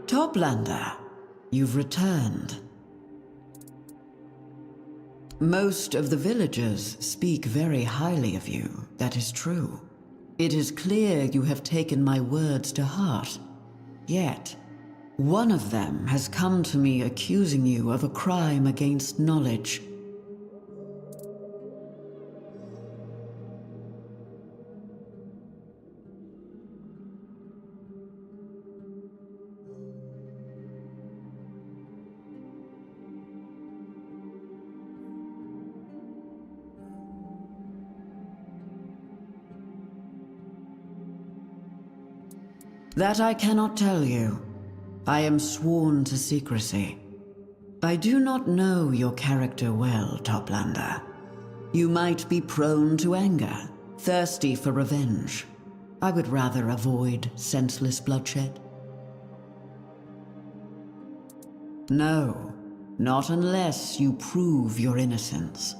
Toplander, you've returned. Most of the villagers speak very highly of you, that is true. It is clear you have taken my words to heart. Yet, one of them has come to me accusing you of a crime against knowledge. That I cannot tell you. I am sworn to secrecy. I do not know your character well, Toplander. You might be prone to anger, thirsty for revenge. I would rather avoid senseless bloodshed. No, not unless you prove your innocence.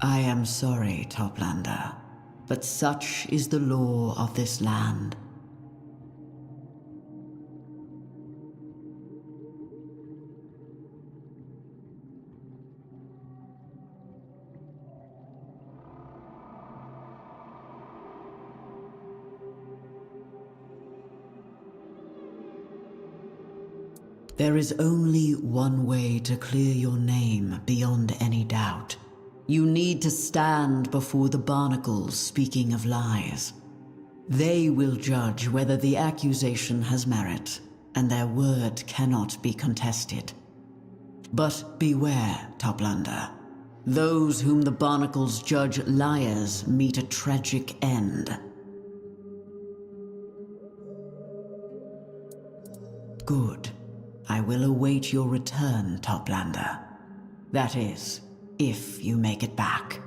I am sorry, Toplander, but such is the law of this land. There is only one way to clear your name beyond any doubt. You need to stand before the barnacles speaking of lies. They will judge whether the accusation has merit, and their word cannot be contested. But beware, Toplander. Those whom the barnacles judge liars meet a tragic end. Good. I will await your return, Toplander. That is, if you make it back.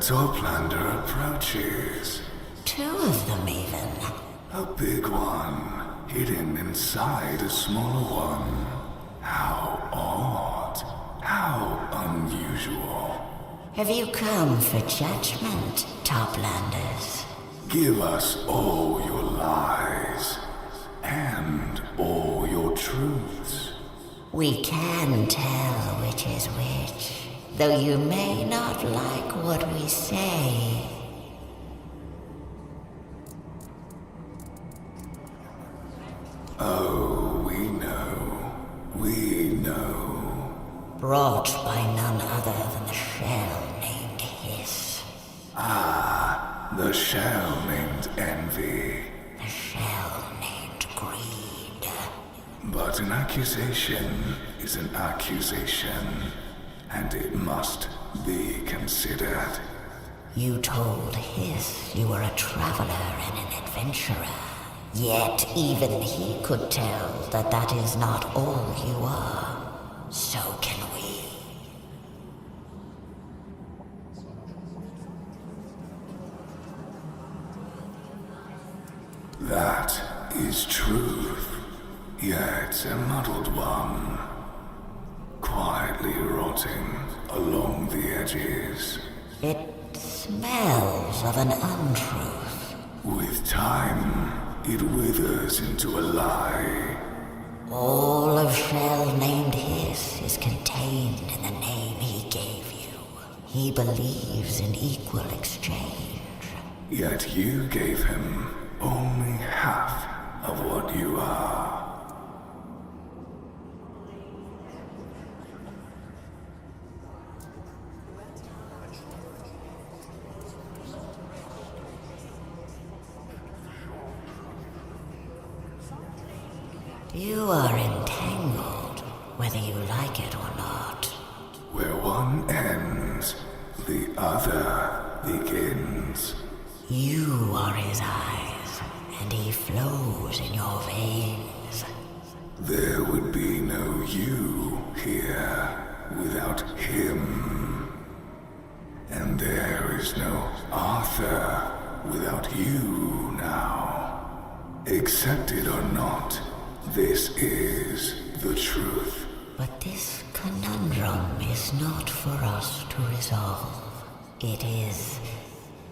Toplander approaches. Two of them, even. A big one, hidden inside a smaller one. How odd. How unusual. Have you come for judgment, Toplanders? Give us all your lies. And all your truths. We can tell which is which. Though you may not like what we say. Oh, we know. We know. Brought by none other than the shell named Hiss. Ah, the shell named Envy. The shell named Greed. But an accusation is an accusation. And it must be considered. You told Hiss you were a traveler and an adventurer. Yet even he could tell that that is not all you are. So can we. That is truth, yet a muddled one. Quietly rotting along the edges. It smells of an untruth. With time, it withers into a lie. All of Shell named Hiss is contained in the name he gave you. He believes in equal exchange. Yet you gave him only half of what you are. You are entangled, whether you like it or not. Where one ends, the other begins. You are his eyes, and he flows in your veins. There would be no you here without him. And there is no Arthur without you now. Accept it or not, this is the truth. But this conundrum is not for us to resolve. It is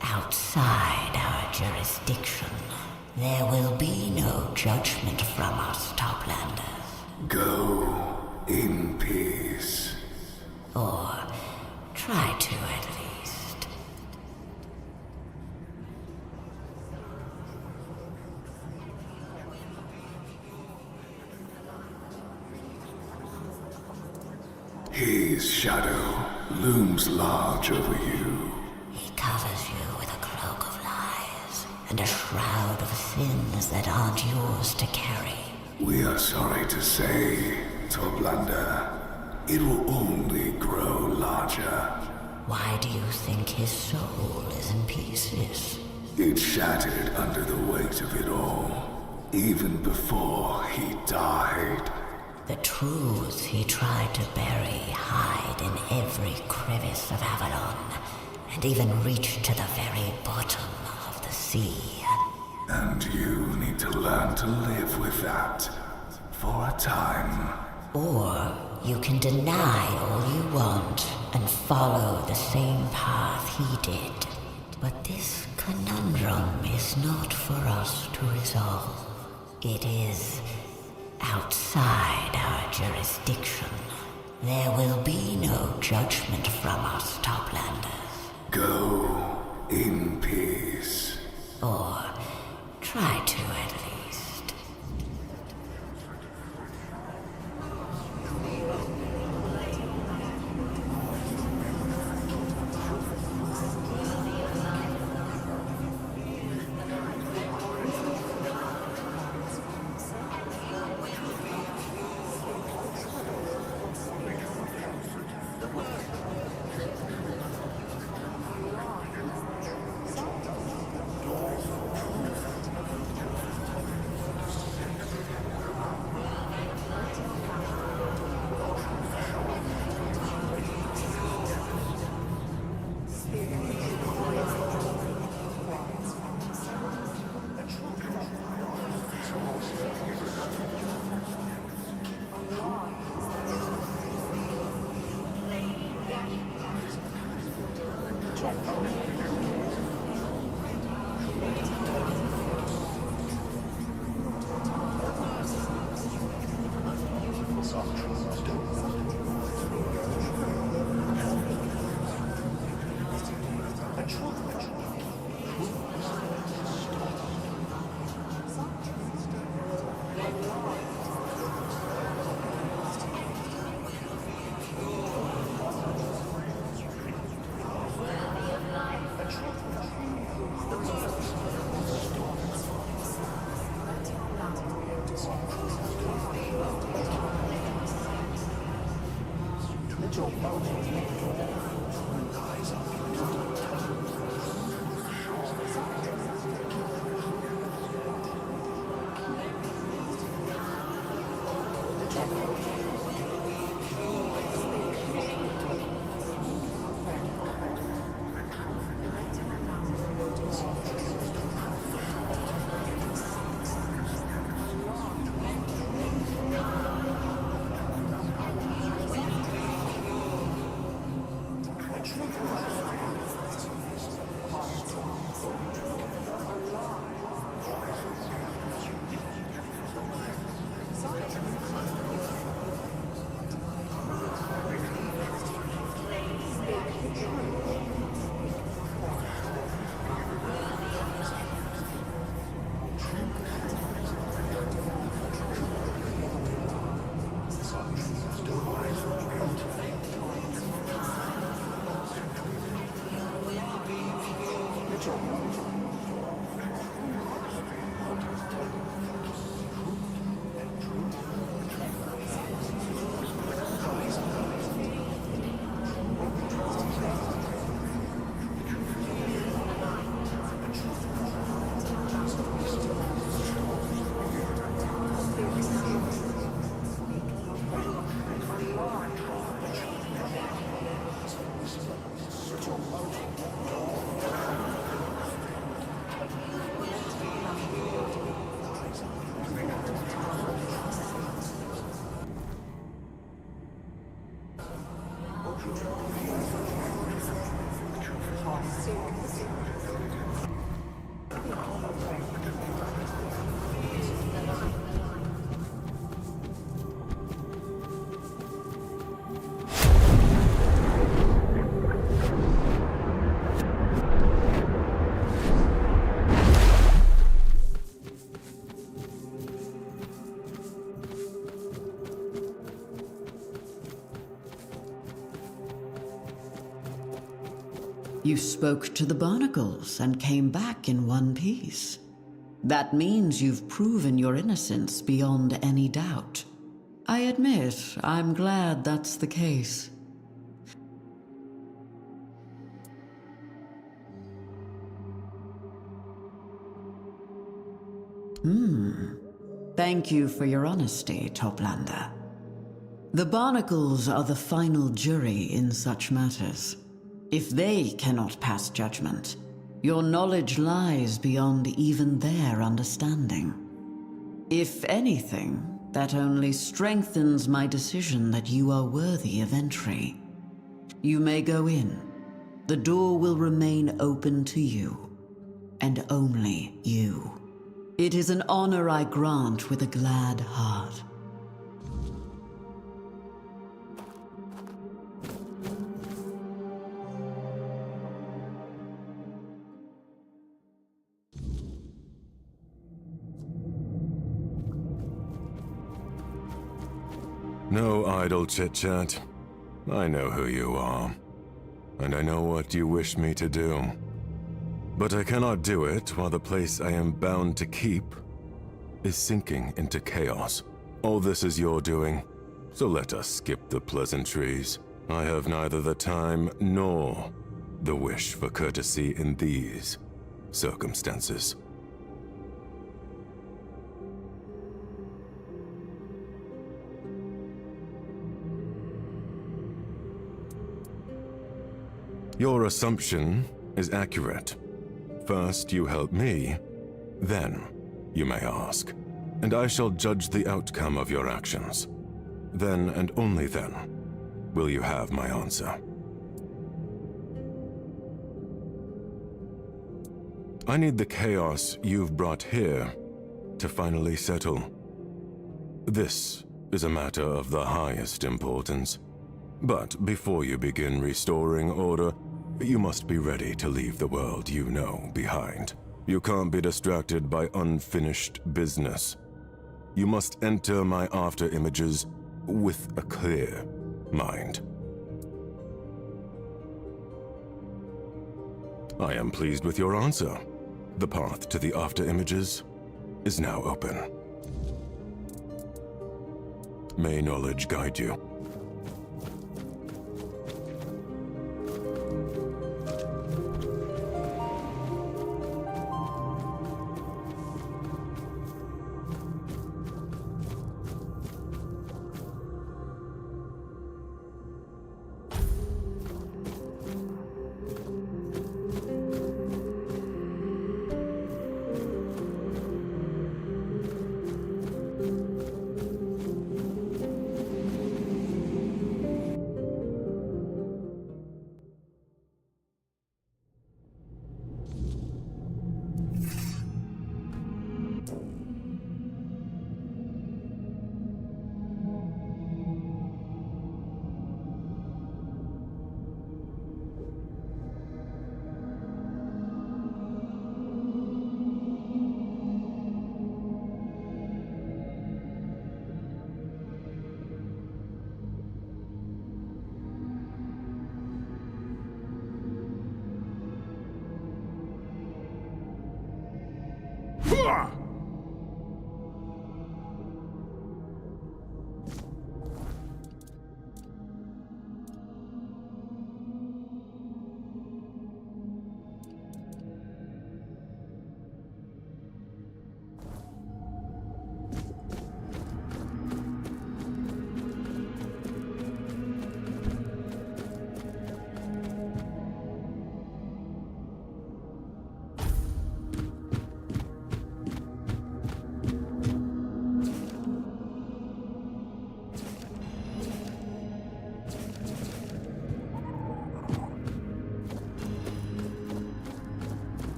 outside our jurisdiction. There will be no judgment from us, Toplanders. Go in peace. Or try to at least. His shadow looms large over you. He covers you with a cloak of lies and a shroud of sins that aren't yours to carry. We are sorry to say, Toplander, it will only grow larger. Why do you think his soul is in pieces? It shattered under the weight of it all, even before he died. The truths he tried to bury hide in every crevice of Avalon, and even reach to the very bottom of the sea. And you need to learn to live with that, for a time. Or you can deny all you want and follow the same path he did. But this conundrum is not for us to resolve. It is outside our jurisdiction. There will be no judgment from us, Toplanders. Go in peace. Or try to at least. You spoke to the barnacles and came back in one piece. That means you've proven your innocence beyond any doubt. I admit, I'm glad that's the case. Thank you for your honesty, Toplander. The barnacles are the final jury in such matters. If they cannot pass judgment, your knowledge lies beyond even their understanding. If anything, that only strengthens my decision that you are worthy of entry. You may go in. The door will remain open to you, and only you. It is an honor I grant with a glad heart. No idle chit-chat. I know who you are, and I know what you wish me to do. But I cannot do it while the place I am bound to keep is sinking into chaos. All this is your doing, so let us skip the pleasantries. I have neither the time nor the wish for courtesy in these circumstances. Your assumption is accurate. First you help me, then you may ask, and I shall judge the outcome of your actions. Then and only then will you have my answer. I need the chaos you've brought here to finally settle. This is a matter of the highest importance. But before you begin restoring order, you must be ready to leave the world you know behind. You can't be distracted by unfinished business. You must enter my after images with a clear mind. I am pleased with your answer. The path to the after images is now open. May knowledge guide you.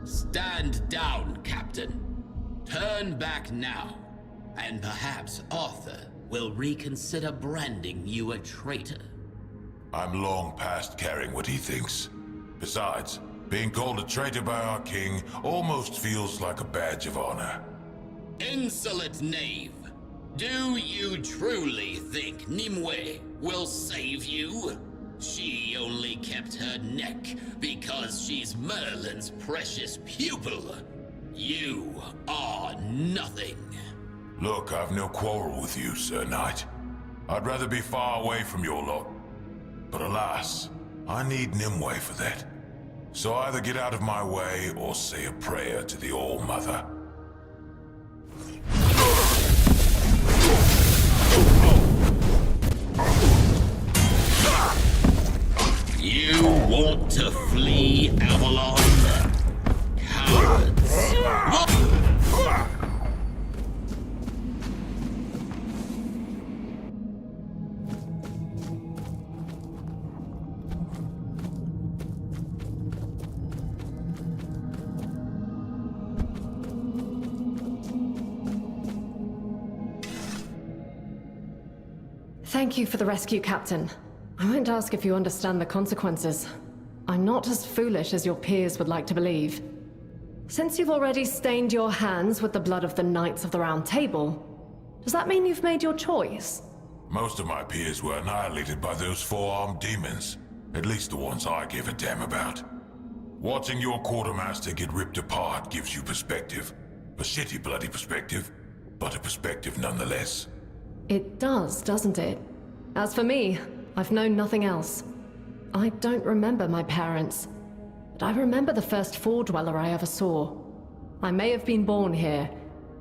Stand down, Captain. Turn back now, and perhaps Arthur will reconsider branding you a traitor. I'm long past caring what he thinks. Besides, being called a traitor by our king almost feels like a badge of honor. Insolent knave! Do you truly think Nimue will save you? She only kept her neck because she's Merlin's precious pupil. You are nothing. Look, I've no quarrel with you, Sir Knight. I'd rather be far away from your lot. But alas, I need Nimue for that. So either get out of my way or say a prayer to the All-Mother. You want to flee Avalon? Cowards! Thank you for the rescue, Captain. I won't ask if you understand the consequences. I'm not as foolish as your peers would like to believe. Since you've already stained your hands with the blood of the Knights of the Round Table, does that mean you've made your choice? Most of my peers were annihilated by those four-armed demons. At least the ones I give a damn about. Watching your quartermaster get ripped apart gives you perspective. A shitty bloody perspective, but a perspective nonetheless. It does, doesn't it? As for me, I've known nothing else. I don't remember my parents, but I remember the first Four Dweller I ever saw. I may have been born here,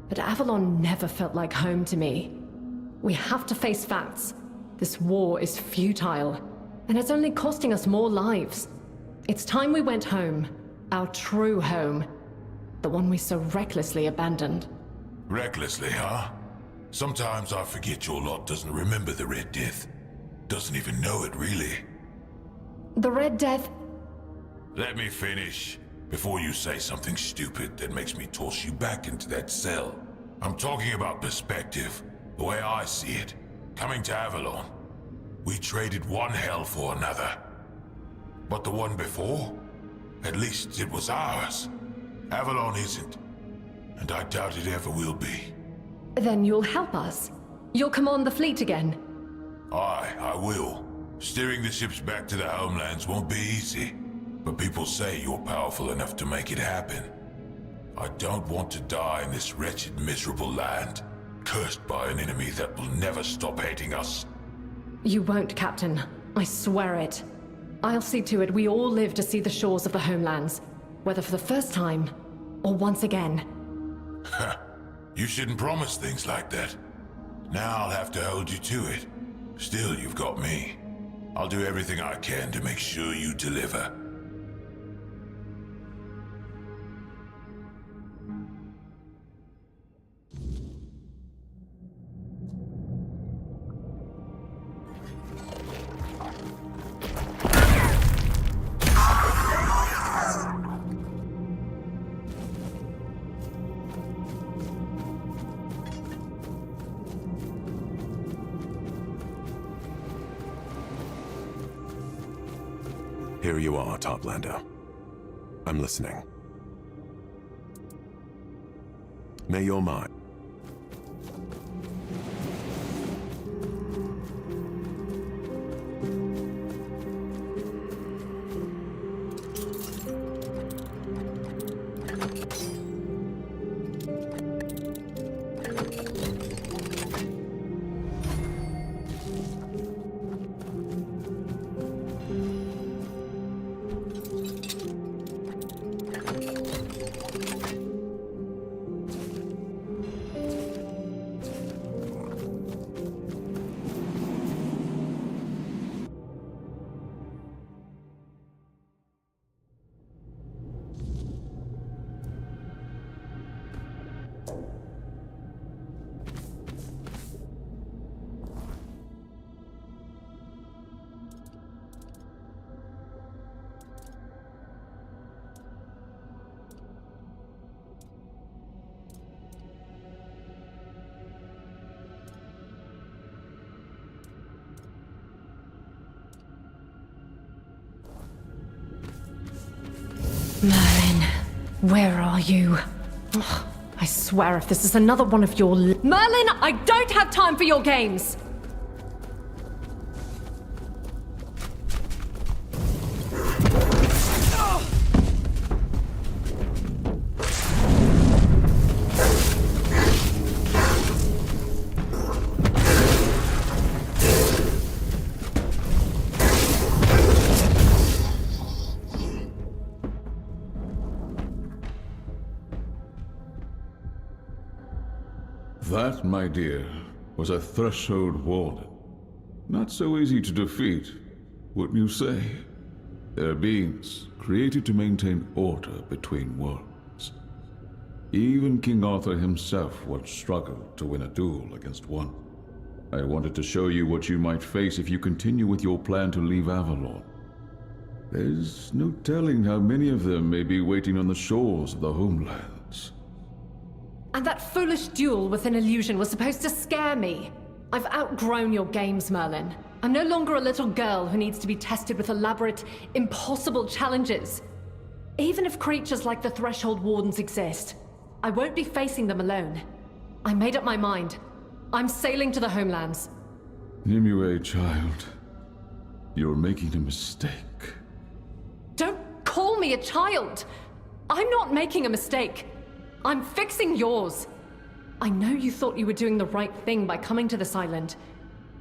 but Avalon never felt like home to me. We have to face facts. This war is futile, and it's only costing us more lives. It's time we went home. Our true home. The one we so recklessly abandoned. Recklessly, huh? Sometimes I forget your lot doesn't remember the Red Death. Doesn't even know it, really. The Red Death... Let me finish, before you say something stupid that makes me toss you back into that cell. I'm talking about perspective, the way I see it. Coming to Avalon, we traded one hell for another. But the one before? At least it was ours. Avalon isn't, and I doubt it ever will be. Then you'll help us. You'll command the fleet again. Aye, I will. Steering the ships back to the homelands won't be easy, but people say you're powerful enough to make it happen. I don't want to die in this wretched, miserable land, cursed by an enemy that will never stop hating us. You won't, Captain. I swear it. I'll see to it we all live to see the shores of the homelands, whether for the first time, or once again. You shouldn't promise things like that. Now I'll have to hold you to it. Still, you've got me. I'll do everything I can to make sure you deliver. Here you are, Toplander. I'm listening. May your mind... Merlin, where are you? Ugh, I swear if this is another one of your... Merlin, I don't have time for your games! That, my dear, was a threshold warden. Not so easy to defeat, wouldn't you say? They're beings created to maintain order between worlds. Even King Arthur himself once struggled to win a duel against one. I wanted to show you what you might face if you continue with your plan to leave Avalon. There's no telling how many of them may be waiting on the shores of the homelands. And that foolish duel with an illusion was supposed to scare me. I've outgrown your games, Merlin. I'm no longer a little girl who needs to be tested with elaborate, impossible challenges. Even if creatures like the Threshold Wardens exist, I won't be facing them alone. I made up my mind. I'm sailing to the homelands. Nimue, child. You're making a mistake. Don't call me a child! I'm not making a mistake. I'm fixing yours. I know you thought you were doing the right thing by coming to this island,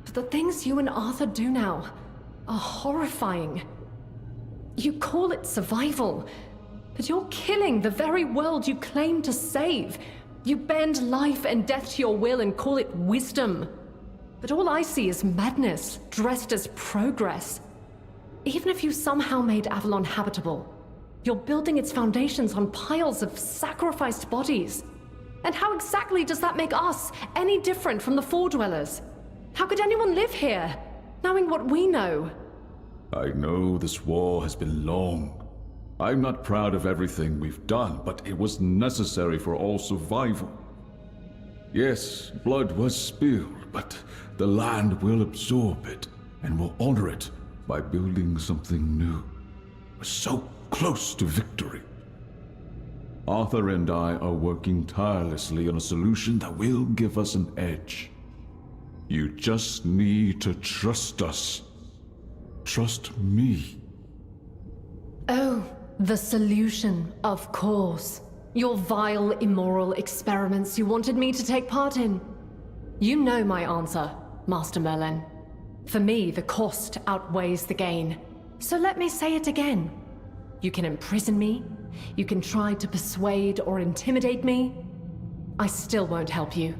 but the things you and Arthur do now are horrifying. You call it survival, but you're killing the very world you claim to save. You bend life and death to your will and call it wisdom. But all I see is madness, dressed as progress. Even if you somehow made Avalon habitable, you're building its foundations on piles of sacrificed bodies. And how exactly does that make us any different from the Four Dwellers? How could anyone live here, knowing what we know? I know this war has been long. I'm not proud of everything we've done, but it was necessary for all survival. Yes, blood was spilled, but the land will absorb it and will honor it by building something new. We're so close to victory. Arthur and I are working tirelessly on a solution that will give us an edge. You just need to trust us. Trust me. Oh, the solution, of course. Your vile, immoral experiments you wanted me to take part in. You know my answer, Master Merlin. For me, the cost outweighs the gain. So let me say it again. You can imprison me, you can try to persuade or intimidate me. I still won't help you.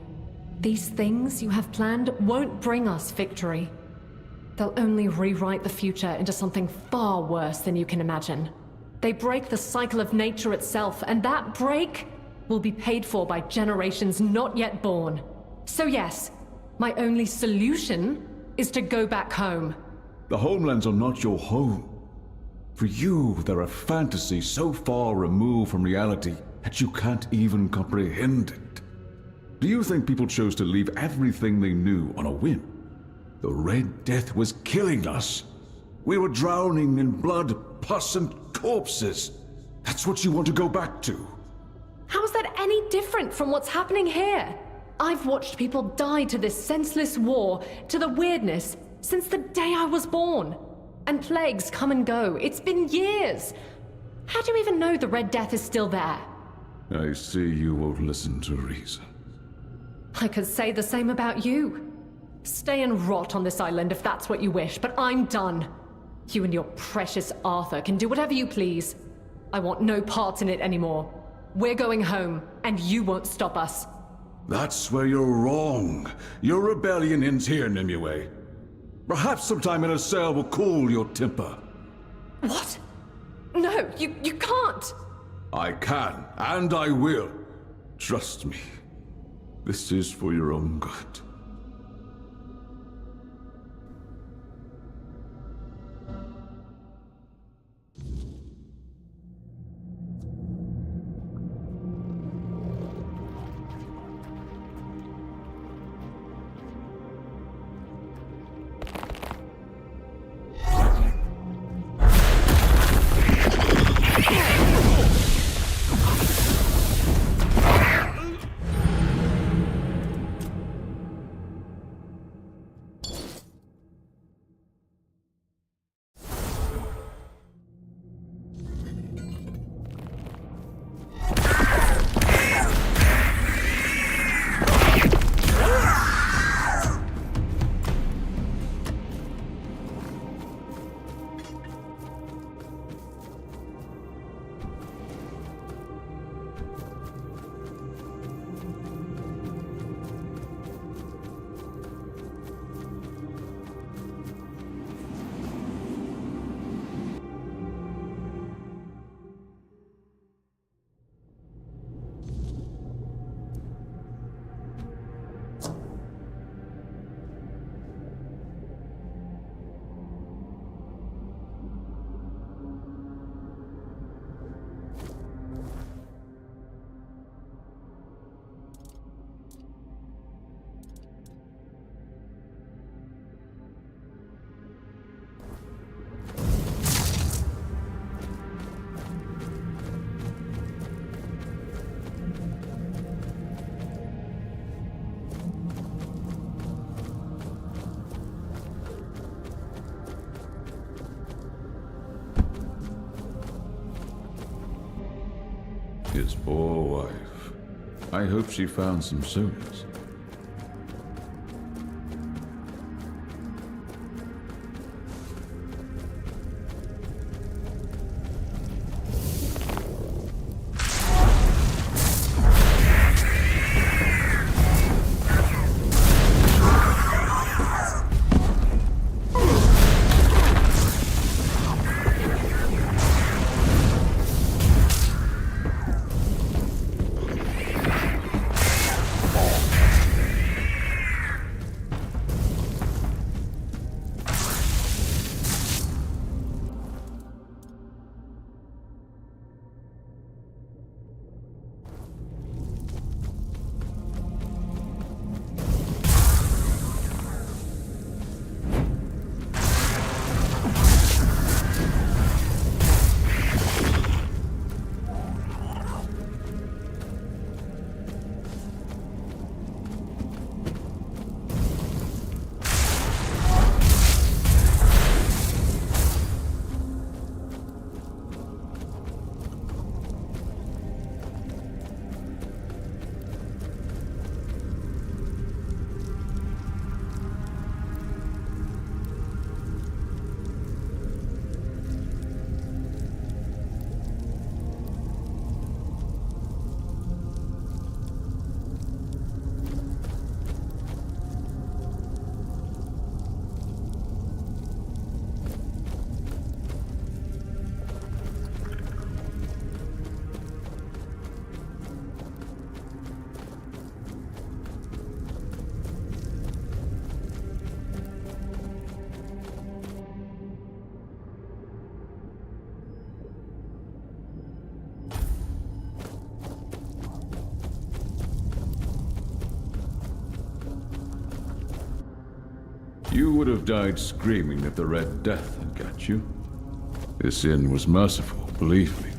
These things you have planned won't bring us victory. They'll only rewrite the future into something far worse than you can imagine. They break the cycle of nature itself, and that break will be paid for by generations not yet born. So yes, my only solution is to go back home. The homelands are not your home. For you, they're a fantasy so far removed from reality that you can't even comprehend it. Do you think people chose to leave everything they knew on a whim? The Red Death was killing us. We were drowning in blood, pus, and corpses. That's what you want to go back to. How is that any different from what's happening here? I've watched people die to this senseless war, to the weirdness, since the day I was born. And plagues come and go. It's been years. How do you even know the Red Death is still there? I see you won't listen to reason. I could say the same about you. Stay and rot on this island if that's what you wish, but I'm done. You and your precious Arthur can do whatever you please. I want no part in it anymore. We're going home, and you won't stop us. That's where you're wrong. Your rebellion ends here, Nimue. Perhaps sometime in a cell will cool your temper. What? No, you can't! I can, and I will. Trust me. This is for your own good. His poor wife. I hope she found some solace. You would have died screaming if the Red Death had got you. This inn was merciful, believe me.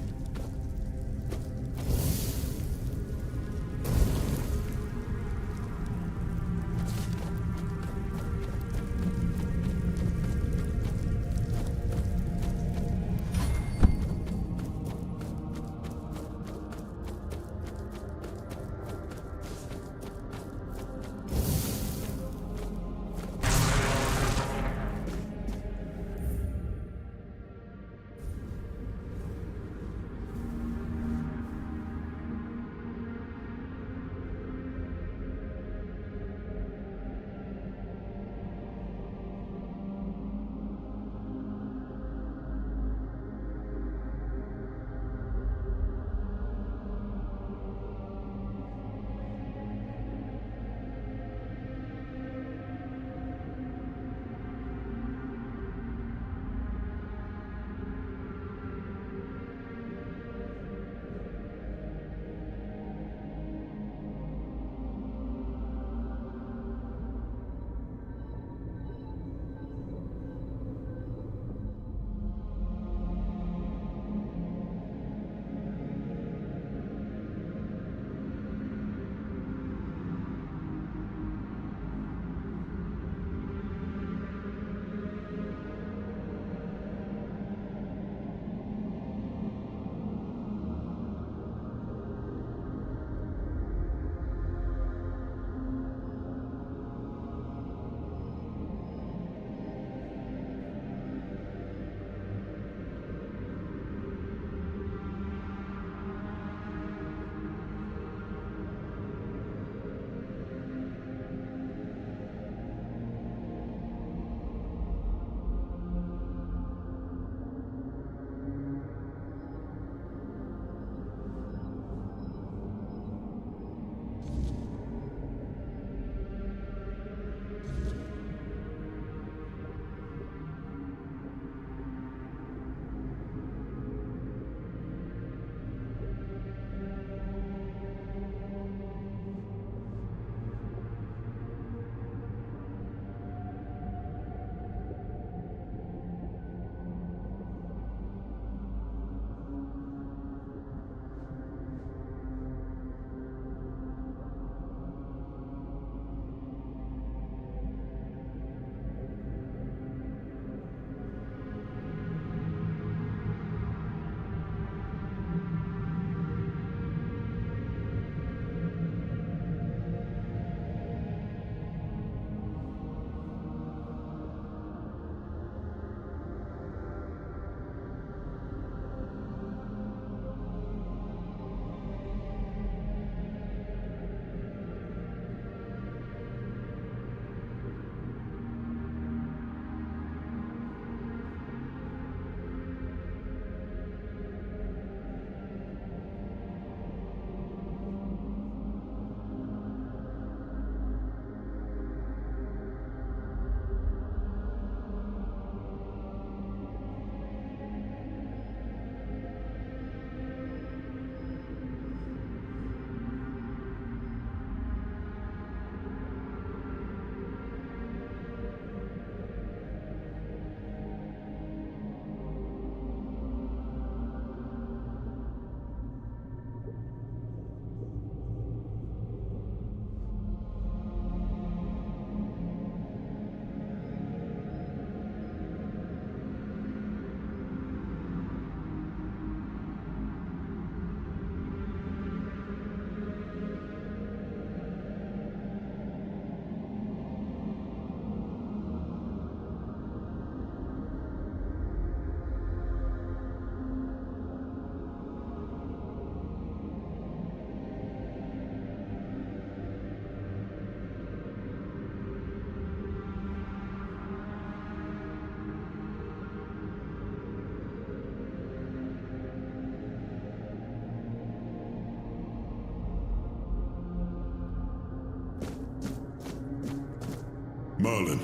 Merlin,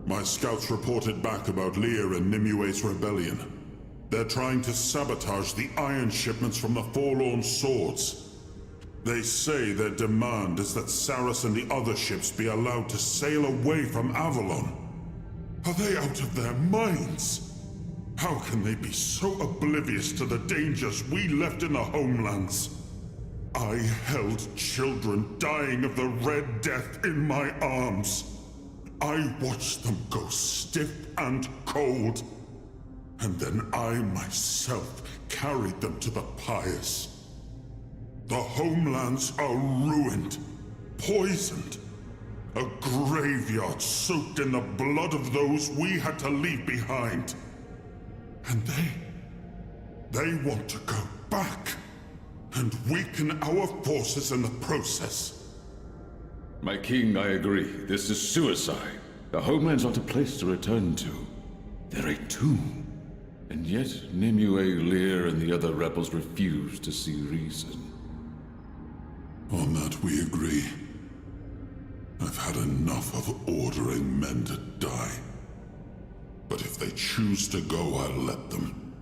my scouts reported back about Lear and Nimue's rebellion. They're trying to sabotage the iron shipments from the Forlorn Swords. They say their demand is that Saras and the other ships be allowed to sail away from Avalon. Are they out of their minds? How can they be so oblivious to the dangers we left in the homelands? I held children dying of the Red Death in my arms. I watched them go stiff and cold. And then I myself carried them to the pyres. The homelands are ruined, poisoned. A graveyard soaked in the blood of those we had to leave behind. And they want to go back and weaken our forces in the process. My king, I agree. This is suicide. The homeland's not a place to return to. They're a tomb. And yet, Nimue, Lear, and the other rebels refuse to see reason. On that we agree. I've had enough of ordering men to die. But if they choose to go, I'll let them.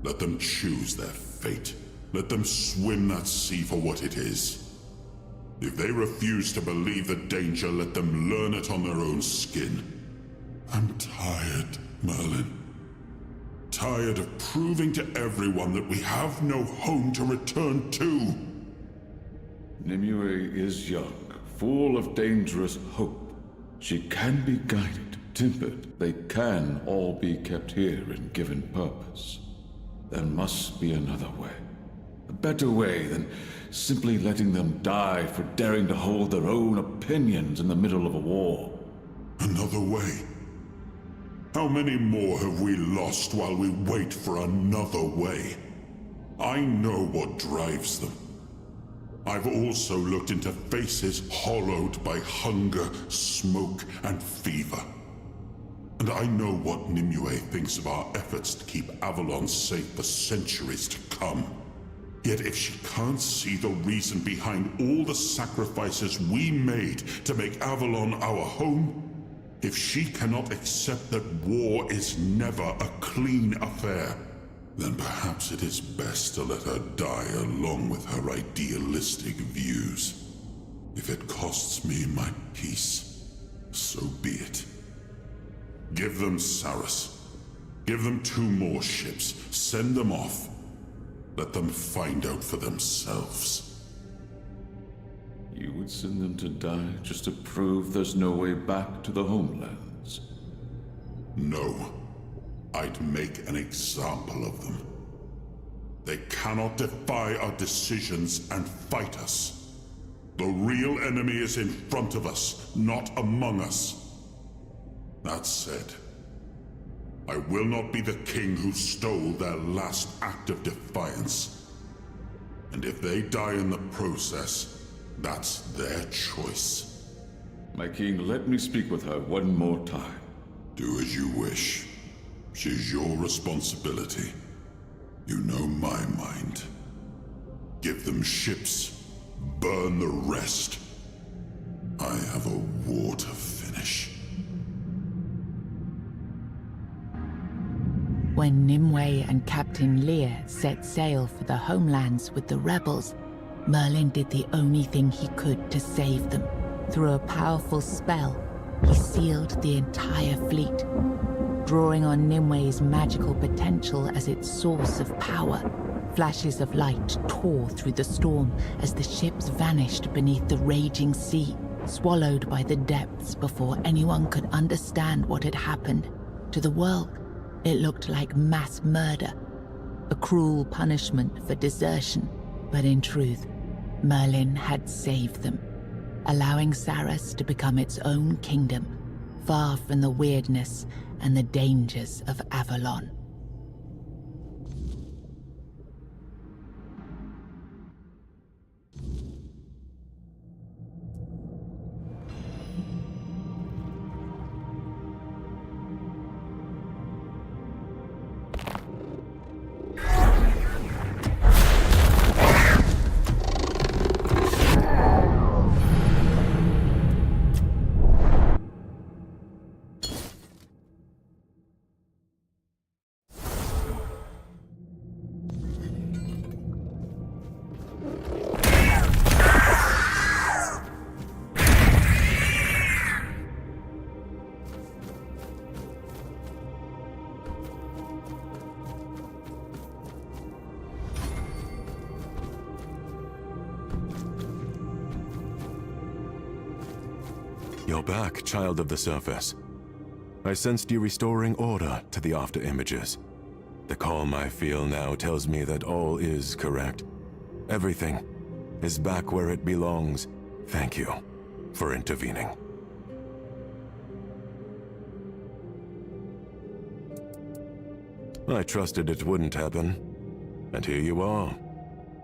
Let them choose their fate. Let them swim that sea for what it is. If they refuse to believe the danger, let them learn it on their own skin. I'm tired, Merlin. Tired of proving to everyone that we have no home to return to. Nimue is young, full of dangerous hope. She can be guided, tempered. They can all be kept here and given purpose. There must be another way. A better way than simply letting them die for daring to hold their own opinions in the middle of a war. Another way? How many more have we lost while we wait for another way? I know what drives them. I've also looked into faces hollowed by hunger, smoke, and fever. And I know what Nimue thinks of our efforts to keep Avalon safe for centuries to come. Yet if she can't see the reason behind all the sacrifices we made to make Avalon our home, if she cannot accept that war is never a clean affair, then perhaps it is best to let her die along with her idealistic views. If it costs me my peace, so be it. Give them Saras. Give them 2 more ships. Send them off. Let them find out for themselves. You would send them to die just to prove there's no way back to the homelands? No. I'd make an example of them. They cannot defy our decisions and fight us. The real enemy is in front of us, not among us. That said, I will not be the king who stole their last act of defiance. And if they die in the process, that's their choice. My king, let me speak with her one more time. Do as you wish. She's your responsibility. You know my mind. Give them ships. Burn the rest. I have a war to finish. When Nimue and Captain Lear set sail for the homelands with the rebels, Merlin did the only thing he could to save them. Through a powerful spell, he sealed the entire fleet. Drawing on Nimue's magical potential as its source of power, flashes of light tore through the storm as the ships vanished beneath the raging sea, swallowed by the depths before anyone could understand what had happened. To the world, it looked like mass murder, a cruel punishment for desertion, but in truth, Merlin had saved them, allowing Saras to become its own kingdom, far from the weirdness and the dangers of Avalon. You're back, child of the surface. I sensed you restoring order to the after images. The calm I feel now tells me that all is correct. Everything is back where it belongs. Thank you for intervening. I trusted it wouldn't happen, and here you are,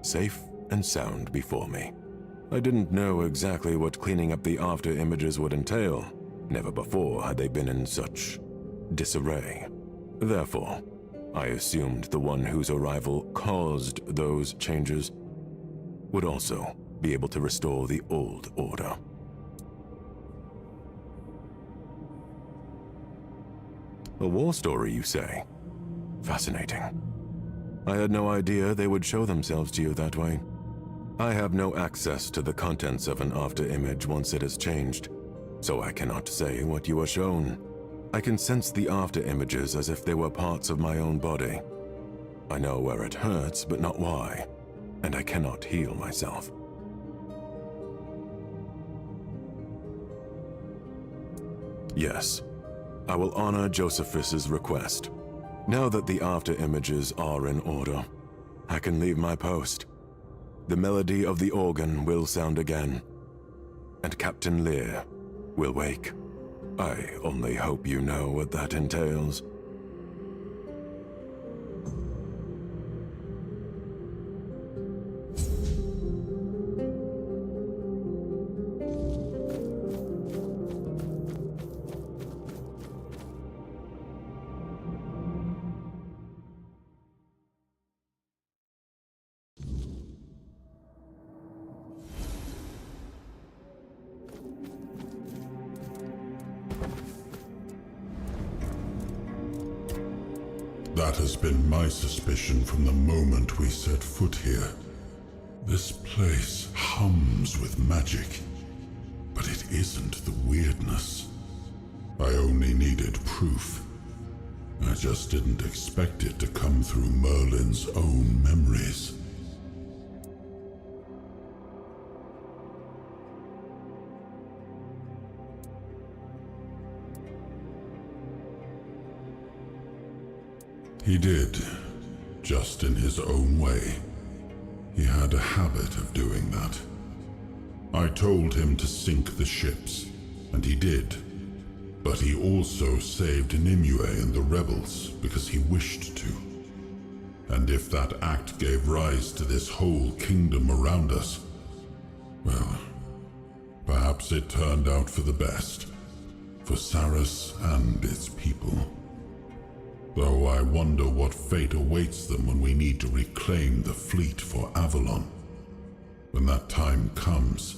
safe and sound before me. I didn't know exactly what cleaning up the after images would entail. Never before had they been in such disarray. Therefore, I assumed the one whose arrival caused those changes would also be able to restore the old order. A war story, you say? Fascinating. I had no idea they would show themselves to you that way. I have no access to the contents of an after-image once it has changed, so I cannot say what you are shown. I can sense the after-images as if they were parts of my own body. I know where it hurts, but not why, and I cannot heal myself. Yes, I will honor Josephus's request. Now that the after-images are in order, I can leave my post. The melody of the organ will sound again, and Captain Lear will wake. I only hope you know what that entails. That has been my suspicion from the moment we set foot here. This place hums with magic, but it isn't the weirdness. I only needed proof. I just didn't expect it to come through Merlin's own memories. He did, just in his own way. He had a habit of doing that. I told him to sink the ships, and he did. But he also saved Nimue and the rebels because he wished to. And if that act gave rise to this whole kingdom around us, well, perhaps it turned out for the best, for Saris and its people. Though I wonder what fate awaits them when we need to reclaim the fleet for Avalon. When that time comes,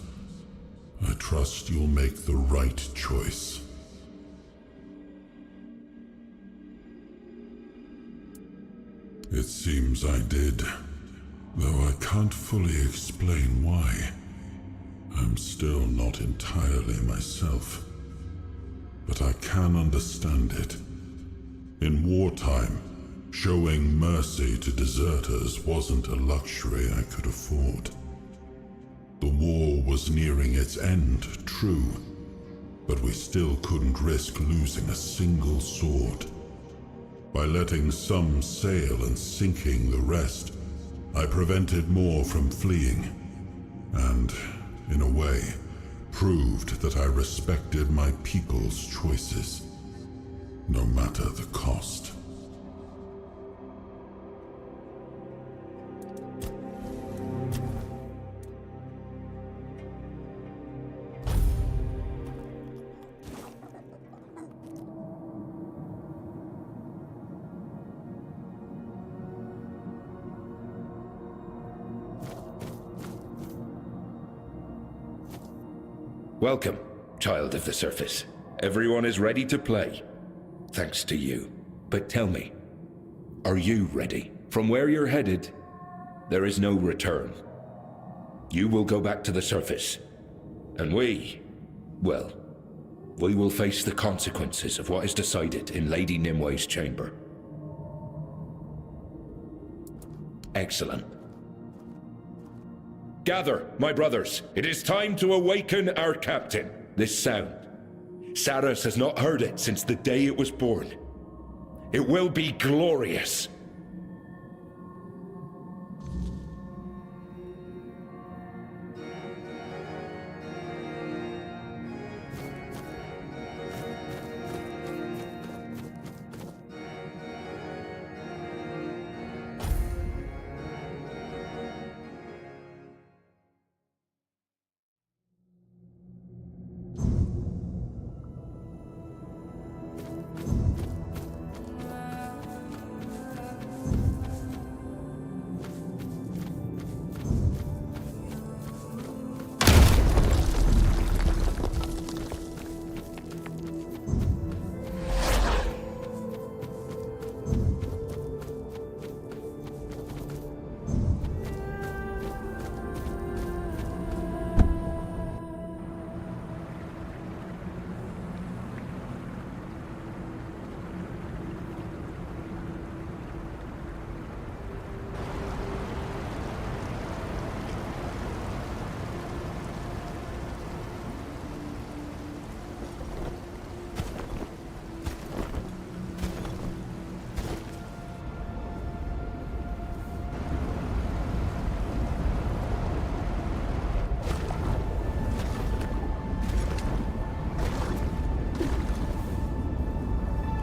I trust you'll make the right choice. It seems I did, though I can't fully explain why. I'm still not entirely myself, but I can understand it. In wartime, showing mercy to deserters wasn't a luxury I could afford. The war was nearing its end, true, but we still couldn't risk losing a single sword. By letting some sail and sinking the rest, I prevented more from fleeing, and, in a way, proved that I respected my people's choices. No matter the cost. Welcome, child of the surface. Everyone is ready to play. Thanks to you. But tell me, are you ready? From where you're headed, there is no return. You will go back to the surface. And we will face the consequences of what is decided in Lady Nimue's chamber. Excellent. Gather, my brothers. It is time to awaken our captain. This sound, Saras has not heard it since the day it was born. It will be glorious.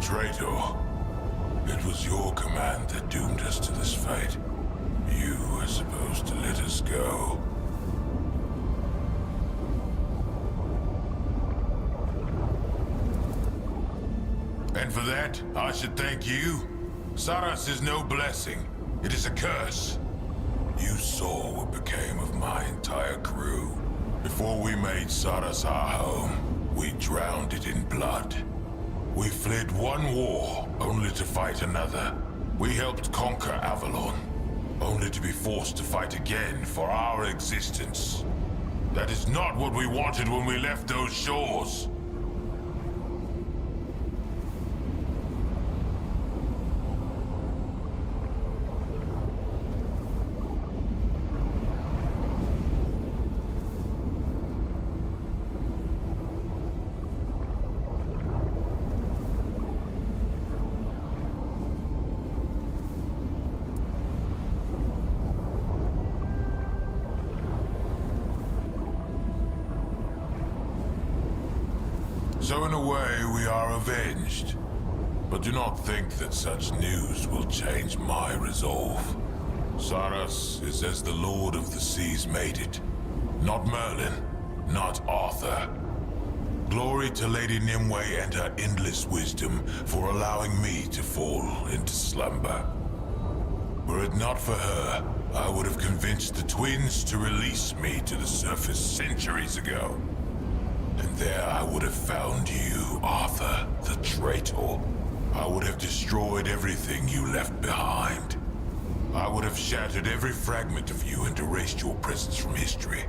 Traitor, it was your command that doomed us to this fate. You were supposed to let us go. And for that, I should thank you. Saras is no blessing. It is a curse. You saw what became of my entire crew. Before we made Saras our home, we drowned it in blood. We fled one war, only to fight another. We helped conquer Avalon, only to be forced to fight again for our existence. That is not what we wanted when we left those shores. So in a way, we are avenged. But do not think that such news will change my resolve. Saras is as the Lord of the Seas made it. Not Merlin, not Arthur. Glory to Lady Nimue and her endless wisdom for allowing me to fall into slumber. Were it not for her, I would have convinced the twins to release me to the surface centuries ago. And there I would have found you, Arthur, the traitor. I would have destroyed everything you left behind. I would have shattered every fragment of you and erased your presence from history,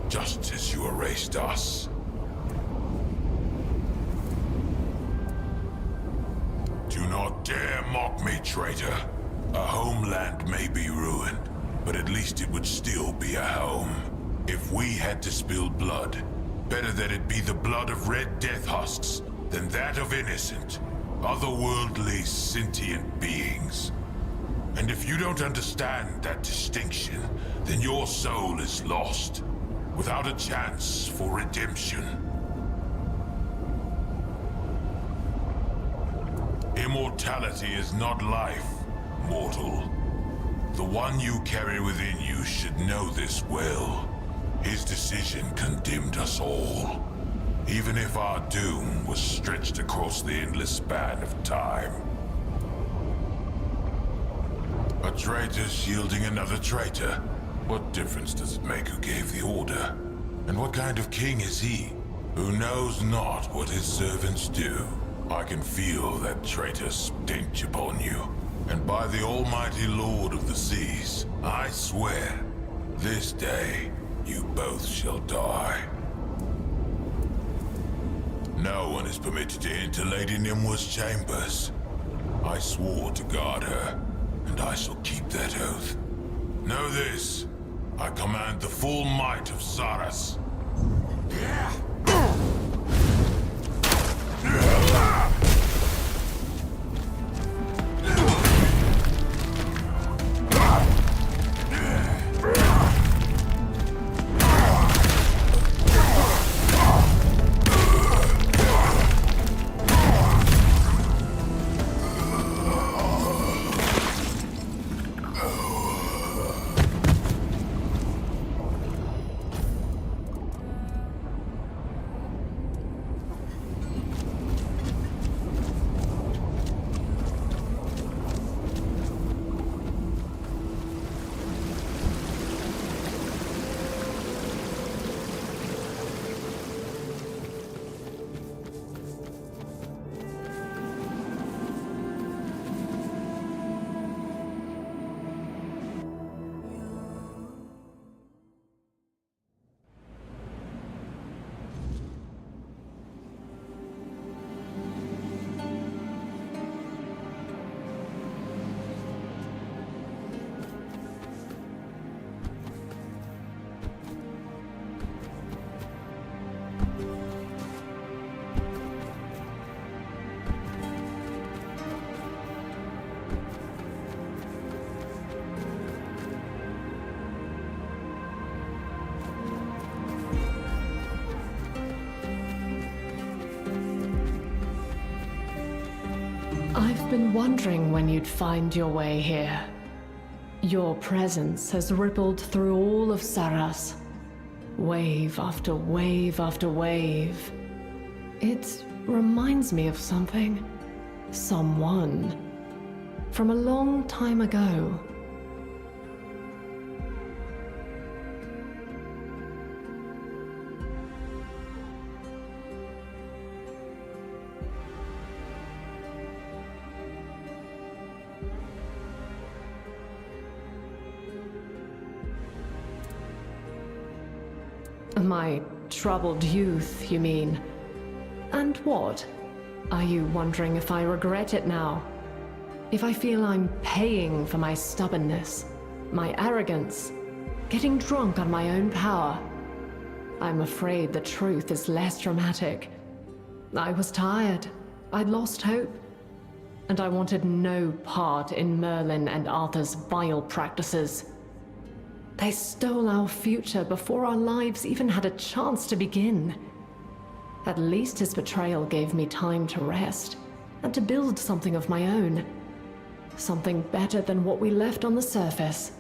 just as you erased us. Do not dare mock me, traitor. A homeland may be ruined, but at least it would still be a home. If we had to spill blood, better that it be the blood of red death husks than that of innocent, otherworldly, sentient beings. And if you don't understand that distinction, then your soul is lost, without a chance for redemption. Immortality is not life, mortal. The one you carry within you should know this well. His decision condemned us all, even if our doom was stretched across the endless span of time. A traitor shielding another traitor. What difference does it make who gave the order? And what kind of king is he, who knows not what his servants do? I can feel that traitor stench upon you, and by the almighty Lord of the Seas, I swear, this day, you both shall die. No one is permitted to enter Lady Nimue's chambers. I swore to guard her, and I shall keep that oath. Know this, I command the full might of Saras. I've been wondering when you'd find your way here. Your presence has rippled through all of Saras. Wave after wave after wave. It reminds me of something. Someone. From a long time ago. My troubled youth, you mean? And what? Are you wondering if I regret it now? If I feel I'm paying for my stubbornness, my arrogance, getting drunk on my own power? I'm afraid the truth is less dramatic. I was tired. I'd lost hope. And I wanted no part in Merlin and Arthur's vile practices. They stole our future before our lives even had a chance to begin. At least his betrayal gave me time to rest and to build something of my own. Something better than what we left on the surface.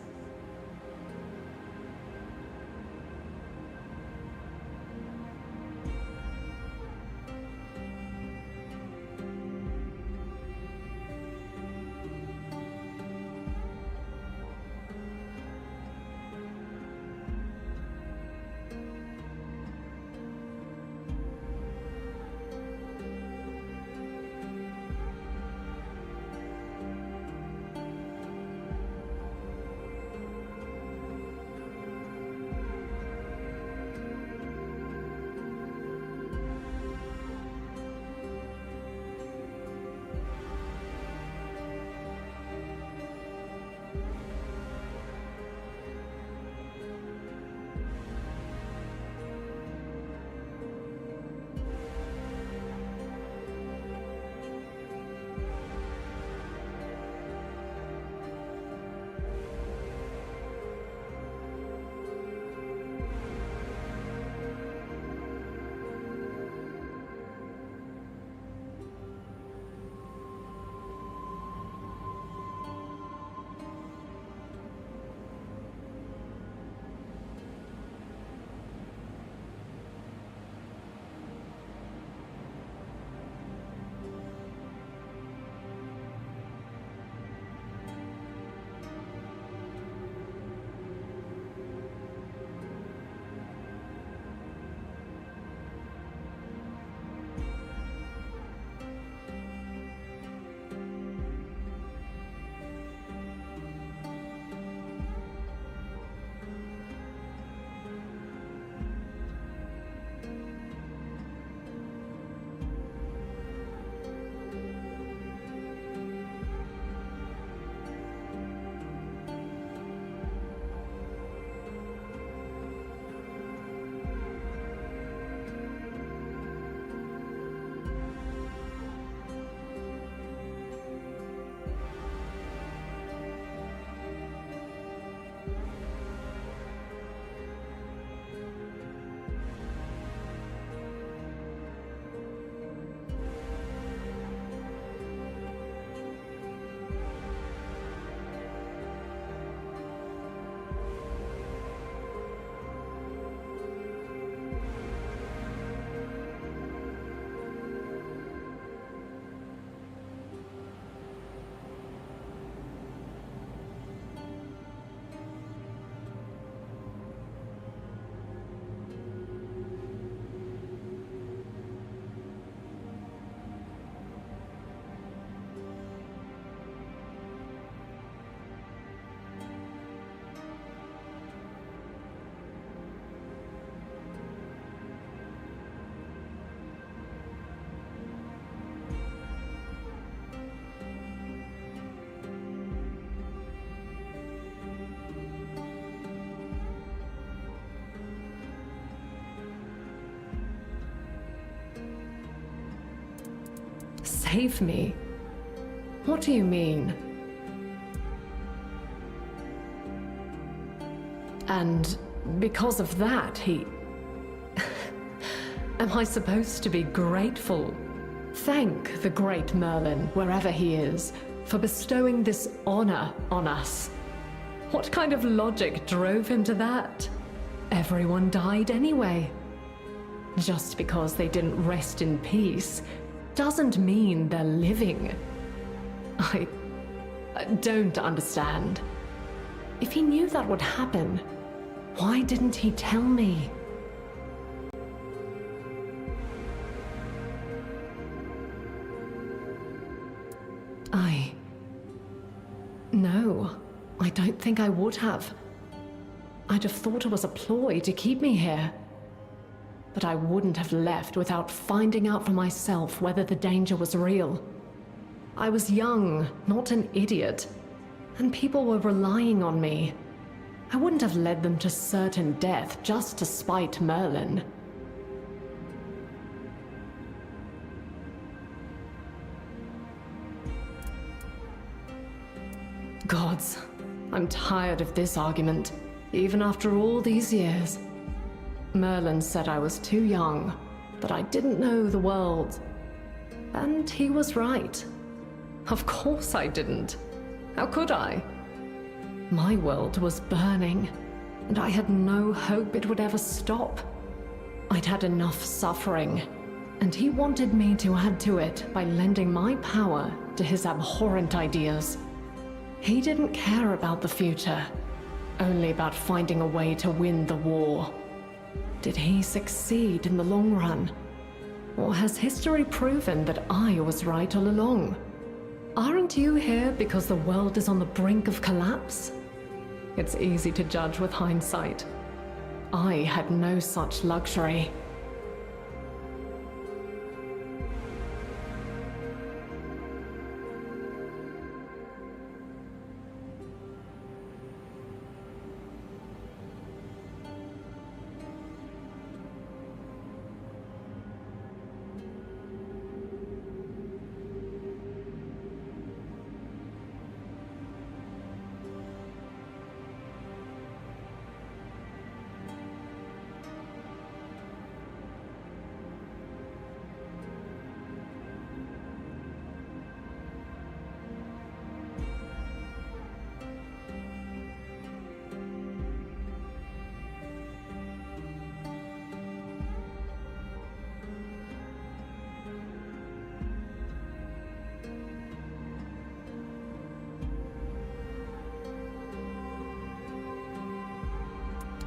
save me? What do you mean? And because of that, he... Am I supposed to be grateful? Thank the great Merlin, wherever he is, for bestowing this honor on us. What kind of logic drove him to that? Everyone died anyway. Just because they didn't rest in peace doesn't mean they're living. I don't understand. If he knew that would happen, why didn't he tell me? No, I don't think I would have. I'd have thought it was a ploy to keep me here. But I wouldn't have left without finding out for myself whether the danger was real. I was young, not an idiot, and people were relying on me. I wouldn't have led them to certain death just to spite Merlin. Gods, I'm tired of this argument, even after all these years. Merlin said I was too young, that I didn't know the world. And he was right. Of course I didn't. How could I? My world was burning, and I had no hope it would ever stop. I'd had enough suffering, and he wanted me to add to it by lending my power to his abhorrent ideas. He didn't care about the future, only about finding a way to win the war. Did he succeed in the long run? Or has history proven that I was right all along? Aren't you here because the world is on the brink of collapse? It's easy to judge with hindsight. I had no such luxury.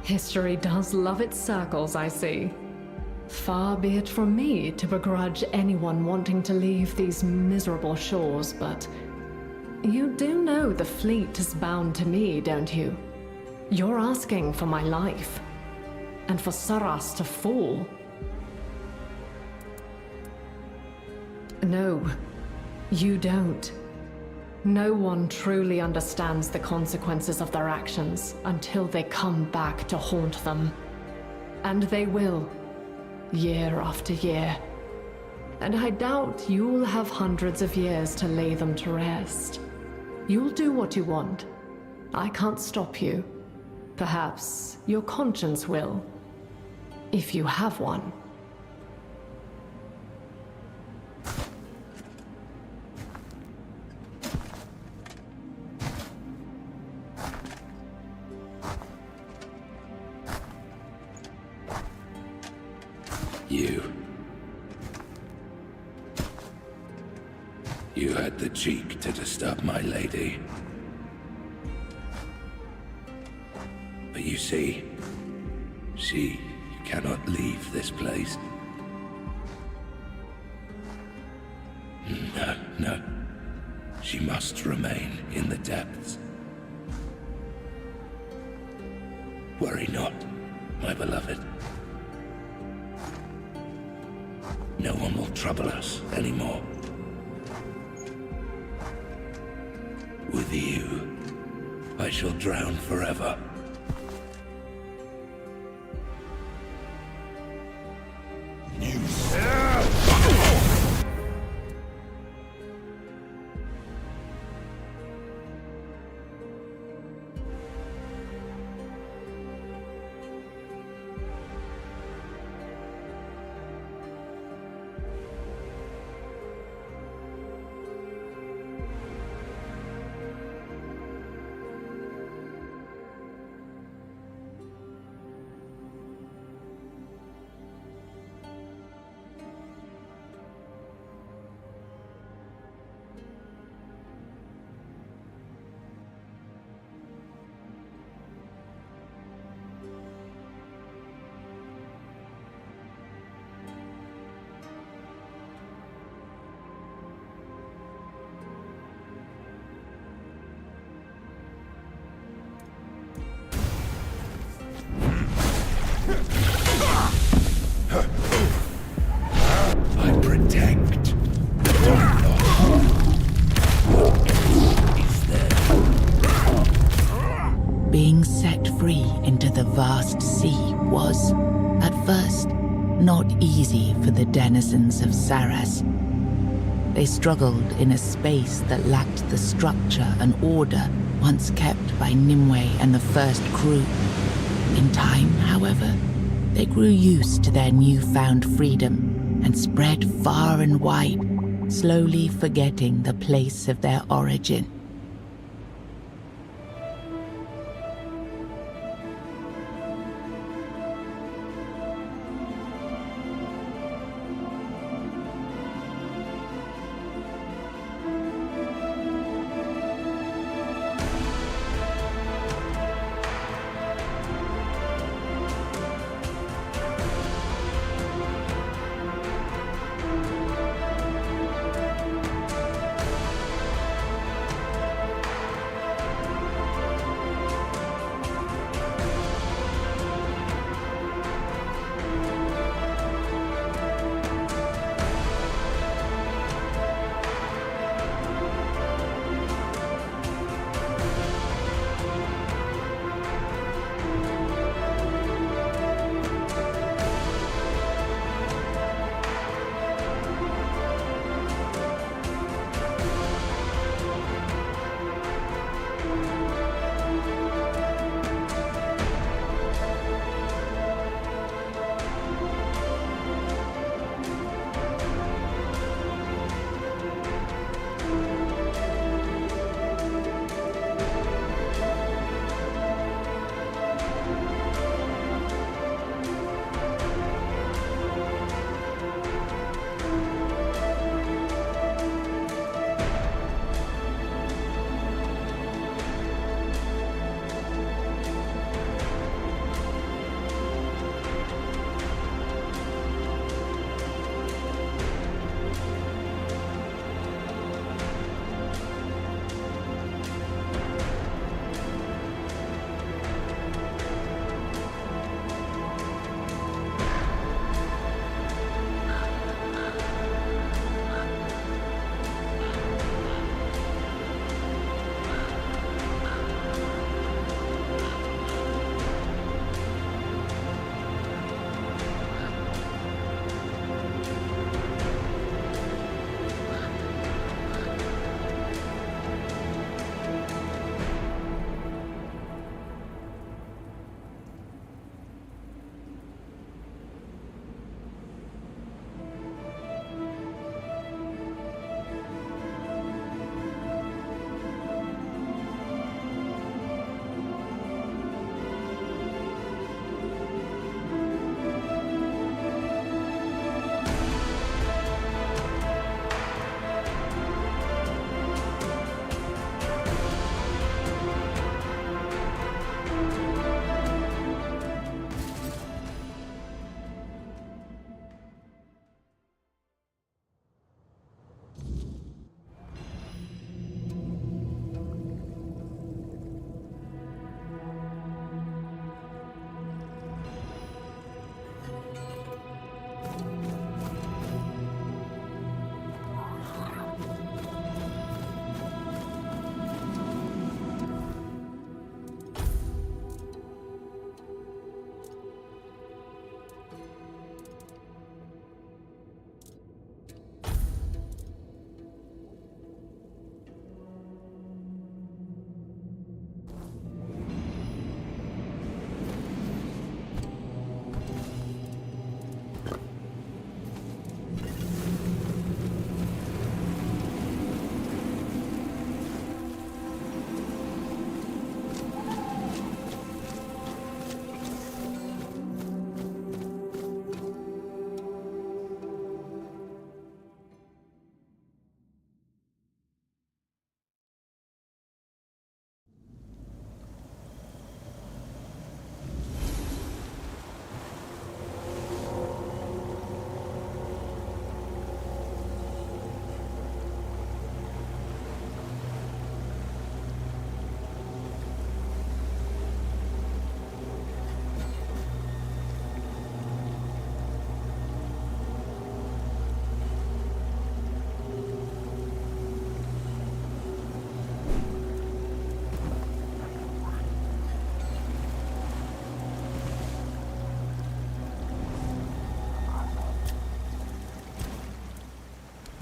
History does love its circles, I see. Far be it from me to begrudge anyone wanting to leave these miserable shores, but you do know the fleet is bound to me, don't you? You're asking for my life, and for Saras to fall. No, you don't. No one truly understands the consequences of their actions until they come back to haunt them. And they will, year after year. And I doubt you'll have hundreds of years to lay them to rest. You'll do what you want. I can't stop you. Perhaps your conscience will, if you have one. You had the cheek to disturb my lady. But you see, she cannot leave this place. No. She must remain in the depths. Worry not, my beloved. No one will trouble us anymore. With you, I shall drown forever. At first, not easy for the denizens of Saras. They struggled in a space that lacked the structure and order once kept by Nimue and the first crew. In time, however, they grew used to their newfound freedom and spread far and wide, slowly forgetting the place of their origin.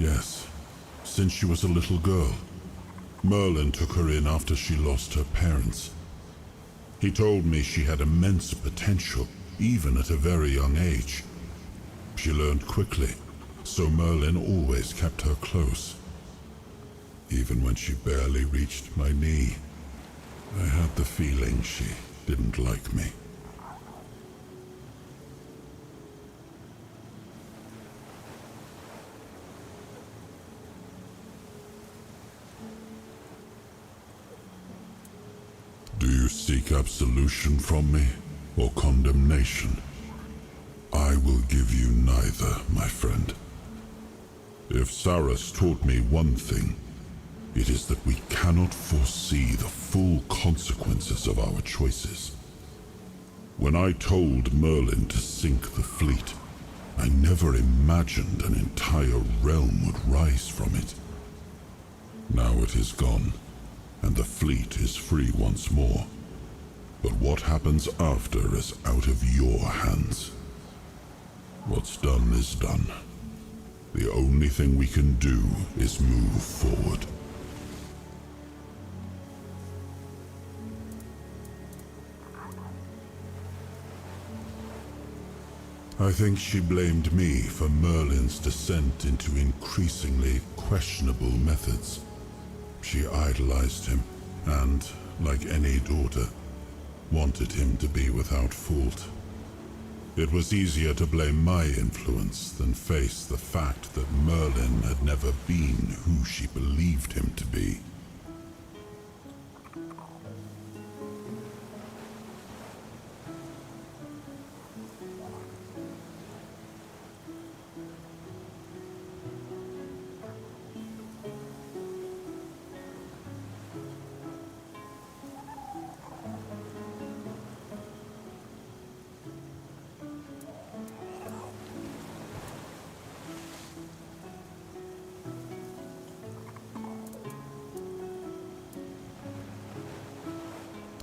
Yes, since she was a little girl. Merlin took her in after she lost her parents. He told me she had immense potential, even at a very young age. She learned quickly, so Merlin always kept her close. Even when she barely reached my knee, I had the feeling she didn't like me. Do you seek absolution from me, or condemnation? I will give you neither, my friend. If Saras taught me one thing, it is that we cannot foresee the full consequences of our choices. When I told Merlin to sink the fleet, I never imagined an entire realm would rise from it. Now it is gone, and the fleet is free once more. But what happens after is out of your hands. What's done is done. The only thing we can do is move forward. I think she blamed me for Merlin's descent into increasingly questionable methods. She idolized him, and, like any daughter, wanted him to be without fault. It was easier to blame my influence than face the fact that Merlin had never been who she believed him to be.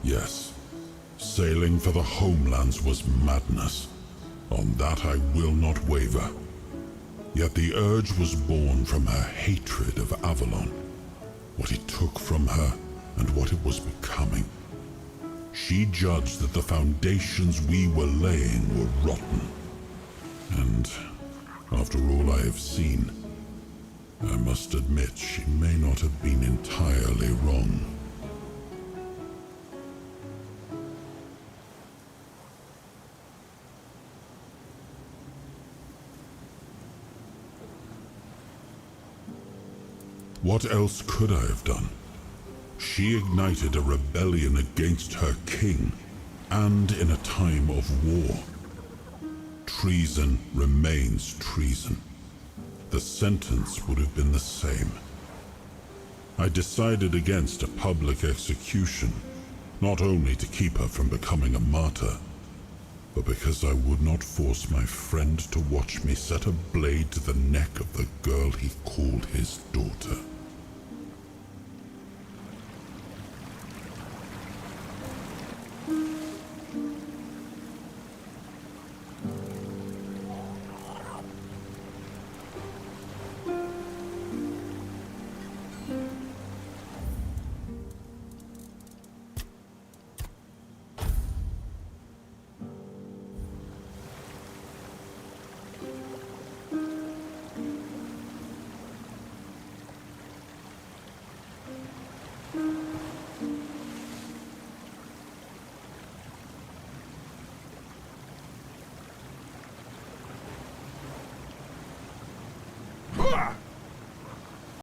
Yes, sailing for the homelands was madness. On that I will not waver. Yet the urge was born from her hatred of Avalon, what it took from her and what it was becoming. She judged that the foundations we were laying were rotten. And after all I have seen, I must admit she may not have been entirely wrong. What else could I have done? She ignited a rebellion against her king, and in a time of war. Treason remains treason. The sentence would have been the same. I decided against a public execution, not only to keep her from becoming a martyr, but because I would not force my friend to watch me set a blade to the neck of the girl he called his daughter.